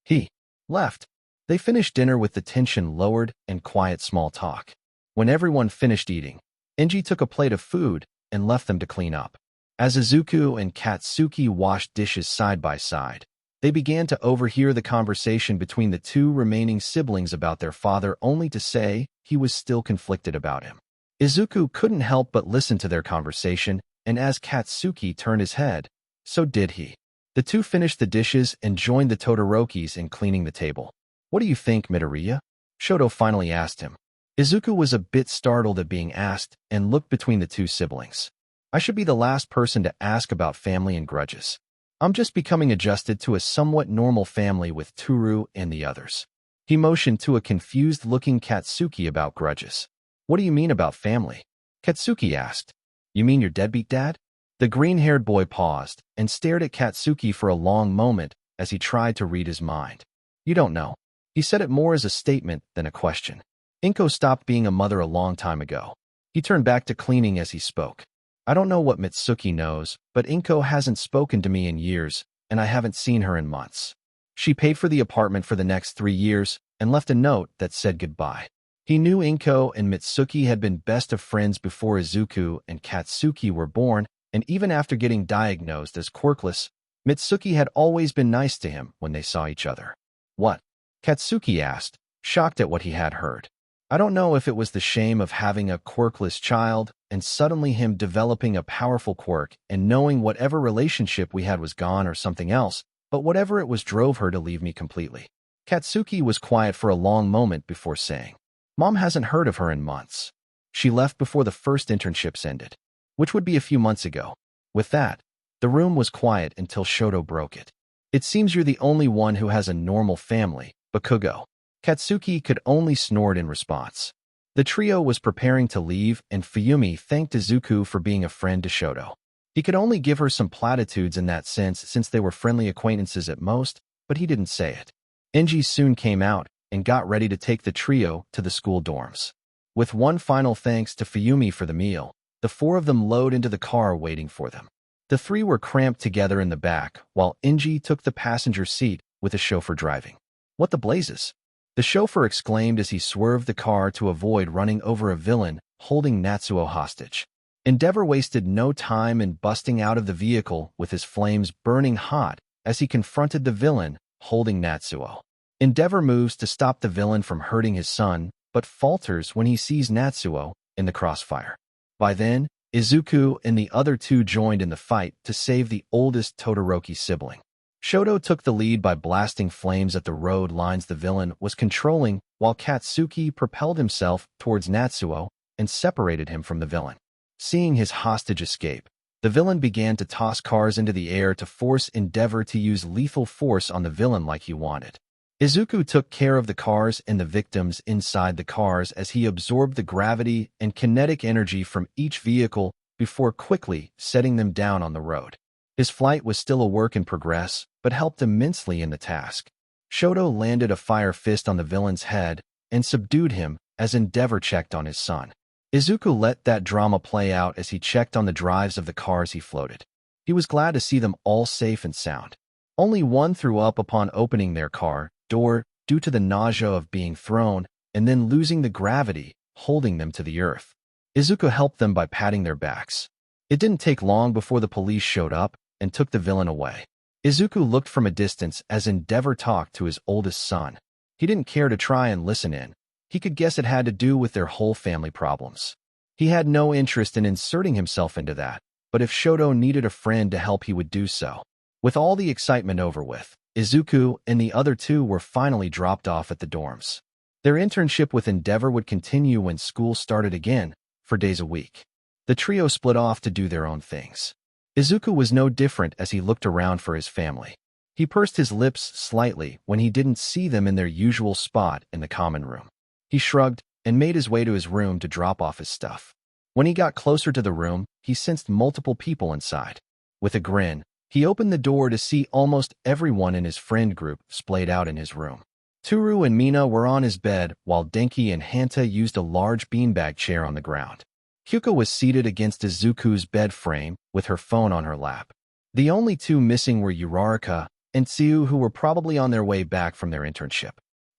He left. They finished dinner with the tension lowered and quiet small talk. When everyone finished eating, Enji took a plate of food and left them to clean up. As Izuku and Katsuki washed dishes side by side, they began to overhear the conversation between the two remaining siblings about their father, only to say he was still conflicted about him. Izuku couldn't help but listen to their conversation, and as Katsuki turned his head, so did he. The two finished the dishes and joined the Todorokis in cleaning the table. "What do you think, Midoriya?" Shoto finally asked him. Izuku was a bit startled at being asked and looked between the two siblings. "I should be the last person to ask about family and grudges. I'm just becoming adjusted to a somewhat normal family with Toru and the others." He motioned to a confused-looking Katsuki about grudges. "What do you mean about family?" Katsuki asked. "You mean your deadbeat dad?" The green-haired boy paused and stared at Katsuki for a long moment as he tried to read his mind. "You don't know." He said it more as a statement than a question. "Inko stopped being a mother a long time ago." He turned back to cleaning as he spoke. "I don't know what Mitsuki knows, but Inko hasn't spoken to me in years, and I haven't seen her in months. She paid for the apartment for the next 3 years and left a note that said goodbye." He knew Inko and Mitsuki had been best of friends before Izuku and Katsuki were born, and even after getting diagnosed as quirkless, Mitsuki had always been nice to him when they saw each other. "What?" Katsuki asked, shocked at what he had heard. "I don't know if it was the shame of having a quirkless child and suddenly him developing a powerful quirk and knowing whatever relationship we had was gone or something else, but whatever it was drove her to leave me completely." Katsuki was quiet for a long moment before saying, "Mom hasn't heard of her in months. She left before the first internships ended, which would be a few months ago." With that, the room was quiet until Shoto broke it. "It seems you're the only one who has a normal family, Bakugo." Katsuki could only snort in response. The trio was preparing to leave, and Fuyumi thanked Izuku for being a friend to Shoto. He could only give her some platitudes in that sense since they were friendly acquaintances at most, but he didn't say it. Enji soon came out and got ready to take the trio to the school dorms. With one final thanks to Fuyumi for the meal, the four of them load into the car waiting for them. The three were cramped together in the back, while Enji took the passenger seat with the chauffeur driving. "What the blazes?" the chauffeur exclaimed as he swerved the car to avoid running over a villain holding Natsuo hostage. Endeavor wasted no time in busting out of the vehicle with his flames burning hot as he confronted the villain holding Natsuo. Endeavor moves to stop the villain from hurting his son, but falters when he sees Natsuo in the crossfire. By then, Izuku and the other two joined in the fight to save the oldest Todoroki sibling. Shoto took the lead by blasting flames at the road lines the villain was controlling, while Katsuki propelled himself towards Natsuo and separated him from the villain. Seeing his hostage escape, the villain began to toss cars into the air to force Endeavor to use lethal force on the villain like he wanted. Izuku took care of the cars and the victims inside the cars as he absorbed the gravity and kinetic energy from each vehicle before quickly setting them down on the road. His flight was still a work in progress, but helped immensely in the task. Shoto landed a fire fist on the villain's head and subdued him as Endeavor checked on his son. Izuku let that drama play out as he checked on the drives of the cars he floated. He was glad to see them all safe and sound. Only one threw up upon opening their car door due to the nausea of being thrown and then losing the gravity, holding them to the earth. Izuku helped them by patting their backs. It didn't take long before the police showed up and took the villain away. Izuku looked from a distance as Endeavor talked to his oldest son. He didn't care to try and listen in. He could guess it had to do with their whole family problems. He had no interest in inserting himself into that, but if Shoto needed a friend to help, he would do so. With all the excitement over with, Izuku and the other two were finally dropped off at the dorms. Their internship with Endeavor would continue when school started again, for days a week. The trio split off to do their own things. Izuku was no different as he looked around for his family. He pursed his lips slightly when he didn't see them in their usual spot in the common room. He shrugged and made his way to his room to drop off his stuff. When he got closer to the room, he sensed multiple people inside. With a grin, he opened the door to see almost everyone in his friend group splayed out in his room. Toru and Mina were on his bed, while Denki and Hanta used a large beanbag chair on the ground. Hyuka was seated against Izuku's bed frame with her phone on her lap. The only two missing were Uraraka and Tsuyu, who were probably on their way back from their internship.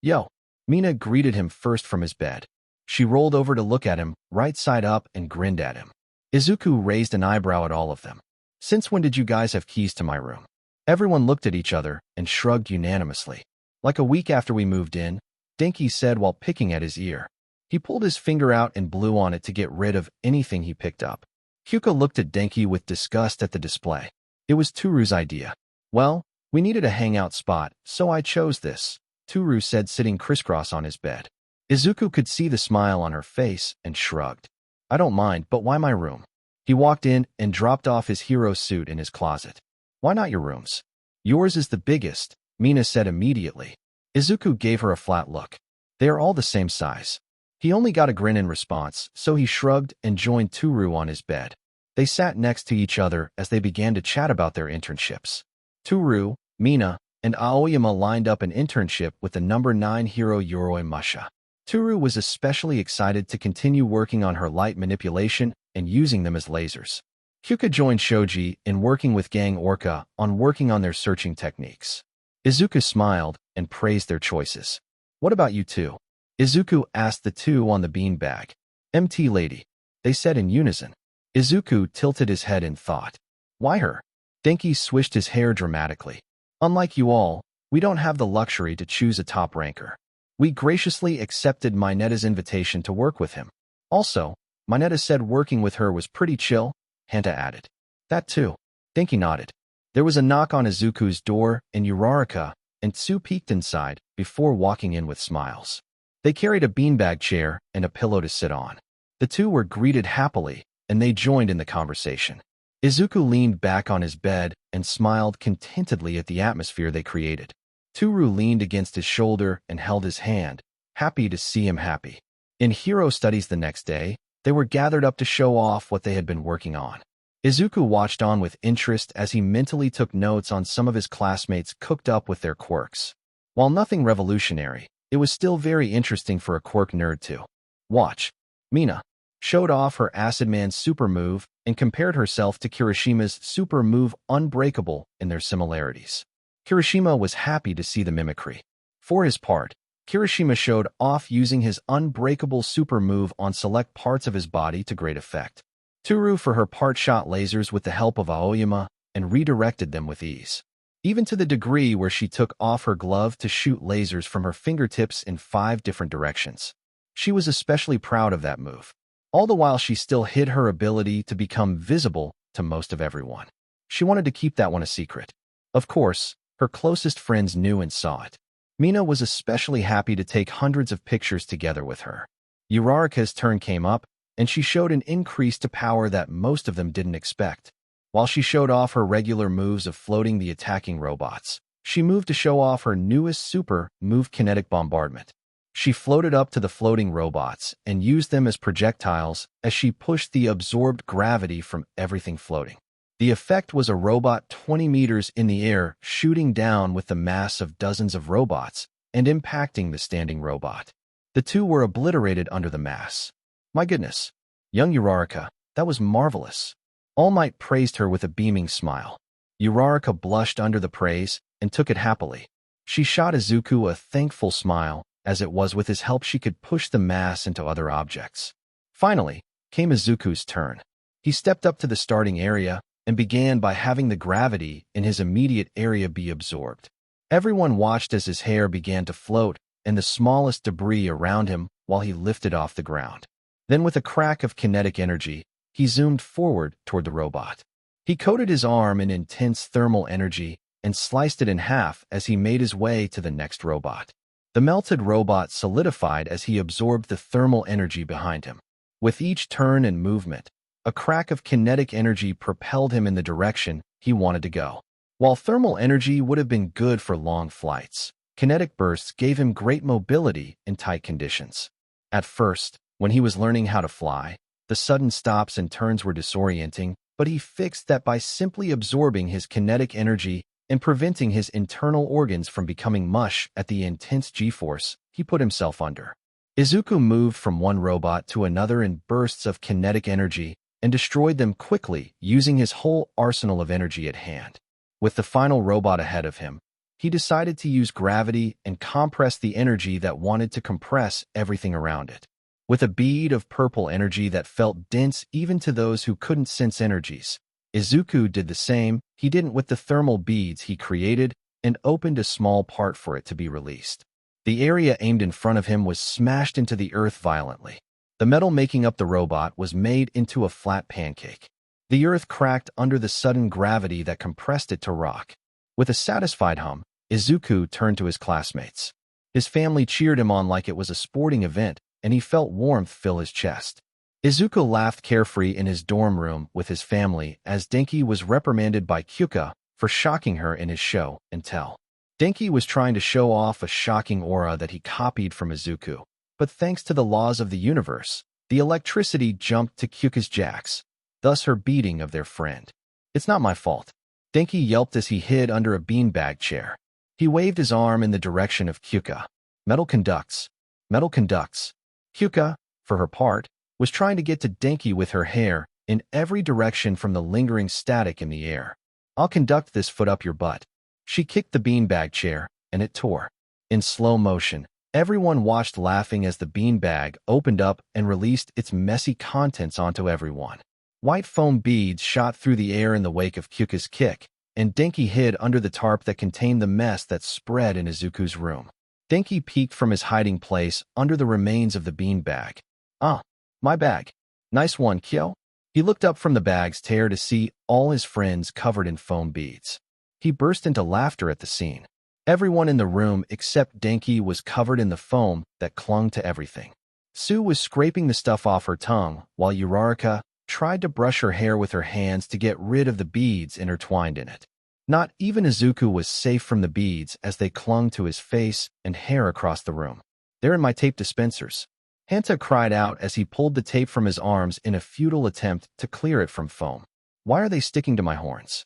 "Yo!" Mina greeted him first from his bed. She rolled over to look at him, right side up, and grinned at him. Izuku raised an eyebrow at all of them. Since when did you guys have keys to my room? Everyone looked at each other and shrugged unanimously. Like a week after we moved in, Denki said while picking at his ear. He pulled his finger out and blew on it to get rid of anything he picked up. Hyuka looked at Denki with disgust at the display. It was Turu's idea. Well, we needed a hangout spot, so I chose this, Turu said sitting crisscross on his bed. Izuku could see the smile on her face and shrugged. I don't mind, but why my room? He walked in and dropped off his hero suit in his closet. Why not your rooms? Yours is the biggest, Mina said immediately. Izuku gave her a flat look. They are all the same size. He only got a grin in response, so he shrugged and joined Turu on his bed. They sat next to each other as they began to chat about their internships. Turu, Mina, and Aoyama lined up an internship with the number 9 hero Yoroi Musha. Turu was especially excited to continue working on her light manipulation and using them as lasers. Hyuka joined Shoji in working with Gang Orca on working on their searching techniques. Izuku smiled and praised their choices. What about you two? Izuku asked the two on the beanbag. MT lady, they said in unison. Izuku tilted his head in thought. Why her? Denki swished his hair dramatically. Unlike you all, we don't have the luxury to choose a top ranker. We graciously accepted Minetta's invitation to work with him. Also, Minetta said working with her was pretty chill, Hanta added. That too. Denki nodded. There was a knock on Izuku's door in Uraraka, and Tsu peeked inside before walking in with smiles. They carried a beanbag chair and a pillow to sit on. The two were greeted happily, and they joined in the conversation. Izuku leaned back on his bed and smiled contentedly at the atmosphere they created. Turu leaned against his shoulder and held his hand, happy to see him happy. In hero studies the next day, they were gathered up to show off what they had been working on. Izuku watched on with interest as he mentally took notes on some of his classmates cooked up with their quirks. While nothing revolutionary, it was still very interesting for a quirk nerd to watch. Mina showed off her Acid Man super move and compared herself to Kirishima's super move Unbreakable in their similarities. Kirishima was happy to see the mimicry. For his part, Kirishima showed off using his Unbreakable super move on select parts of his body to great effect. Turu for her part shot lasers with the help of Aoyama and redirected them with ease. Even to the degree where she took off her glove to shoot lasers from her fingertips in 5 different directions. She was especially proud of that move. All the while she still hid her ability to become visible to most of everyone. She wanted to keep that one a secret. Of course, her closest friends knew and saw it. Mina was especially happy to take hundreds of pictures together with her. Uraraka's turn came up, and she showed an increase to power that most of them didn't expect. While she showed off her regular moves of floating the attacking robots, she moved to show off her newest super move, Kinetic Bombardment. She floated up to the floating robots and used them as projectiles as she pushed the absorbed gravity from everything floating. The effect was a robot 20 meters in the air shooting down with the mass of dozens of robots and impacting the standing robot. The two were obliterated under the mass. My goodness, young Uraraka, that was marvelous. All Might praised her with a beaming smile. Uraraka blushed under the praise and took it happily. She shot Izuku a thankful smile, as it was with his help she could push the mass into other objects. Finally, came Izuku's turn. He stepped up to the starting area and began by having the gravity in his immediate area be absorbed. Everyone watched as his hair began to float and the smallest debris around him while he lifted off the ground. Then with a crack of kinetic energy, he zoomed forward toward the robot. He coated his arm in intense thermal energy and sliced it in half as he made his way to the next robot. The melted robot solidified as he absorbed the thermal energy behind him. With each turn and movement, a crack of kinetic energy propelled him in the direction he wanted to go. While thermal energy would have been good for long flights, kinetic bursts gave him great mobility in tight conditions. At first, when he was learning how to fly, the sudden stops and turns were disorienting, but he fixed that by simply absorbing his kinetic energy and preventing his internal organs from becoming mush at the intense G-force he put himself under. Izuku moved from one robot to another in bursts of kinetic energy and destroyed them quickly using his whole arsenal of energy at hand. With the final robot ahead of him, he decided to use gravity and compress the energy that wanted to compress everything around it. With a bead of purple energy that felt dense even to those who couldn't sense energies, Izuku did the same. He didn't with the thermal beads he created and opened a small part for it to be released. The area aimed in front of him was smashed into the earth violently. The metal making up the robot was made into a flat pancake. The earth cracked under the sudden gravity that compressed it to rock. With a satisfied hum, Izuku turned to his classmates. His family cheered him on like it was a sporting event, and he felt warmth fill his chest. Izuku laughed carefree in his dorm room with his family as Denki was reprimanded by Kyuka for shocking her in his show and tell. Denki was trying to show off a shocking aura that he copied from Izuku, but thanks to the laws of the universe, the electricity jumped to Kyuka's jacks, thus her beating of their friend. It's not my fault. Denki yelped as he hid under a beanbag chair. He waved his arm in the direction of Kyuka. Metal conducts. Metal conducts. Kyuka, for her part, was trying to get to Denki with her hair in every direction from the lingering static in the air. I'll conduct this foot up your butt. She kicked the beanbag chair, and it tore. In slow motion, everyone watched laughing as the beanbag opened up and released its messy contents onto everyone. White foam beads shot through the air in the wake of Kyuka's kick, and Denki hid under the tarp that contained the mess that spread in Izuku's room. Denki peeked from his hiding place under the remains of the beanbag. Ah, my bag. Nice one, Kyo. He looked up from the bag's tear to see all his friends covered in foam beads. He burst into laughter at the scene. Everyone in the room except Denki was covered in the foam that clung to everything. Sue was scraping the stuff off her tongue, while Uraraka tried to brush her hair with her hands to get rid of the beads intertwined in it. Not even Izuku was safe from the beads as they clung to his face and hair across the room. They're in my tape dispensers. Hanta cried out as he pulled the tape from his arms in a futile attempt to clear it from foam. Why are they sticking to my horns?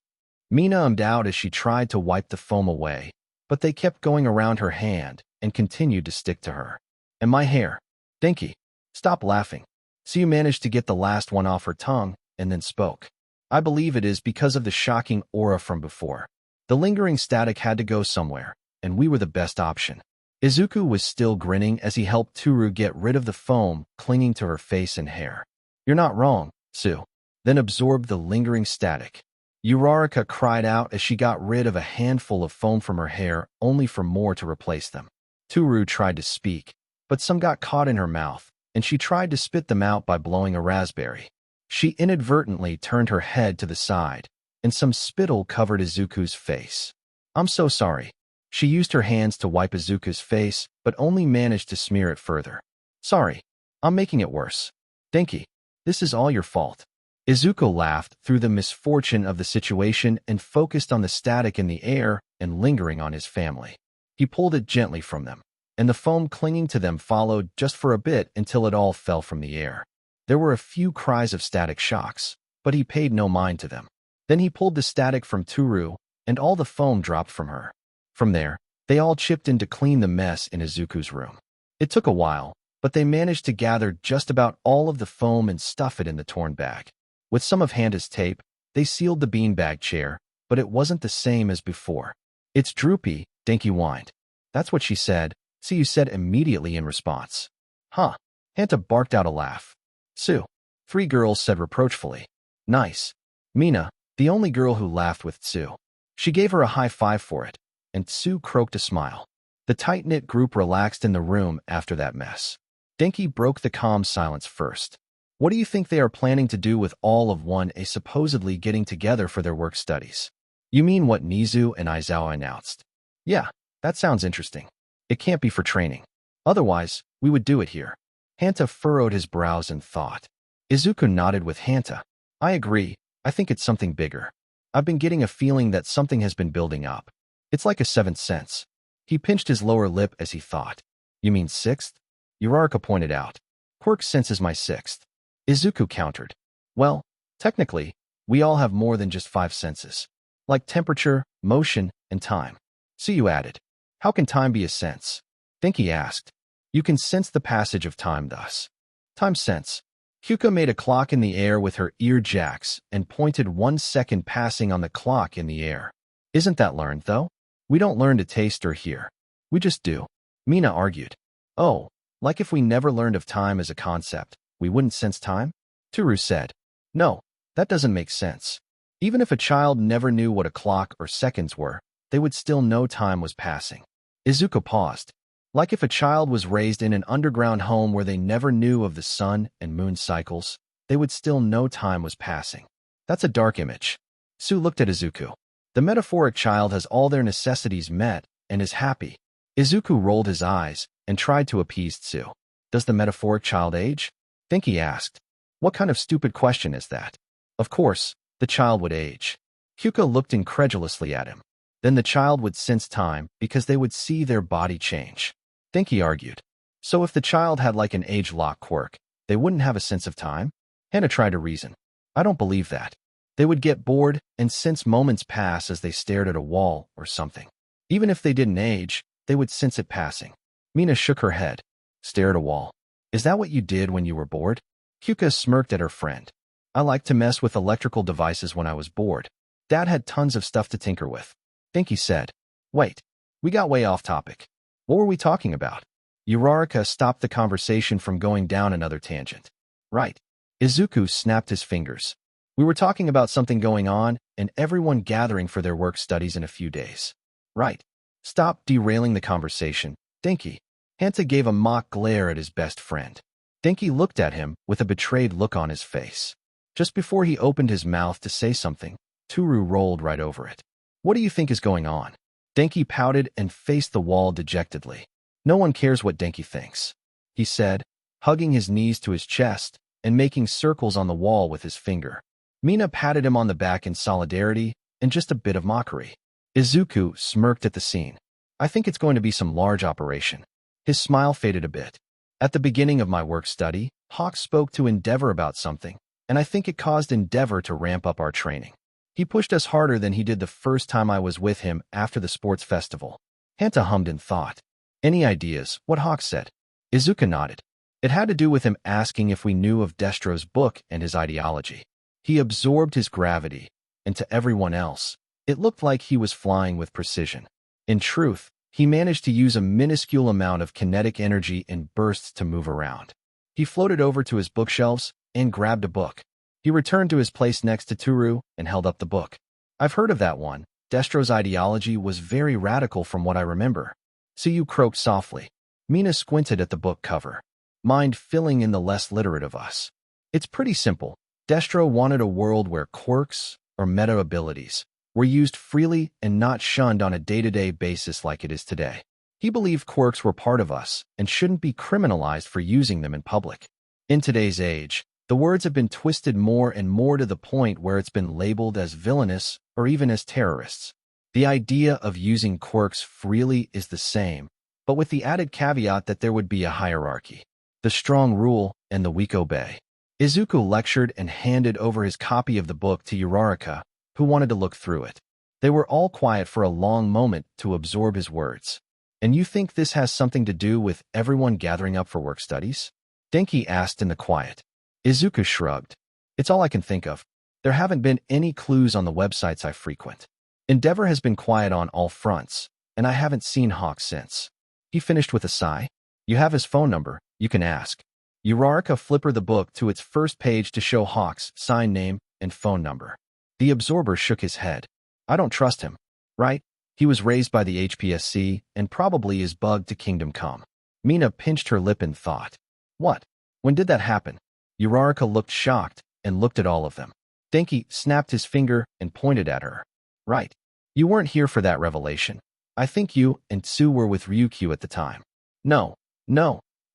Mina ummed out as she tried to wipe the foam away, but they kept going around her hand and continued to stick to her. And my hair. Denki, stop laughing. So you managed to get the last one off her tongue and then spoke. I believe it is because of the shocking aura from before. The lingering static had to go somewhere, and we were the best option. Izuku was still grinning as he helped Toru get rid of the foam clinging to her face and hair. You're not wrong, Sue. Then absorbed the lingering static. Uraraka cried out as she got rid of a handful of foam from her hair only for more to replace them. Toru tried to speak, but some got caught in her mouth, and she tried to spit them out by blowing a raspberry. She inadvertently turned her head to the side, and some spittle covered Izuku's face. I'm so sorry. She used her hands to wipe Izuku's face, but only managed to smear it further. Sorry, I'm making it worse. Denki, this is all your fault. Izuku laughed through the misfortune of the situation and focused on the static in the air and lingering on his family. He pulled it gently from them, and the foam clinging to them followed just for a bit until it all fell from the air. There were a few cries of static shocks, but he paid no mind to them. Then he pulled the static from Toru, and all the foam dropped from her. From there, they all chipped in to clean the mess in Izuku's room. It took a while, but they managed to gather just about all of the foam and stuff it in the torn bag. With some of Handa's tape, they sealed the beanbag chair, but it wasn't the same as before. It's droopy, Denki whined. That's what she said, so you said immediately in response. Huh. Hanta barked out a laugh. Sue. 3 girls said reproachfully. Nice. Mina, the only girl who laughed with Sue. She gave her a high five for it, and Sue croaked a smile. The tight-knit group relaxed in the room after that mess. Denki broke the calm silence first. What do you think they are planning to do with all of 1A supposedly getting together for their work studies? You mean what Nizu and Aizawa announced? Yeah, that sounds interesting. It can't be for training. Otherwise, we would do it here. Hanta furrowed his brows in thought. Izuku nodded with Hanta. I agree. I think it's something bigger. I've been getting a feeling that something has been building up. It's like a 7th sense. He pinched his lower lip as he thought. You mean 6th? Uraraka pointed out. Quirk's sense is my 6th. Izuku countered. Well, technically, we all have more than just 5 senses. Like temperature, motion, and time. So you added. How can time be a sense? Denki asked. You can sense the passage of time thus. Time sense. Kyuka made a clock in the air with her ear jacks and pointed 1 second passing on the clock in the air. Isn't that learned, though? We don't learn to taste or hear. We just do. Mina argued. Oh, like if we never learned of time as a concept, we wouldn't sense time? Toru said. No, that doesn't make sense. Even if a child never knew what a clock or seconds were, they would still know time was passing. Izuku paused. Like if a child was raised in an underground home where they never knew of the sun and moon cycles, they would still know time was passing. That's a dark image. Sue looked at Izuku. The metaphoric child has all their necessities met and is happy. Izuku rolled his eyes and tried to appease Sue. Does the metaphoric child age? Denki asked. What kind of stupid question is that? Of course, the child would age. Kyuka looked incredulously at him. Then the child would sense time because they would see their body change. Denki argued. So if the child had like an age-lock quirk, they wouldn't have a sense of time? Hannah tried to reason. I don't believe that. They would get bored and sense moments pass as they stared at a wall or something. Even if they didn't age, they would sense it passing. Mina shook her head. Stare at a wall. Is that what you did when you were bored? Kyuka smirked at her friend. I liked to mess with electrical devices when I was bored. Dad had tons of stuff to tinker with. Denki said. Wait, we got way off topic. What were we talking about? Uraraka stopped the conversation from going down another tangent. Right. Izuku snapped his fingers. We were talking about something going on and everyone gathering for their work studies in a few days. Right. Stop derailing the conversation, Denki. Hanta gave a mock glare at his best friend. Denki looked at him with a betrayed look on his face. Just before he opened his mouth to say something, Toru rolled right over it. What do you think is going on? Denki pouted and faced the wall dejectedly. No one cares what Denki thinks, he said, hugging his knees to his chest and making circles on the wall with his finger. Mina patted him on the back in solidarity and just a bit of mockery. Izuku smirked at the scene. I think it's going to be some large operation. His smile faded a bit. At the beginning of my work study, Hawk spoke to Endeavor about something, and I think it caused Endeavor to ramp up our training. He pushed us harder than he did the first time I was with him after the sports festival. Hanta hummed in thought. Any ideas? What Hawk said? Izuku nodded. It had to do with him asking if we knew of Destro's book and his ideology. He absorbed his gravity, and to everyone else, it looked like he was flying with precision. In truth, he managed to use a minuscule amount of kinetic energy in bursts to move around. He floated over to his bookshelves and grabbed a book. He returned to his place next to Toru and held up the book. I've heard of that one. Destro's ideology was very radical from what I remember. Tsuyu croaked softly. Mina squinted at the book cover. Mind filling in the less literate of us. It's pretty simple. Destro wanted a world where quirks, or meta abilities, were used freely and not shunned on a day-to-day basis like it is today. He believed quirks were part of us and shouldn't be criminalized for using them in public. In today's age, the words have been twisted more and more to the point where it's been labeled as villainous or even as terrorists. The idea of using quirks freely is the same, but with the added caveat that there would be a hierarchy. The strong rule and the weak obey. Izuku lectured and handed over his copy of the book to Uraraka, who wanted to look through it. They were all quiet for a long moment to absorb his words. And you think this has something to do with everyone gathering up for work studies? Denki asked in the quiet. Izuku shrugged. It's all I can think of. There haven't been any clues on the websites I frequent. Endeavor has been quiet on all fronts, and I haven't seen Hawk since. He finished with a sigh. You have his phone number, you can ask. Uraraka flipped the book to its first page to show Hawk's sign name and phone number. The absorber shook his head. I don't trust him. Right? He was raised by the HPSC and probably is bugged to Kingdom Come. Mina pinched her lip in thought. What? When did that happen? Uraraka looked shocked and looked at all of them. Denki snapped his finger and pointed at her. Right. You weren't here for that revelation. I think you and Tsu were with Ryukyu at the time. No.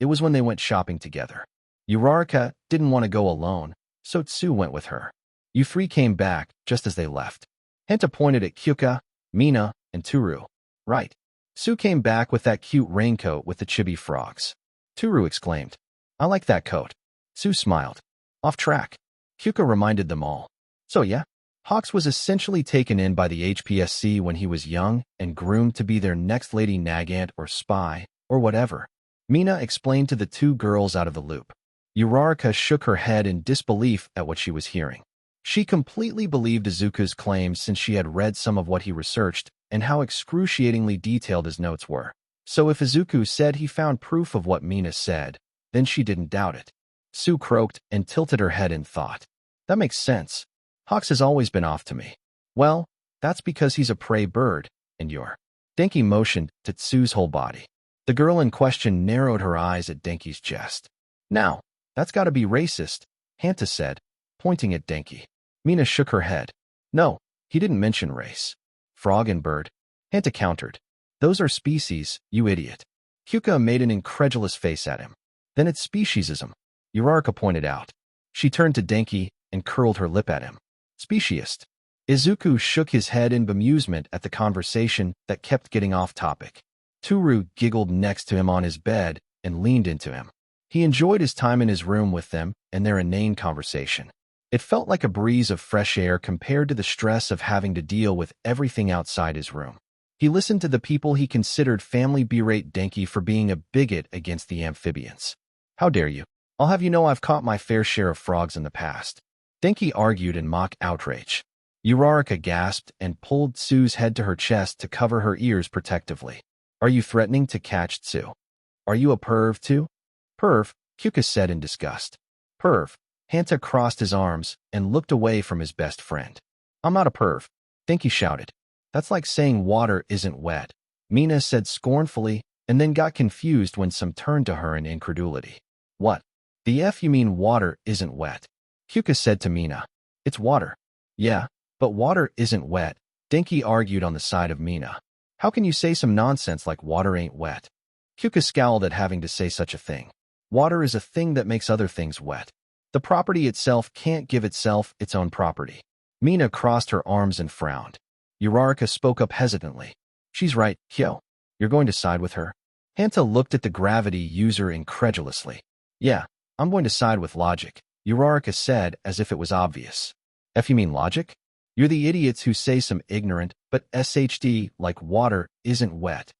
It was when they went shopping together. Uraraka didn't want to go alone, so Tsu went with her. You three came back just as they left. Hanta pointed at Kyuka, Mina, and Toru. Right. Tsu came back with that cute raincoat with the chibi frogs. Toru exclaimed. I like that coat. Tsu smiled. Off track. Kyuka reminded them all. So yeah, Hawks was essentially taken in by the HPSC when he was young and groomed to be their next Lady Nagant or spy, or whatever. Mina explained to the two girls out of the loop. Uraraka shook her head in disbelief at what she was hearing. She completely believed Izuku's claims since she had read some of what he researched and how excruciatingly detailed his notes were. So if Izuku said he found proof of what Mina said, then she didn't doubt it. Tsu croaked and tilted her head in thought. That makes sense. Hawks has always been off to me. Well, that's because he's a prey bird, and you're. Denki motioned to Tsu's whole body. The girl in question narrowed her eyes at Denki's chest. Now, that's gotta be racist, Hanta said, pointing at Denki. Mina shook her head. No, he didn't mention race. Frog and bird. Hanta countered. Those are species, you idiot. Kyuka made an incredulous face at him. Then it's speciesism, Uraraka pointed out. She turned to Denki and curled her lip at him. Speciesist. Izuku shook his head in bemusement at the conversation that kept getting off topic. Toru giggled next to him on his bed and leaned into him. He enjoyed his time in his room with them and their inane conversation. It felt like a breeze of fresh air compared to the stress of having to deal with everything outside his room. He listened to the people he considered family berate Denki for being a bigot against the amphibians. How dare you? I'll have you know I've caught my fair share of frogs in the past. Denki argued in mock outrage. Uraraka gasped and pulled Tsu's head to her chest to cover her ears protectively. Are you threatening to catch Tsu? Are you a perv too? Perv, Kyuka said in disgust. Perv. Hanta crossed his arms and looked away from his best friend. I'm not a perv, Denki shouted. That's like saying water isn't wet, Mina said scornfully, and then got confused when some turned to her in incredulity. What? The F you mean water isn't wet? Kyuka said to Mina. It's water. Yeah, but water isn't wet, Denki argued on the side of Mina. How can you say some nonsense like water ain't wet? Kyuka scowled at having to say such a thing. Water is a thing that makes other things wet. The property itself can't give itself its own property. Mina crossed her arms and frowned. Uraraka spoke up hesitantly. She's right, Kyo. You're going to side with her? Hanta looked at the gravity user incredulously. Yeah, I'm going to side with logic, Uraraka said as if it was obvious. If you mean logic? You're the idiots who say some ignorant, but SHD like water isn't wet.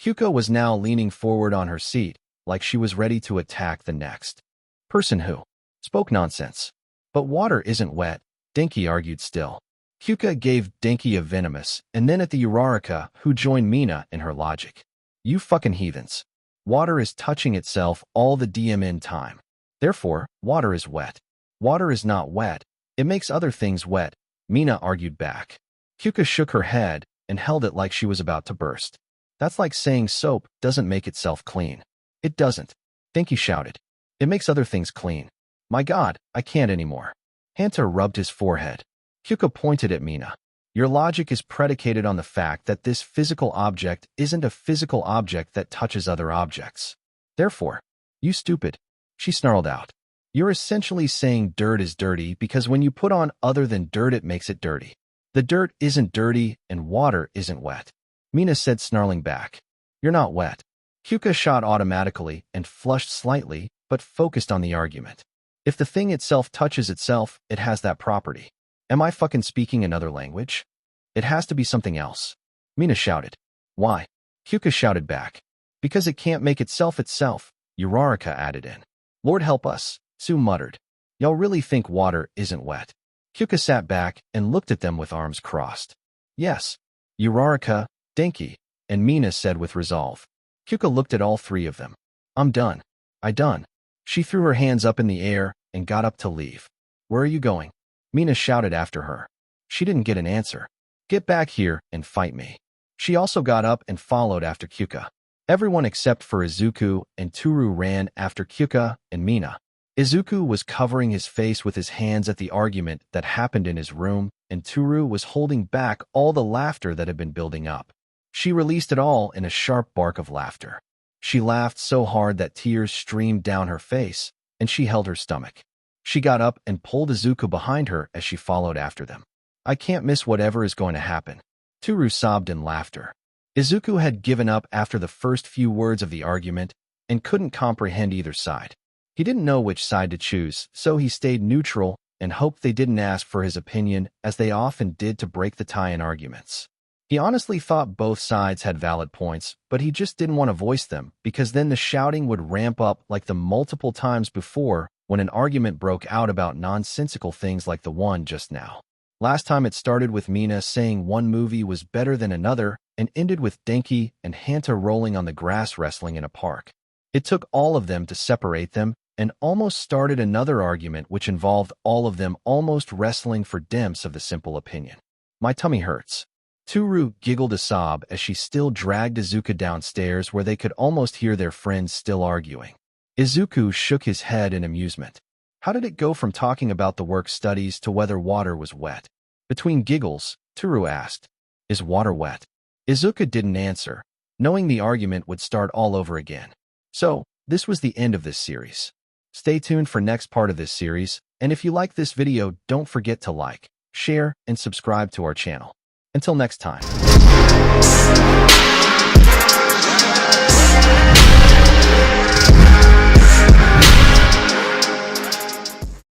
Kyuka was now leaning forward on her seat, like she was ready to attack the next person who spoke nonsense. But water isn't wet, Denki argued still. Kyuka gave Denki a venomous, and then at the Uraraka, who joined Mina in her logic. You fucking heathens. Water is touching itself all the DMN time. Therefore, water is wet. Water is not wet. It makes other things wet, Mina argued back. Kyuka shook her head and held it like she was about to burst. That's like saying soap doesn't make itself clean. It doesn't, Denki shouted. It makes other things clean. My God, I can't anymore. Hanta rubbed his forehead. Kyuka pointed at Mina. Your logic is predicated on the fact that this physical object isn't a physical object that touches other objects. Therefore, you stupid, she snarled out. You're essentially saying dirt is dirty because when you put on other than dirt it makes it dirty. The dirt isn't dirty and water isn't wet. Mina said snarling back. You're not wet. Kyuka shot automatically and flushed slightly, but focused on the argument. If the thing itself touches itself, it has that property. Am I fucking speaking another language? It has to be something else. Mina shouted. Why? Kyuka shouted back. Because it can't make itself, Uraraka added in. Lord help us, Tsu muttered. Y'all really think water isn't wet? Kyuka sat back and looked at them with arms crossed. Yes. Uraraka, Denki, and Mina said with resolve. Kyuka looked at all three of them. I'm done. I done. She threw her hands up in the air and got up to leave. Where are you going? Mina shouted after her. She didn't get an answer. Get back here and fight me. She also got up and followed after Kyuka. Everyone except for Izuku and Toru ran after Kyuka and Mina. Izuku was covering his face with his hands at the argument that happened in his room, and Toru was holding back all the laughter that had been building up. She released it all in a sharp bark of laughter. She laughed so hard that tears streamed down her face, and she held her stomach. She got up and pulled Izuku behind her as she followed after them. I can't miss whatever is going to happen. Toru sobbed in laughter. Izuku had given up after the first few words of the argument and couldn't comprehend either side. He didn't know which side to choose, so he stayed neutral and hoped they didn't ask for his opinion as they often did to break the tie in arguments. He honestly thought both sides had valid points, but he just didn't want to voice them because then the shouting would ramp up like the multiple times before when an argument broke out about nonsensical things like the one just now. Last time it started with Mina saying one movie was better than another and ended with Denki and Hanta rolling on the grass wrestling in a park. It took all of them to separate them, and almost started another argument which involved all of them almost wrestling for dimps of the simple opinion. My tummy hurts. Toru giggled a sob as she still dragged Izuku downstairs where they could almost hear their friends still arguing. Izuku shook his head in amusement. How did it go from talking about the work studies to whether water was wet? Between giggles, Toru asked, "Is water wet?" Izuku didn't answer, knowing the argument would start all over again. So, this was the end of this series. Stay tuned for next part of this series, and if you like this video, don't forget to like, share, and subscribe to our channel. Until next time.